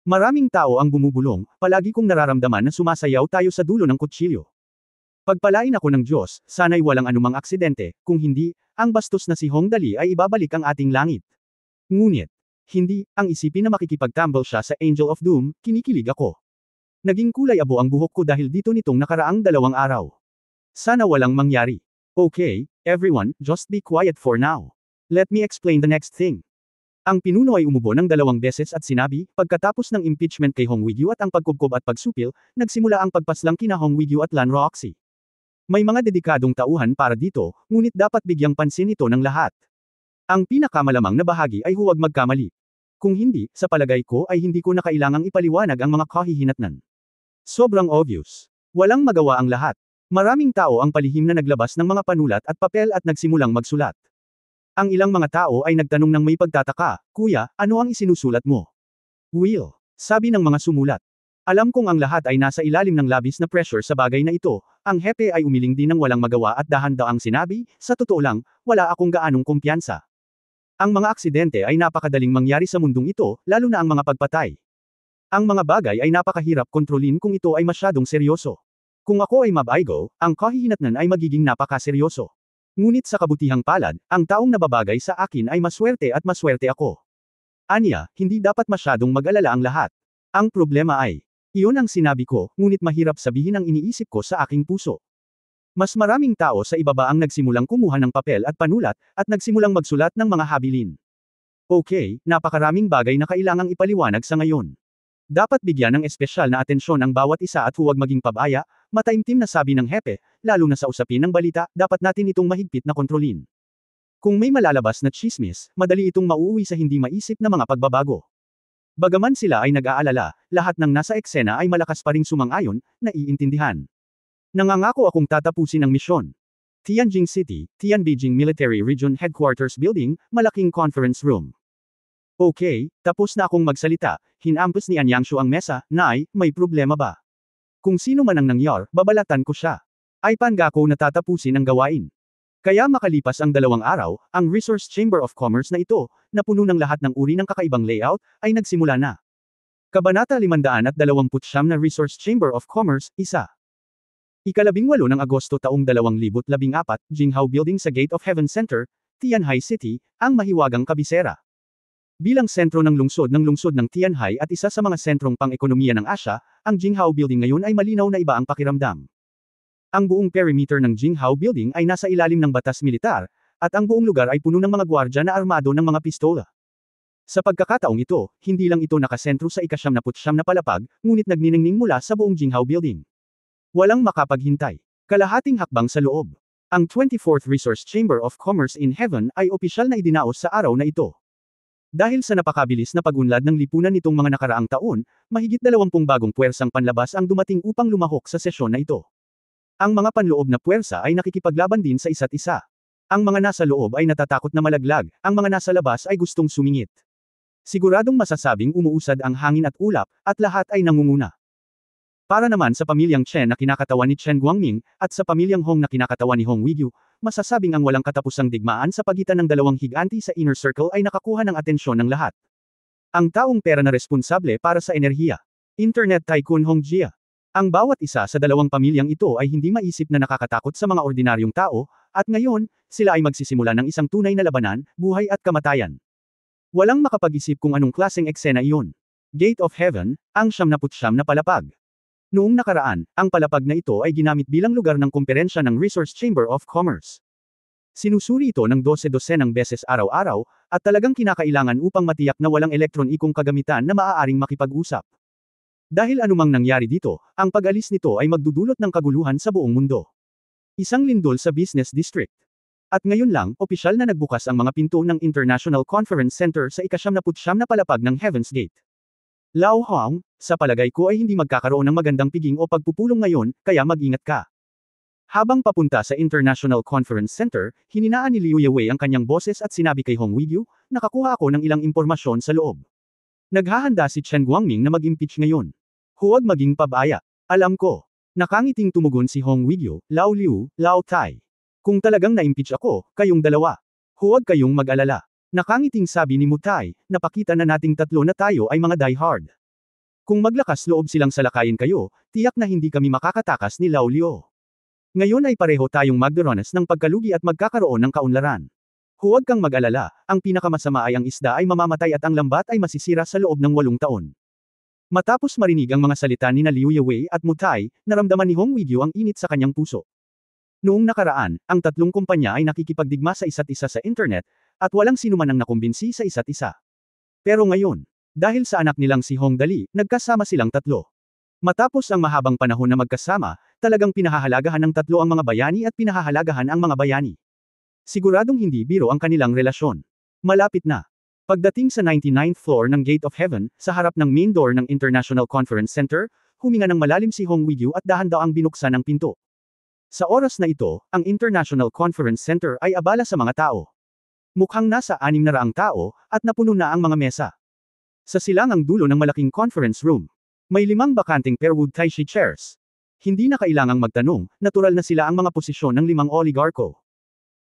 Maraming tao ang bumubulong, palagi kong nararamdaman na sumasayaw tayo sa dulo ng kutsilyo. Pagpalain ako ng Diyos, sana'y walang anumang aksidente, kung hindi, ang bastos na si Hong Dali ay ibabalik ang ating langit. Ngunit, hindi, ang isipin na makikipagtambol siya sa Angel of Doom, kinikilig ako. Naging kulay abo ang buhok ko dahil dito nitong nakaraang 2 araw. Sana walang mangyari. Okay, everyone, just be quiet for now. Let me explain the next thing. Ang pinuno ay umubo ng 2 beses at sinabi, pagkatapos ng impeachment kay Hong Wigyu at ang pagkubkob at pagsupil, nagsimula ang pagpaslang kina Hong Wigyu at Lan Roxy. May mga dedikadong tauhan para dito, ngunit dapat bigyang pansin ito ng lahat. Ang pinakamalamang na bahagi ay huwag magkamali. Kung hindi, sa palagay ko ay hindi ko na kailangang ipaliwanag ang mga kahihinatnan. Sobrang obvious. Walang magawa ang lahat. Maraming tao ang palihim na naglabas ng mga panulat at papel at nagsimulang magsulat. Ang ilang mga tao ay nagtanong ng may pagtataka, Kuya, ano ang isinusulat mo? Will, sabi ng mga sumulat. Alam kong ang lahat ay nasa ilalim ng labis na pressure sa bagay na ito, ang hepe ay umiling din ng walang magawa at dahan-daang sinabi, sa totoo lang, wala akong gaanong kumpiyansa. Ang mga aksidente ay napakadaling mangyari sa mundong ito, lalo na ang mga pagpatay. Ang mga bagay ay napakahirap kontrolin kung ito ay masyadong seryoso. Kung ako ay mabaigo, ang kahihinatnan ay magiging napakaseryoso. Ngunit sa kabutihang palad, ang taong nababagay sa akin ay maswerte at maswerte ako. Anya, hindi dapat masyadong mag-alala ang lahat. Ang problema ay, iyon ang sinabi ko, ngunit mahirap sabihin ang iniisip ko sa aking puso. Mas maraming tao sa ibaba ang nagsimulang kumuha ng papel at panulat, at nagsimulang magsulat ng mga habilin. Okay, napakaraming bagay na kailangang ipaliwanag sa ngayon. Dapat bigyan ng espesyal na atensyon ang bawat isa at huwag maging pabaya, mataimtim na sabi ng hepe, lalo na sa usapin ng balita, dapat natin itong mahigpit na kontrolin. Kung may malalabas na tsismis, madali itong mauuwi sa hindi maisip na mga pagbabago. Bagaman sila ay nag-aalala, lahat ng nasa eksena ay malakas pa ring sumang-ayon, naiintindihan. Nangangako akong tatapusin ang misyon. Tianjin City, Tianbeijing Military Region Headquarters Building, malaking conference room. Okay, tapos na akong magsalita, hinampos ni Anyangshu ang mesa, Nay, may problema ba? Kung sino man ang nangyar, babalatan ko siya. Ay pangako na tatapusin ang gawain. Kaya makalipas ang 2 araw, ang Resource Chamber of Commerce na ito, na puno ng lahat ng uri ng kakaibang layout, ay nagsimula na. Kabanata 529 na Resource Chamber of Commerce, 1. Ika-18 ng Agosto taong 2014, Jinghao Building sa Gate of Heaven Center, Tianhai City, ang mahiwagang kabisera. Bilang sentro ng lungsod ng Tianhai at isa sa mga sentrong pang-ekonomiya ng Asya, ang Jinghao Building ngayon ay malinaw na iba ang pakiramdam. Ang buong perimeter ng Jinghao Building ay nasa ilalim ng batas militar, at ang buong lugar ay puno ng mga gwardya na armado ng mga pistola. Sa pagkakataong ito, hindi lang ito nakasentro sa ika-79 na palapag, ngunit nagniningning mula sa buong Jinghao Building. Walang makapaghintay. Kalahating hakbang sa loob. Ang 24th Resource Chamber of Commerce in Heaven ay opisyal na idinaos sa araw na ito. Dahil sa napakabilis na pag-unlad ng lipunan nitong mga nakaraang taon, mahigit 20 bagong puwersang panlabas ang dumating upang lumahok sa sesyon na ito. Ang mga panloob na puwersa ay nakikipaglaban din sa isa't isa. Ang mga nasa loob ay natatakot na malaglag, ang mga nasa labas ay gustong sumingit. Siguradong masasabing umuusad ang hangin at ulap, at lahat ay nangunguna. Para naman sa pamilyang Chen na kinakatawan ni Chen Guangming, at sa pamilyang Hong na kinakatawan ni Hong Weiguo, masasabing ang walang katapusang digmaan sa pagitan ng dalawang higanti sa inner circle ay nakakuha ng atensyon ng lahat. Ang taong pera na responsable para sa enerhiya. Internet Tycoon Hong Jia. Ang bawat isa sa dalawang pamilyang ito ay hindi maisip na nakakatakot sa mga ordinaryong tao, at ngayon, sila ay magsisimula ng isang tunay na labanan, buhay at kamatayan. Walang makapag-isip kung anong klaseng eksena iyon. Gate of Heaven, ang 79 na palapag. Noong nakaraan, ang palapag na ito ay ginamit bilang lugar ng kumperensya ng Resource Chamber of Commerce. Sinusuri ito ng 12-dosenang beses araw-araw, at talagang kinakailangan upang matiyak na walang elektronikong kagamitan na maaaring makipag-usap. Dahil anumang nangyari dito, ang pag-alis nito ay magdudulot ng kaguluhan sa buong mundo. Isang lindol sa business district. At ngayon lang, opisyal na nagbukas ang mga pinto ng International Conference Center sa ika-79 na palapag ng Heaven's Gate. Lao Hong, sa palagay ko ay hindi magkakaroon ng magandang piging o pagpupulong ngayon, kaya mag-ingat ka. Habang papunta sa International Conference Center, hininaan ni Liu Yewei ang kanyang boses at sinabi kay Hong Weiguo, nakakuha ako ng ilang impormasyon sa loob. Naghahanda si Chen Guangming na mag-impeach ngayon. Huwag maging pabaya. Alam ko. Nakangiting tumugon si Hong Weiguo, Lao Liu, Lao Tai. Kung talagang na-impeach ako, kayong dalawa. Huwag kayong mag-alala. Nakangiting sabi ni Mutai, napakita na nating tatlo na tayo ay mga die-hard. Kung maglakas loob silang salakayin kayo, tiyak na hindi kami makakatakas ni Lao Liu. Ngayon ay pareho tayong magdaranas ng pagkalugi at magkakaroon ng kaunlaran. Huwag kang mag-alala, ang pinakamasama ay ang isda ay mamamatay at ang lambat ay masisira sa loob ng 8 taon. Matapos marinig ang mga salita ni Liu Yewei at Mutai, naramdaman ni Hong Weiguo ang init sa kanyang puso. Noong nakaraan, ang tatlong kumpanya ay nakikipagdigma sa isa't isa sa internet, at walang sinuman ang nakumbinsi sa isa't isa. Pero ngayon, dahil sa anak nilang si Hong Dali, nagkasama silang tatlo. Matapos ang mahabang panahon na magkasama, talagang pinahahalagahan ng tatlo ang mga bayani at pinahahalagahan ang mga bayani. Siguradong hindi biro ang kanilang relasyon. Malapit na. Pagdating sa 99th floor ng Gate of Heaven, sa harap ng main door ng International Conference Center, huminga ng malalim si Hong Weiguo at dahan-daang binuksan ang pinto. Sa oras na ito, ang International Conference Center ay abala sa mga tao. Mukhang nasa 600 tao, at napuno na ang mga mesa. Sa silangang dulo ng malaking conference room, may 5 bakanteng Pearwood Taishi chairs. Hindi na kailangang magtanong, natural na sila ang mga posisyon ng 5 oligarko.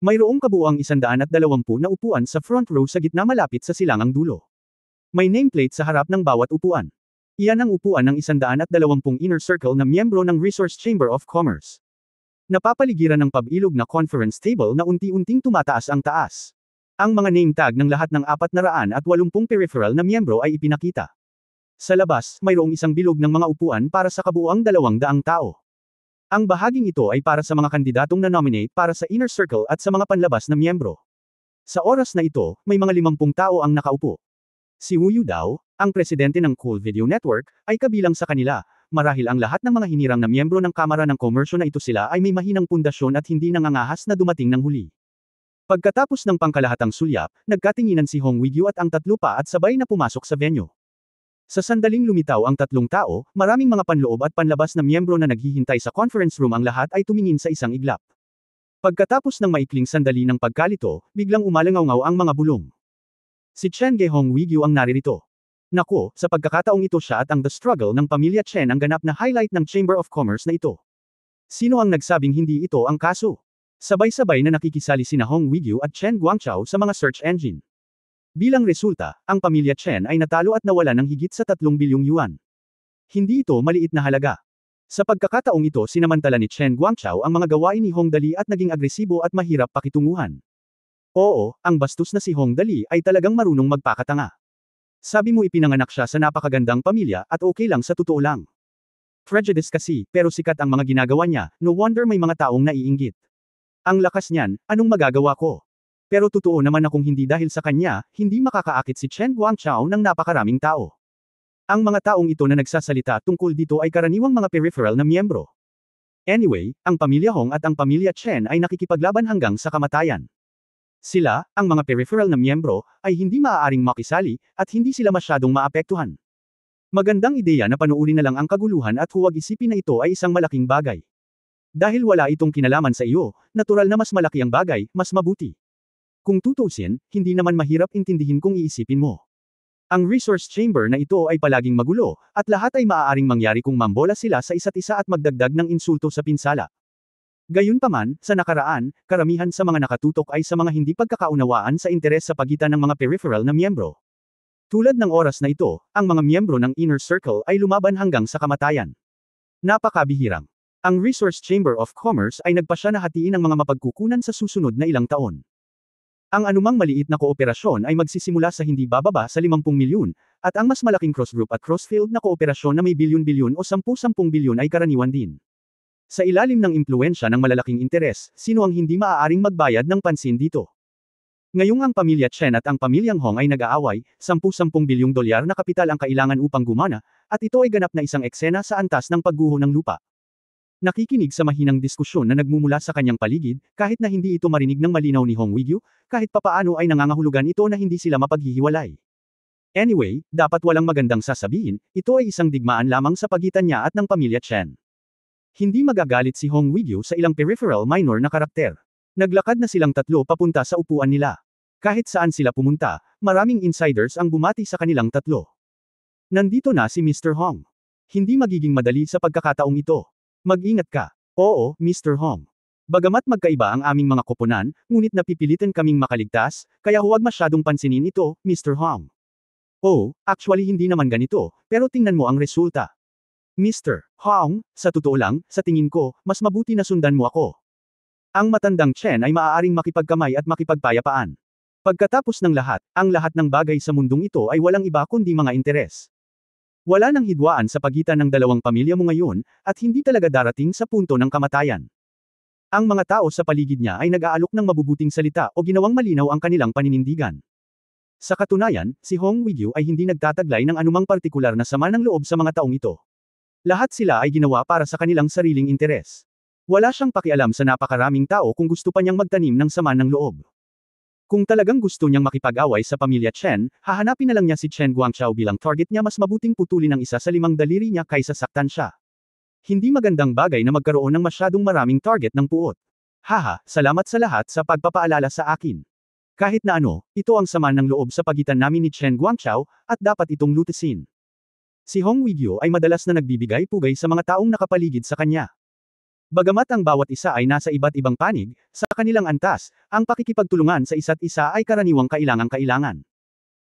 Mayroong kabuuang 120 na upuan sa front row sa gitna malapit sa silangang dulo. May nameplate sa harap ng bawat upuan. Iyan ang upuan ng 120 inner circle na miyembro ng Resource Chamber of Commerce. Napapaligiran ng pabilog na conference table na unti-unting tumataas ang taas. Ang mga name tag ng lahat ng 480 peripheral na miyembro ay ipinakita. Sa labas, mayroong isang bilog ng mga upuan para sa kabuuang 200 tao. Ang bahaging ito ay para sa mga kandidatong na-nominate para sa inner circle at sa mga panlabas na miyembro. Sa oras na ito, may mga 50 tao ang nakaupo. Si Wu Yudao, ang presidente ng Cool Video Network, ay kabilang sa kanila. Marahil ang lahat ng mga hinirang na miyembro ng Kamara ng Komersyo na ito sila ay may mahinang pundasyon at hindi nangangahas na dumating ng huli. Pagkatapos ng pangkalahatang sulyap, nagkatinginan si Hong Weiguo at ang tatlo pa at sabay na pumasok sa venue. Sa sandaling lumitaw ang tatlong tao, maraming mga panloob at panlabas na miyembro na naghihintay sa conference room ang lahat ay tumingin sa isang iglap. Pagkatapos ng maikling sandali ng pagkalito, biglang umalangaw ang mga bulong. Si Chen Ge Hong Weiguo ang naririto. Nako, sa pagkakataong ito siya at ang The Struggle ng pamilya Chen ang ganap na highlight ng Chamber of Commerce na ito. Sino ang nagsabing hindi ito ang kaso? Sabay-sabay na nakikisali sina Hong Weiguo at Chen Guangchao sa mga search engine. Bilang resulta, ang pamilya Chen ay natalo at nawala ng higit sa 3 bilyong yuan. Hindi ito maliit na halaga. Sa pagkakataong ito sinamantala ni Chen Guangchao ang mga gawain ni Hong Dali at naging agresibo at mahirap pakitunguhan. Oo, ang bastos na si Hong Dali ay talagang marunong magpakatanga. Sabi mo ipinanganak siya sa napakagandang pamilya at okay lang sa totoo lang. Prejudice kasi, pero sikat ang mga ginagawa niya, no wonder may mga taong naiinggit. Ang lakas niyan, anong magagawa ko? Pero totoo naman akong hindi dahil sa kanya, hindi makakaakit si Chen Guangchao ng napakaraming tao. Ang mga taong ito na nagsasalita tungkol dito ay karaniwang mga peripheral na miyembro. Anyway, ang pamilya Hong at ang pamilya Chen ay nakikipaglaban hanggang sa kamatayan. Sila, ang mga peripheral na miyembro, ay hindi maaaring makisali, at hindi sila masyadong maapektuhan. Magandang ideya na panuuri na lang ang kaguluhan at huwag isipin na ito ay isang malaking bagay. Dahil wala itong kinalaman sa iyo, natural na mas malaki ang bagay, mas mabuti. Kung tutuusin, hindi naman mahirap intindihin kung iisipin mo. Ang resource chamber na ito ay palaging magulo, at lahat ay maaaring mangyari kung mambola sila sa isa't isa at magdagdag ng insulto sa pinsala. Gayunpaman, sa nakaraan, karamihan sa mga nakatutok ay sa mga hindi pagkakaunawaan sa interes sa pagitan ng mga peripheral na miyembro. Tulad ng oras na ito, ang mga miyembro ng inner circle ay lumaban hanggang sa kamatayan. Napakabihirang. Ang Resource Chamber of Commerce ay nagpasya na hatiin ang mga mapagkukunan sa susunod na ilang taon. Ang anumang maliit na kooperasyon ay magsisimula sa hindi bababa sa 50 milyon, at ang mas malaking cross-group at cross-field na kooperasyon na may bilyon-bilyon o 10-10 bilyon ay karaniwan din. Sa ilalim ng impluensya ng malalaking interes, sino ang hindi maaaring magbayad ng pansin dito? Ngayong ang pamilya Chen at ang pamilyang Hong ay nag-aaway, 10-10 bilyong dolyar na kapital ang kailangan upang gumana, at ito ay ganap na isang eksena sa antas ng pagguho ng lupa. Nakikinig sa mahinang diskusyon na nagmumula sa kanyang paligid, kahit na hindi ito marinig ng malinaw ni Hong Weigyu, kahit papaano ay nangangahulugan ito na hindi sila mapaghihiwalay. Anyway, dapat walang magandang sasabihin, ito ay isang digmaan lamang sa pagitan niya at ng pamilya Chen. Hindi magagalit si Hong Weigyu sa ilang peripheral minor na karakter. Naglakad na silang tatlo papunta sa upuan nila. Kahit saan sila pumunta, maraming insiders ang bumati sa kanilang tatlo. Nandito na si Mr. Hong. Hindi magiging madali sa pagkakataong ito. Mag-ingat ka. Oo, Mr. Hong. Bagamat magkaiba ang aming mga koponan, ngunit napipilitan kaming makaligtas, kaya huwag masyadong pansinin ito, Mr. Hong. Oh, actually hindi naman ganito, pero tingnan mo ang resulta. Mr. Hong, sa totoo lang, sa tingin ko, mas mabuti na sundan mo ako. Ang matandang Chen ay maaaring makipagkamay at makipagpayapaan. Pagkatapos ng lahat, ang lahat ng bagay sa mundong ito ay walang iba kundi mga interes. Wala nang hidwaan sa pagitan ng dalawang pamilya mo ngayon, at hindi talaga darating sa punto ng kamatayan. Ang mga tao sa paligid niya ay nag-aalok ng mabubuting salita o ginawang malinaw ang kanilang paninindigan. Sa katunayan, si Hong Weigyu ay hindi nagtataglay ng anumang partikular na sama ng loob sa mga taong ito. Lahat sila ay ginawa para sa kanilang sariling interes. Wala siyang pakialam sa napakaraming tao kung gusto pa niyang magtanim ng sama ng loob. Kung talagang gusto niyang makipag-away sa pamilya Chen, hahanapin na lang niya si Chen Guangchao bilang target niya, mas mabuting putulin ang isa sa 5 daliri niya kaysa saktan siya. Hindi magandang bagay na magkaroon ng masyadong maraming target ng puot. Haha, salamat sa lahat sa pagpapaalala sa akin. Kahit na ano, ito ang sama ng loob sa pagitan namin ni Chen Guangchao, at dapat itong lutasin. Si Hong Weigyu ay madalas na nagbibigay-pugay sa mga taong nakapaligid sa kanya. Bagamat ang bawat isa ay nasa iba't ibang panig, sa kanilang antas, ang pakikipagtulungan sa isa't isa ay karaniwang kailangang-kailangan.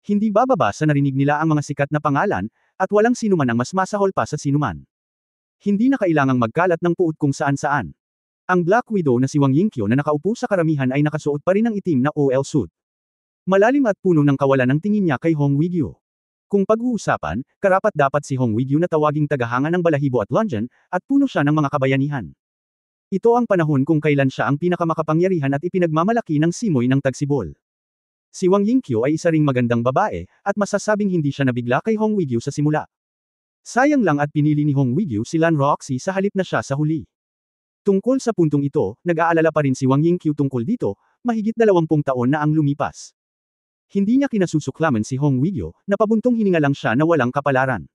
Hindi bababa sa narinig nila ang mga sikat na pangalan, at walang sinuman ang mas masahol pa sa sinuman. Hindi na kailangang magkalat ng puot kung saan-saan. Ang Black Widow na si Wang Yingqiu na nakaupo sa karamihan ay nakasuot pa rin ng itim na OL suit. Malalim at puno ng kawalan ang tingin niya kay Hong Weigyu. Kung pag-uusapan, karapat-dapat si Hong Weigyu na tawaging tagahanga ng balahibo at Lungeon, at puno siya ng mga kabayanihan. Ito ang panahon kung kailan siya ang pinakamakapangyarihan at ipinagmamalaki ng simoy ng tagsibol. Si Wang Yingqiu ay isa ring magandang babae, at masasabing hindi siya nabigla kay Hong Weigyu sa simula. Sayang lang at pinili ni Hong Weigyu si Lan Roxy sa halip na siya sa huli. Tungkol sa puntong ito, nag-aalala pa rin si Wang Yingqiu tungkol dito, mahigit 20 taon na ang lumipas. Hindi niya kinasusuklaman si Hong Weigyu, napabuntong hininga lang siya na walang kapalaran.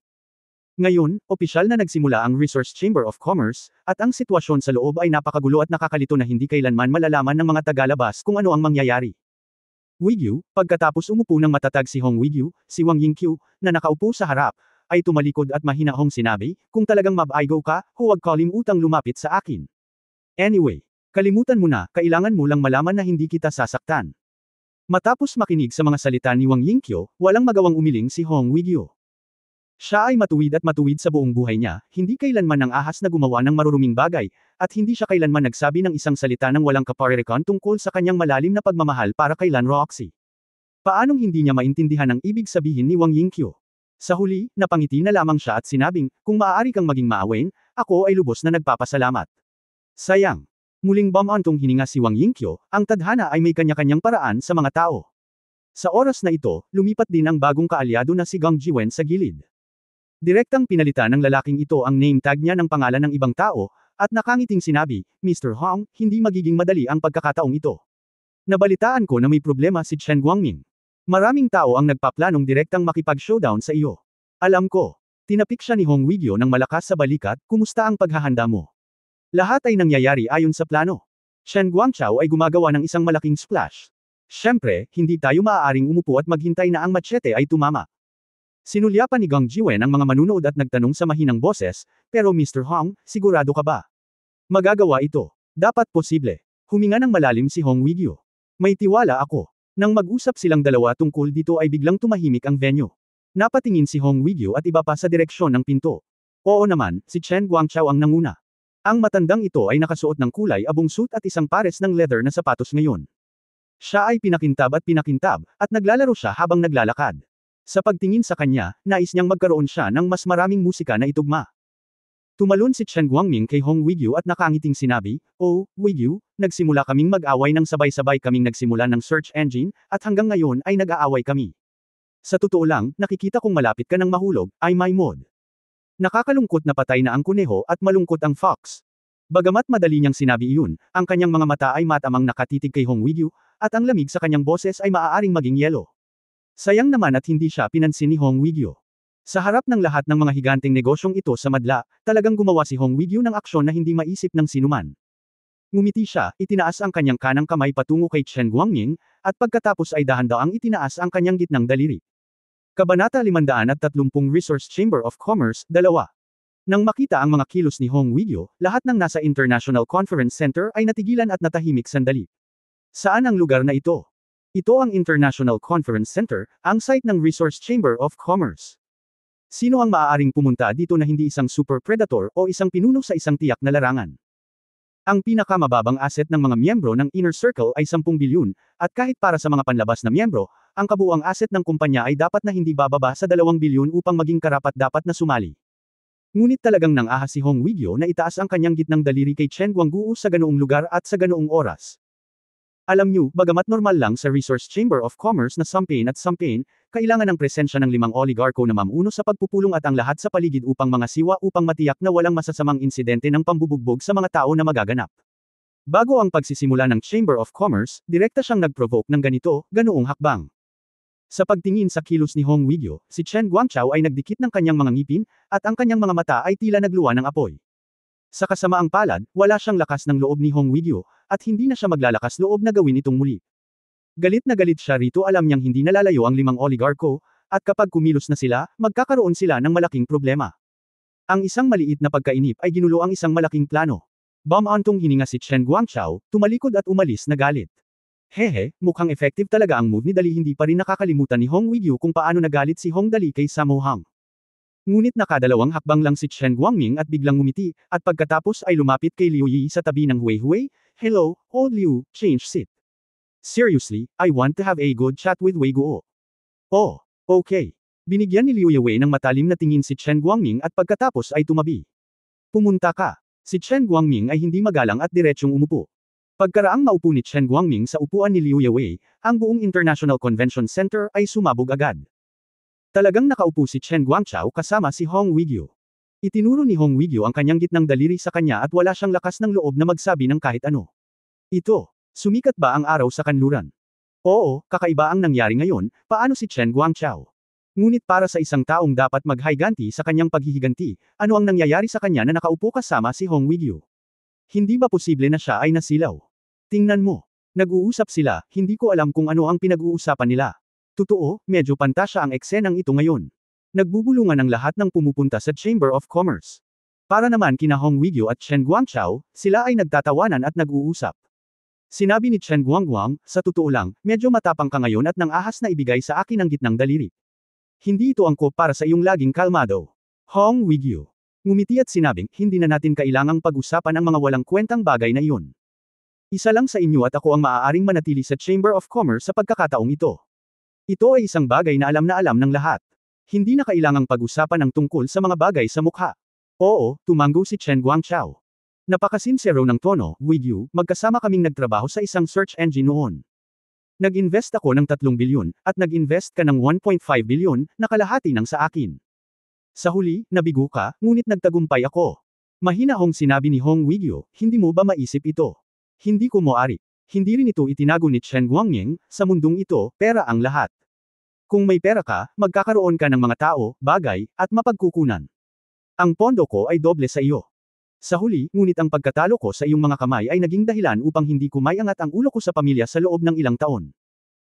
Ngayon, opisyal na nagsimula ang Resource Chamber of Commerce, at ang sitwasyon sa loob ay napakagulo at nakakalito na hindi kailanman malalaman ng mga tagalabas kung ano ang mangyayari. Weigyu, pagkatapos umupo ng matatag si Hong Weigyu, si Wang Yingqiu, na nakaupo sa harap, ay tumalikod at mahinahong sinabi, kung talagang mabaigo ka, huwag kalimutang lumapit sa akin. Anyway, kalimutan mo na, kailangan mo lang malaman na hindi kita sasaktan. Matapos makinig sa mga salita ni Wang Yingqiu, walang magawang umiling si Hong Weigyu. Siya ay matuwid at matuwid sa buong buhay niya, hindi kailanman nang ahas na gumawa ng maruruming bagay, at hindi siya kailanman nagsabi ng isang salita ng walang kaparerekan tungkol sa kanyang malalim na pagmamahal para kay Lan Roxy. Paanong hindi niya maintindihan ang ibig sabihin ni Wang Yingqiu? Sa huli, napangiti na lamang siya at sinabing, kung maaari kang maging maawain, ako ay lubos na nagpapasalamat. Sayang. Muling bumantong hininga si Wang Yingqiu, ang tadhana ay may kanya-kanyang paraan sa mga tao. Sa oras na ito, lumipat din ang bagong kaalyado na si Gong Jiwen sa gilid. Direktang pinalitan ng lalaking ito ang name tag niya ng pangalan ng ibang tao, at nakangiting sinabi, Mr. Hong, hindi magiging madali ang pagkakataong ito. Nabalitaan ko na may problema si Chen Guangming. Maraming tao ang nagpaplanong direktang makipag-showdown sa iyo. Alam ko. Tinapik siya ni Hong Weiguo ng malakas sa balikat, kumusta ang paghahanda mo? Lahat ay nangyayari ayon sa plano. Chen Guangchao ay gumagawa ng isang malaking splash. Siyempre, hindi tayo maaaring umupo at maghintay na ang machete ay tumama. Sinulyapan ni Gong Jiwen ang mga manunood at nagtanong sa mahinang boses, pero Mr. Hong, sigurado ka ba? Magagawa ito. Dapat posible. Huminga ng malalim si Hong Weiguo. May tiwala ako. Nang mag-usap silang dalawa tungkol dito ay biglang tumahimik ang venue. Napatingin si Hong Weiguo at iba pa sa direksyon ng pinto. Oo naman, si Chen Guangchao ang nanguna. Ang matandang ito ay nakasuot ng kulay abong suit at isang pares ng leather na sapatos ngayon. Siya ay pinakintab at naglalaro siya habang naglalakad. Sa pagtingin sa kanya, nais niyang magkaroon siya ng mas maraming musika na itugma. Tumalon si Chen Guangming kay Hong Weiguo at nakangiting sinabi, Oh, Weiguo, nagsimula kaming mag-away nang sabay-sabay kaming nagsimula ng search engine, at hanggang ngayon ay nag-aaway kami. Sa totoo lang, nakikita kong malapit ka ng mahulog, ay my mod. Nakakalungkot na patay na ang kuneho at malungkot ang fox. Bagamat madali niyang sinabi iyon, ang kanyang mga mata ay matamang nakatitig kay Hong Weiguo, at ang lamig sa kanyang boses ay maaaring maging yelo. Sayang naman at hindi siya pinansin ni Hong Weiguo. Sa harap ng lahat ng mga higanteng negosyong ito sa madla, talagang gumawa si Hong Weiguo ng aksyon na hindi maisip ng sinuman. Ngumiti siya, itinaas ang kanyang kanang kamay patungo kay Chen Guangming, at pagkatapos ay dahan-daang itinaas ang kanyang gitnang daliri. Kabanata 530 Resource Chamber of Commerce, 2. Nang makita ang mga kilos ni Hong Weiguo, lahat ng nasa International Conference Center ay natigilan at natahimik sandali. Saan ang lugar na ito? Ito ang International Conference Center, ang site ng Resource Chamber of Commerce. Sino ang maaaring pumunta dito na hindi isang super predator o isang pinuno sa isang tiyak na larangan? Ang pinakamababang asset ng mga miyembro ng Inner Circle ay 10 bilyon, at kahit para sa mga panlabas na miyembro, ang kabuuang asset ng kumpanya ay dapat na hindi bababa sa 2 bilyon upang maging karapat-dapat na sumali. Ngunit talagang nang-ahas si Hong Weiguo na itaas ang kanyang gitnang daliri kay Chen Guangguo sa ganoong lugar at sa ganoong oras. Alam niyo, bagamat normal lang sa Resource Chamber of Commerce na sampain, kailangan ng presensya ng 5 oligarko na mamuno sa pagpupulong at ang lahat sa paligid upang mga siwa upang matiyak na walang masasamang insidente ng pambubugbog sa mga tao na magaganap. Bago ang pagsisimula ng Chamber of Commerce, direkta siyang nag-provoke ng ganoong hakbang. Sa pagtingin sa kilos ni Hong Weiguo, si Chen Guangchao ay nagdikit ng kanyang mga ngipin, at ang kanyang mga mata ay tila nagluwa ng apoy. Sa kasamaang palad, wala siyang lakas ng loob ni Hong Weiguo, at hindi na siya maglalakas loob na gawin itong muli. Galit na galit siya rito, alam niyang hindi nalalayo ang 5 oligarko, at kapag kumilos na sila, magkakaroon sila ng malaking problema. Ang isang maliit na pagkainip ay ginulo ang isang malaking plano. Bumantong hininga si Chen Guangchao, tumalikod at umalis na galit. Hehe, mukhang effective talaga ang move ni Dali, hindi pa rin nakakalimutan ni Hong Weiguo kung paano nagalit si Hong Dali kay Sammo Hung. Ngunit nakadalawang hakbang lang si Chen Guangming at biglang ngumiti, at pagkatapos ay lumapit kay Liu Yi sa tabi ng Wei. Hello, old Liu, change seat. Seriously, I want to have a good chat with Weiguo. Oh, okay. Binigyan ni Liu Yi ng matalim na tingin si Chen Guangming at pagkatapos ay tumabi. Pumunta ka. Si Chen Guangming ay hindi magalang at diretsyong umupo. Pagkaraang maupo ni Chen Guangming sa upuan ni Liu Yi, ang buong International Convention Center ay sumabog agad. Talagang nakaupo si Chen Guangchao kasama si Hong Weiguo. Itinuro ni Hong Weiguo ang kanyang gitnang daliri sa kanya at wala siyang lakas ng loob na magsabi ng kahit ano. Ito, sumikat ba ang araw sa kanluran? Oo, kakaiba ang nangyari ngayon, paano si Chen Guangchao? Ngunit para sa isang taong dapat maghiganti sa kanyang paghihiganti, ano ang nangyayari sa kanya na nakaupo kasama si Hong Weiguo? Hindi ba posible na siya ay nasilaw? Tingnan mo. Nag-uusap sila, hindi ko alam kung ano ang pinag-uusapan nila. Totoo, medyo pantasya ang eksenang ito ngayon. Nagbubulungan ang lahat ng pumupunta sa Chamber of Commerce. Para naman kina Hong Weiguo at Chen Guangchao, sila ay nagtatawanan at nag-uusap. Sinabi ni Chen Guangguang, sa totoo lang, medyo matapang ka ngayon at nang ahas na ibigay sa akin ang gitnang daliri. Hindi ito angkop para sa iyong laging kalmado. Hong Weiguo. Ngumiti at sinabing, hindi na natin kailangang pag-usapan ang mga walang kwentang bagay na iyon. Isa lang sa inyo at ako ang maaaring manatili sa Chamber of Commerce sa pagkakataong ito. Ito ay isang bagay na alam ng lahat. Hindi na kailangang pag-usapan ang tungkol sa mga bagay sa mukha. Oo, tumango si Chen Guangchao. Napakasinsero ng tono, with you, magkasama kaming nagtrabaho sa isang search engine noon. Nag-invest ako ng 3 bilyon, at nag-invest ka ng 1.5 bilyon, na kalahati ng sa akin. Sa huli, nabigo ka, ngunit nagtagumpay ako. Mahinahong sinabi ni Hong Weiguo, hindi mo ba maisip ito? Hindi ko moari. Hindi rin ito itinago ni Chen Guangying, sa mundong ito, pera ang lahat. Kung may pera ka, magkakaroon ka ng mga tao, bagay, at mapagkukunan. Ang pondo ko ay doble sa iyo. Sa huli, ngunit ang pagkatalo ko sa iyong mga kamay ay naging dahilan upang hindi ko maiangat ang ulo ko sa pamilya sa loob ng ilang taon.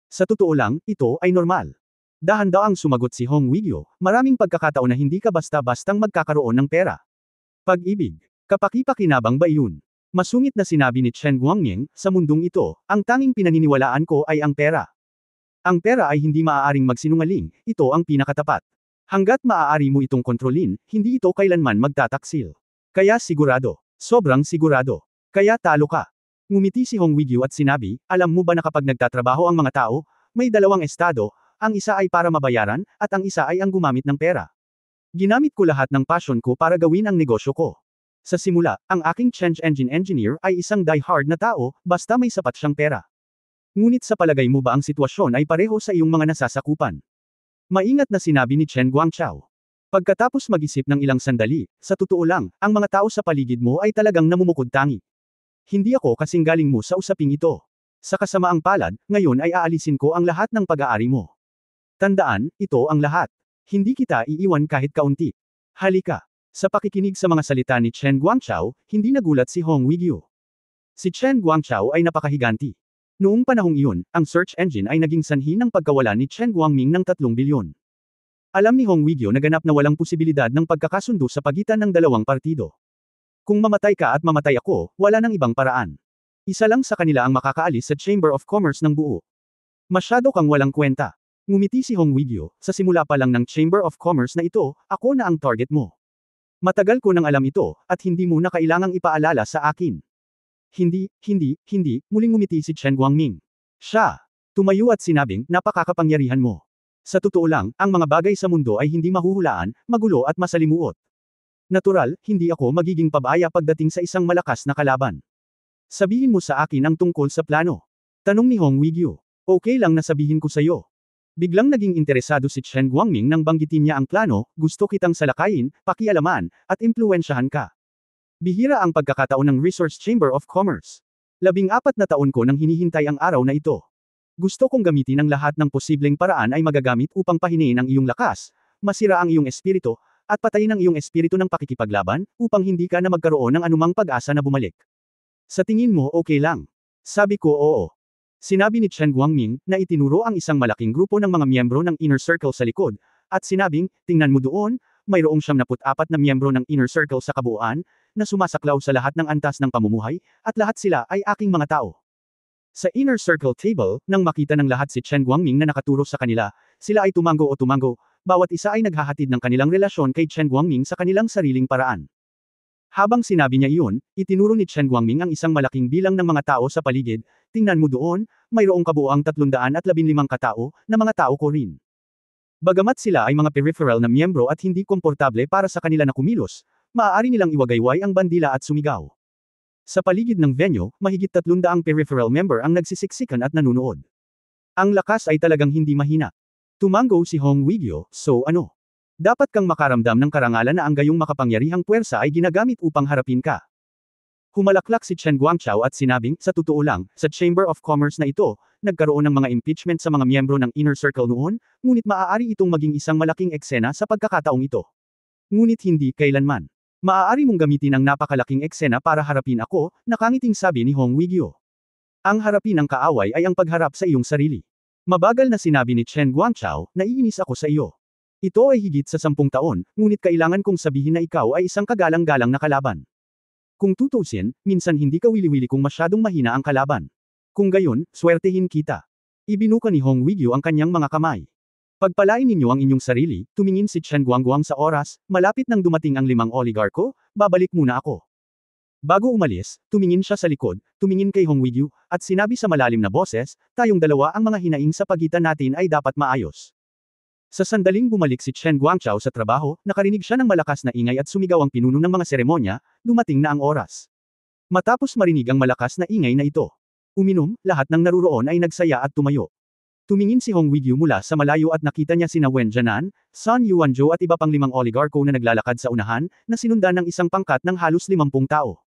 Sa totoo lang, ito ay normal. Dahan-daang sumagot si Hong Weiguo, maraming pagkakataon na hindi ka basta-bastang magkakaroon ng pera. Pag-ibig. Kapaki-pakinabang ba iyon? Masungit na sinabi ni Chen Guangying, sa mundong ito, ang tanging pinaniniwalaan ko ay ang pera. Ang pera ay hindi maaaring magsinungaling, ito ang pinakatapat. Hanggat maaari mo itong kontrolin, hindi ito kailanman magtataksil. Kaya sigurado. Sobrang sigurado. Kaya talo ka. Ngumiti si Hong Weiguo at sinabi, alam mo ba na kapag nagtatrabaho ang mga tao, may dalawang estado, ang isa ay para mabayaran, at ang isa ay ang gumamit ng pera. Ginamit ko lahat ng passion ko para gawin ang negosyo ko. Sa simula, ang aking change engine engineer ay isang die-hard na tao, basta may sapat siyang pera. Ngunit sa palagay mo ba ang sitwasyon ay pareho sa iyong mga nasasakupan? Maingat na sinabi ni Chen Guangchao. Pagkatapos mag-isip ng ilang sandali, sa totoo lang, ang mga tao sa paligid mo ay talagang namumukod-tangi. Hindi ako kasing galing mo sa usaping ito. Sa kasamaang palad, ngayon ay aalisin ko ang lahat ng pag-aari mo. Tandaan, ito ang lahat. Hindi kita iiwan kahit kaunti. Halika. Sa pakikinig sa mga salita ni Chen Guangchao, hindi nagulat si Hong Weiguo. Si Chen Guangchao ay napakahiganti. Noong panahong iyon, ang search engine ay naging sanhi ng pagkawala ni Chen Guangming ng 3 bilyon. Alam ni Hong Weiguo na ganap na walang posibilidad ng pagkakasundo sa pagitan ng dalawang partido. Kung mamatay ka at mamatay ako, wala nang ibang paraan. Isa lang sa kanila ang makakaalis sa Chamber of Commerce ng buo. Masyado kang walang kwenta. Ngumiti si Hong Weiguo, sa simula pa lang ng Chamber of Commerce na ito, ako na ang target mo. Matagal ko nang alam ito, at hindi mo na kailangang ipaalala sa akin. Hindi, muling ngumiti si Chen Guangming. Siya. Tumayo at sinabing, napakakapangyarihan mo. Sa totoo lang, ang mga bagay sa mundo ay hindi mahuhulaan, magulo at masalimuot. Natural, hindi ako magiging pabaya pagdating sa isang malakas na kalaban. Sabihin mo sa akin ang tungkol sa plano. Tanong ni Hong Weiguo. Okay lang na sabihin ko sa'yo. Biglang naging interesado si Chen Guangming nang banggitin niya ang plano, gusto kitang salakayin, pakialaman, at impluwensyahan ka. Bihira ang pagkakataon ng Resource Chamber of Commerce. 14 na taon ko nang hinihintay ang araw na ito. Gusto kong gamitin ang lahat ng posibleng paraan ay magagamit upang pahiniin ang iyong lakas, masira ang iyong espiritu, at patayin ang iyong espiritu ng pakikipaglaban, upang hindi ka na magkaroon ng anumang pag-asa na bumalik. Sa tingin mo okay lang? Sabi ko oo. Sinabi ni Chen Guangming, na itinuro ang isang malaking grupo ng mga miyembro ng Inner Circle sa likod, at sinabing, tingnan mo doon, mayroong 74 na miyembro ng Inner Circle sa kabuuan, na sumasaklaw sa lahat ng antas ng pamumuhay, at lahat sila ay aking mga tao. Sa Inner Circle table, nang makita ng lahat si Chen Guangming na nakaturo sa kanila, sila ay tumango o tumango, bawat isa ay naghahatid ng kanilang relasyon kay Chen Guangming sa kanilang sariling paraan. Habang sinabi niya iyon, itinuro ni Chen Guangming ang isang malaking bilang ng mga tao sa paligid, tingnan mo doon, mayroong kabuuang 315 katao, na mga tao ko rin. Bagamat sila ay mga peripheral na miyembro at hindi komportable para sa kanila na kumilos, maaari nilang iwagayway ang bandila at sumigaw. Sa paligid ng venue, mahigit 300 peripheral member ang nagsisiksikan at nanunood. Ang lakas ay talagang hindi mahina. Tumango si Hong Weiguo, so ano? Dapat kang makaramdam ng karangalan na ang gayong makapangyarihang puwersa ay ginagamit upang harapin ka. Humalaklak si Chen Guangchao at sinabing, sa totoo lang, sa Chamber of Commerce na ito, nagkaroon ng mga impeachment sa mga miyembro ng Inner Circle noon, ngunit maaari itong maging isang malaking eksena sa pagkakataong ito. Ngunit hindi kailanman. Maaari mong gamitin ang napakalaking eksena para harapin ako, nakangiting sabi ni Hong Weiguo. Ang harapin ng kaaway ay ang pagharap sa iyong sarili. Mabagal na sinabi ni Chen Guangchao, naiinis ako sa iyo. Ito ay higit sa 10 taon, ngunit kailangan kong sabihin na ikaw ay isang kagalang-galang na kalaban. Kung tutusin, minsan hindi ka wili-wili kung masyadong mahina ang kalaban. Kung gayon, swertehin kita. Ibinuka ni Hong Weiguo ang kanyang mga kamay. Pagpalain ninyo ang inyong sarili, tumingin si Chen Guangguang sa oras, malapit nang dumating ang 5 oligarko, babalik muna ako. Bago umalis, tumingin siya sa likod, tumingin kay Hong Weiguo, at sinabi sa malalim na boses, tayong dalawa ang mga hinaing sa pagitan natin ay dapat maayos. Sa sandaling bumalik si Chen Guangchao sa trabaho, nakarinig siya ng malakas na ingay at sumigaw ang pinuno ng mga seremonya, dumating na ang oras. Matapos marinig ang malakas na ingay na ito, uminom, lahat ng naruroon ay nagsaya at tumayo. Tumingin si Hong Wigyu mula sa malayo at nakita niya sina Wen Jianan, Sun Yuanzhou at iba pang 5 oligarko na naglalakad sa unahan, na sinundan ng isang pangkat ng halos 50 tao.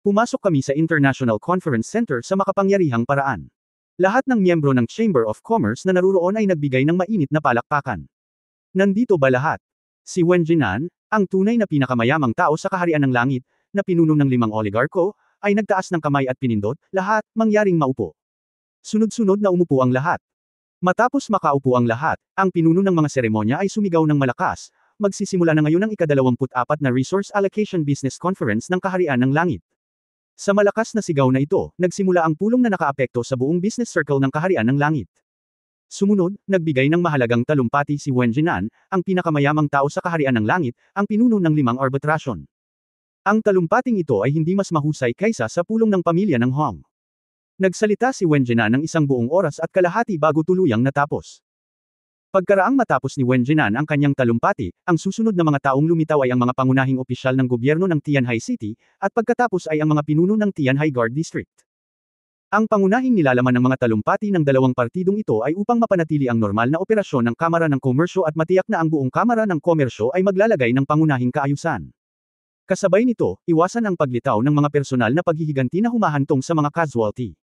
Pumasok kami sa International Conference Center sa makapangyarihang paraan. Lahat ng miyembro ng Chamber of Commerce na naruroon ay nagbigay ng mainit na palakpakan. Nandito ba lahat? Si Wen Jianan, ang tunay na pinakamayamang tao sa kaharian ng langit, na pinuno ng 5 oligarko, ay nagtaas ng kamay at pinindot, lahat, mangyaring maupo. Sunod-sunod na umupo ang lahat. Matapos makaupo ang lahat, ang pinuno ng mga seremonya ay sumigaw ng malakas, magsisimula na ngayon ang ika-24 na Resource Allocation Business Conference ng Kaharian ng Langit. Sa malakas na sigaw na ito, nagsimula ang pulong na nakaapekto sa buong business circle ng Kaharian ng Langit. Sumunod, nagbigay ng mahalagang talumpati si Wen Jianan, ang pinakamayamang tao sa Kaharian ng Langit, ang pinuno ng 5 arbitrasyon. Ang talumpating ito ay hindi mas mahusay kaysa sa pulong ng pamilya ng Hong. Nagsalita si Wen Jianan ng isang buong oras at kalahati bago tuluyang natapos. Pagkaraang matapos ni Wen Jianan ang kanyang talumpati, ang susunod na mga taong lumitaw ay ang mga pangunahing opisyal ng gobyerno ng Tianhai City, at pagkatapos ay ang mga pinuno ng Tianhai Guard District. Ang pangunahing nilalaman ng mga talumpati ng dalawang partidong ito ay upang mapanatili ang normal na operasyon ng Kamara ng Komersyo at matiyak na ang buong Kamara ng Komersyo ay maglalagay ng pangunahing kaayusan. Kasabay nito, iwasan ang paglitaw ng mga personal na paghihiganti na humahantong sa mga casualty.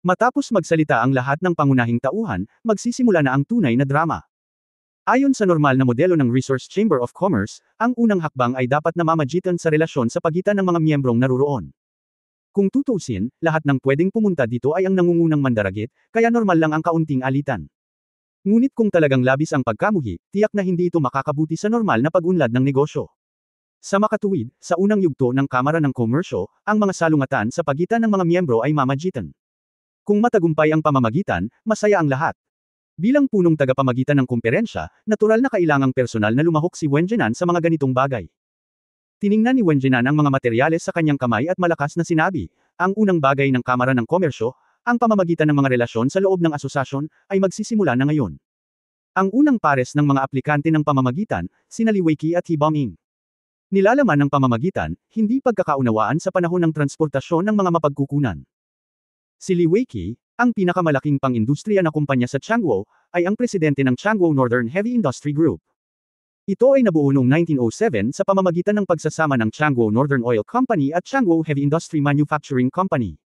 Matapos magsalita ang lahat ng pangunahing tauhan, magsisimula na ang tunay na drama. Ayon sa normal na modelo ng Resource Chamber of Commerce, ang unang hakbang ay dapat namamagitan sa relasyon sa pagitan ng mga miyembrong naruroon. Kung tutuusin, lahat ng pwedeng pumunta dito ay ang nangungunang mandaragit, kaya normal lang ang kaunting alitan. Ngunit kung talagang labis ang pagkamuhi, tiyak na hindi ito makakabuti sa normal na pag-unlad ng negosyo. Sa makatuwid, sa unang yugto ng Kamara ng Komersyo, ang mga salungatan sa pagitan ng mga miyembro ay mamagitan. Kung matagumpay ang pamamagitan, masaya ang lahat. Bilang punong tagapamagitan ng kumperensya, natural na kailangang personal na lumahok si Wen Jianan sa mga ganitong bagay. Tiningnan ni Wen Jianan ang mga materyales sa kanyang kamay at malakas na sinabi, ang unang bagay ng Kamara ng Komersyo, ang pamamagitan ng mga relasyon sa loob ng asosasyon, ay magsisimula na ngayon. Ang unang pares ng mga aplikante ng pamamagitan, sina Li Weiqi at He Boming. Nilalaman ng pamamagitan, hindi pagkakaunawaan sa panahon ng transportasyon ng mga mapagkukunan. Si Li Weiqi, ang pinakamalaking pang-industriya na kumpanya sa Changguo, ay ang presidente ng Changguo Northern Heavy Industry Group. Ito ay nabuo noong 1907 sa pamamagitan ng pagsasama ng Changguo Northern Oil Company at Changguo Heavy Industry Manufacturing Company.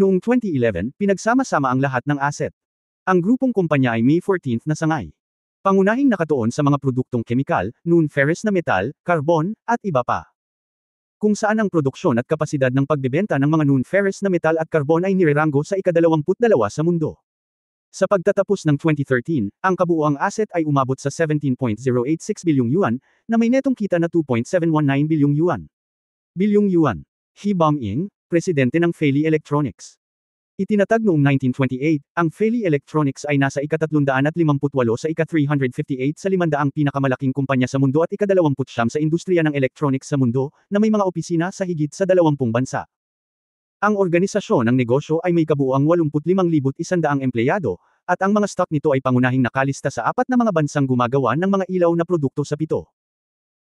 Noong 2011, pinagsama-sama ang lahat ng asset. Ang grupong kumpanya ay May 14 na sangay. Pangunahing nakatuon sa mga produktong kemikal, non-ferrous na metal, karbon, at iba pa. Kung saan ang produksyon at kapasidad ng pagbebenta ng mga non-ferrous na metal at karbon ay nireranggo sa ika-22 sa mundo. Sa pagtatapos ng 2013, ang kabuuang asset ay umabot sa 17.086 bilyong yuan, na may netong kita na 2.719 bilyong yuan. Bilyong yuan. He Boming, presidente ng Feili Electronics. Itinatag noong 1928, ang Feili Electronics ay nasa ika-358 sa ika-358 sa 500 pinakamalaking kumpanya sa mundo at ika-29 sa industriya ng electronics sa mundo, na may mga opisina sa higit sa 20 bansa. Ang organisasyon ng negosyo ay may kabuuang 85,100 empleyado, at ang mga stock nito ay pangunahing nakalista sa 4 na mga bansang gumagawa ng mga ilaw na produkto sa 7.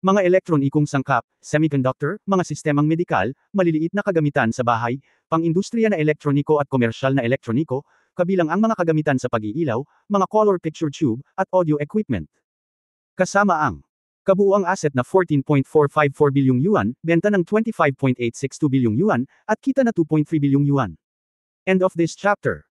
Mga elektronikong sangkap, semiconductor, mga sistemang medikal, maliliit na kagamitan sa bahay, pang-industriya na elektroniko at komersyal na elektroniko, kabilang ang mga kagamitan sa pag-iilaw, mga color picture tube, at audio equipment. Kasama ang kabuuang asset na 14.454 bilyong yuan, benta ng 25.862 bilyong yuan, at kita na 2.3 bilyong yuan. End of this chapter.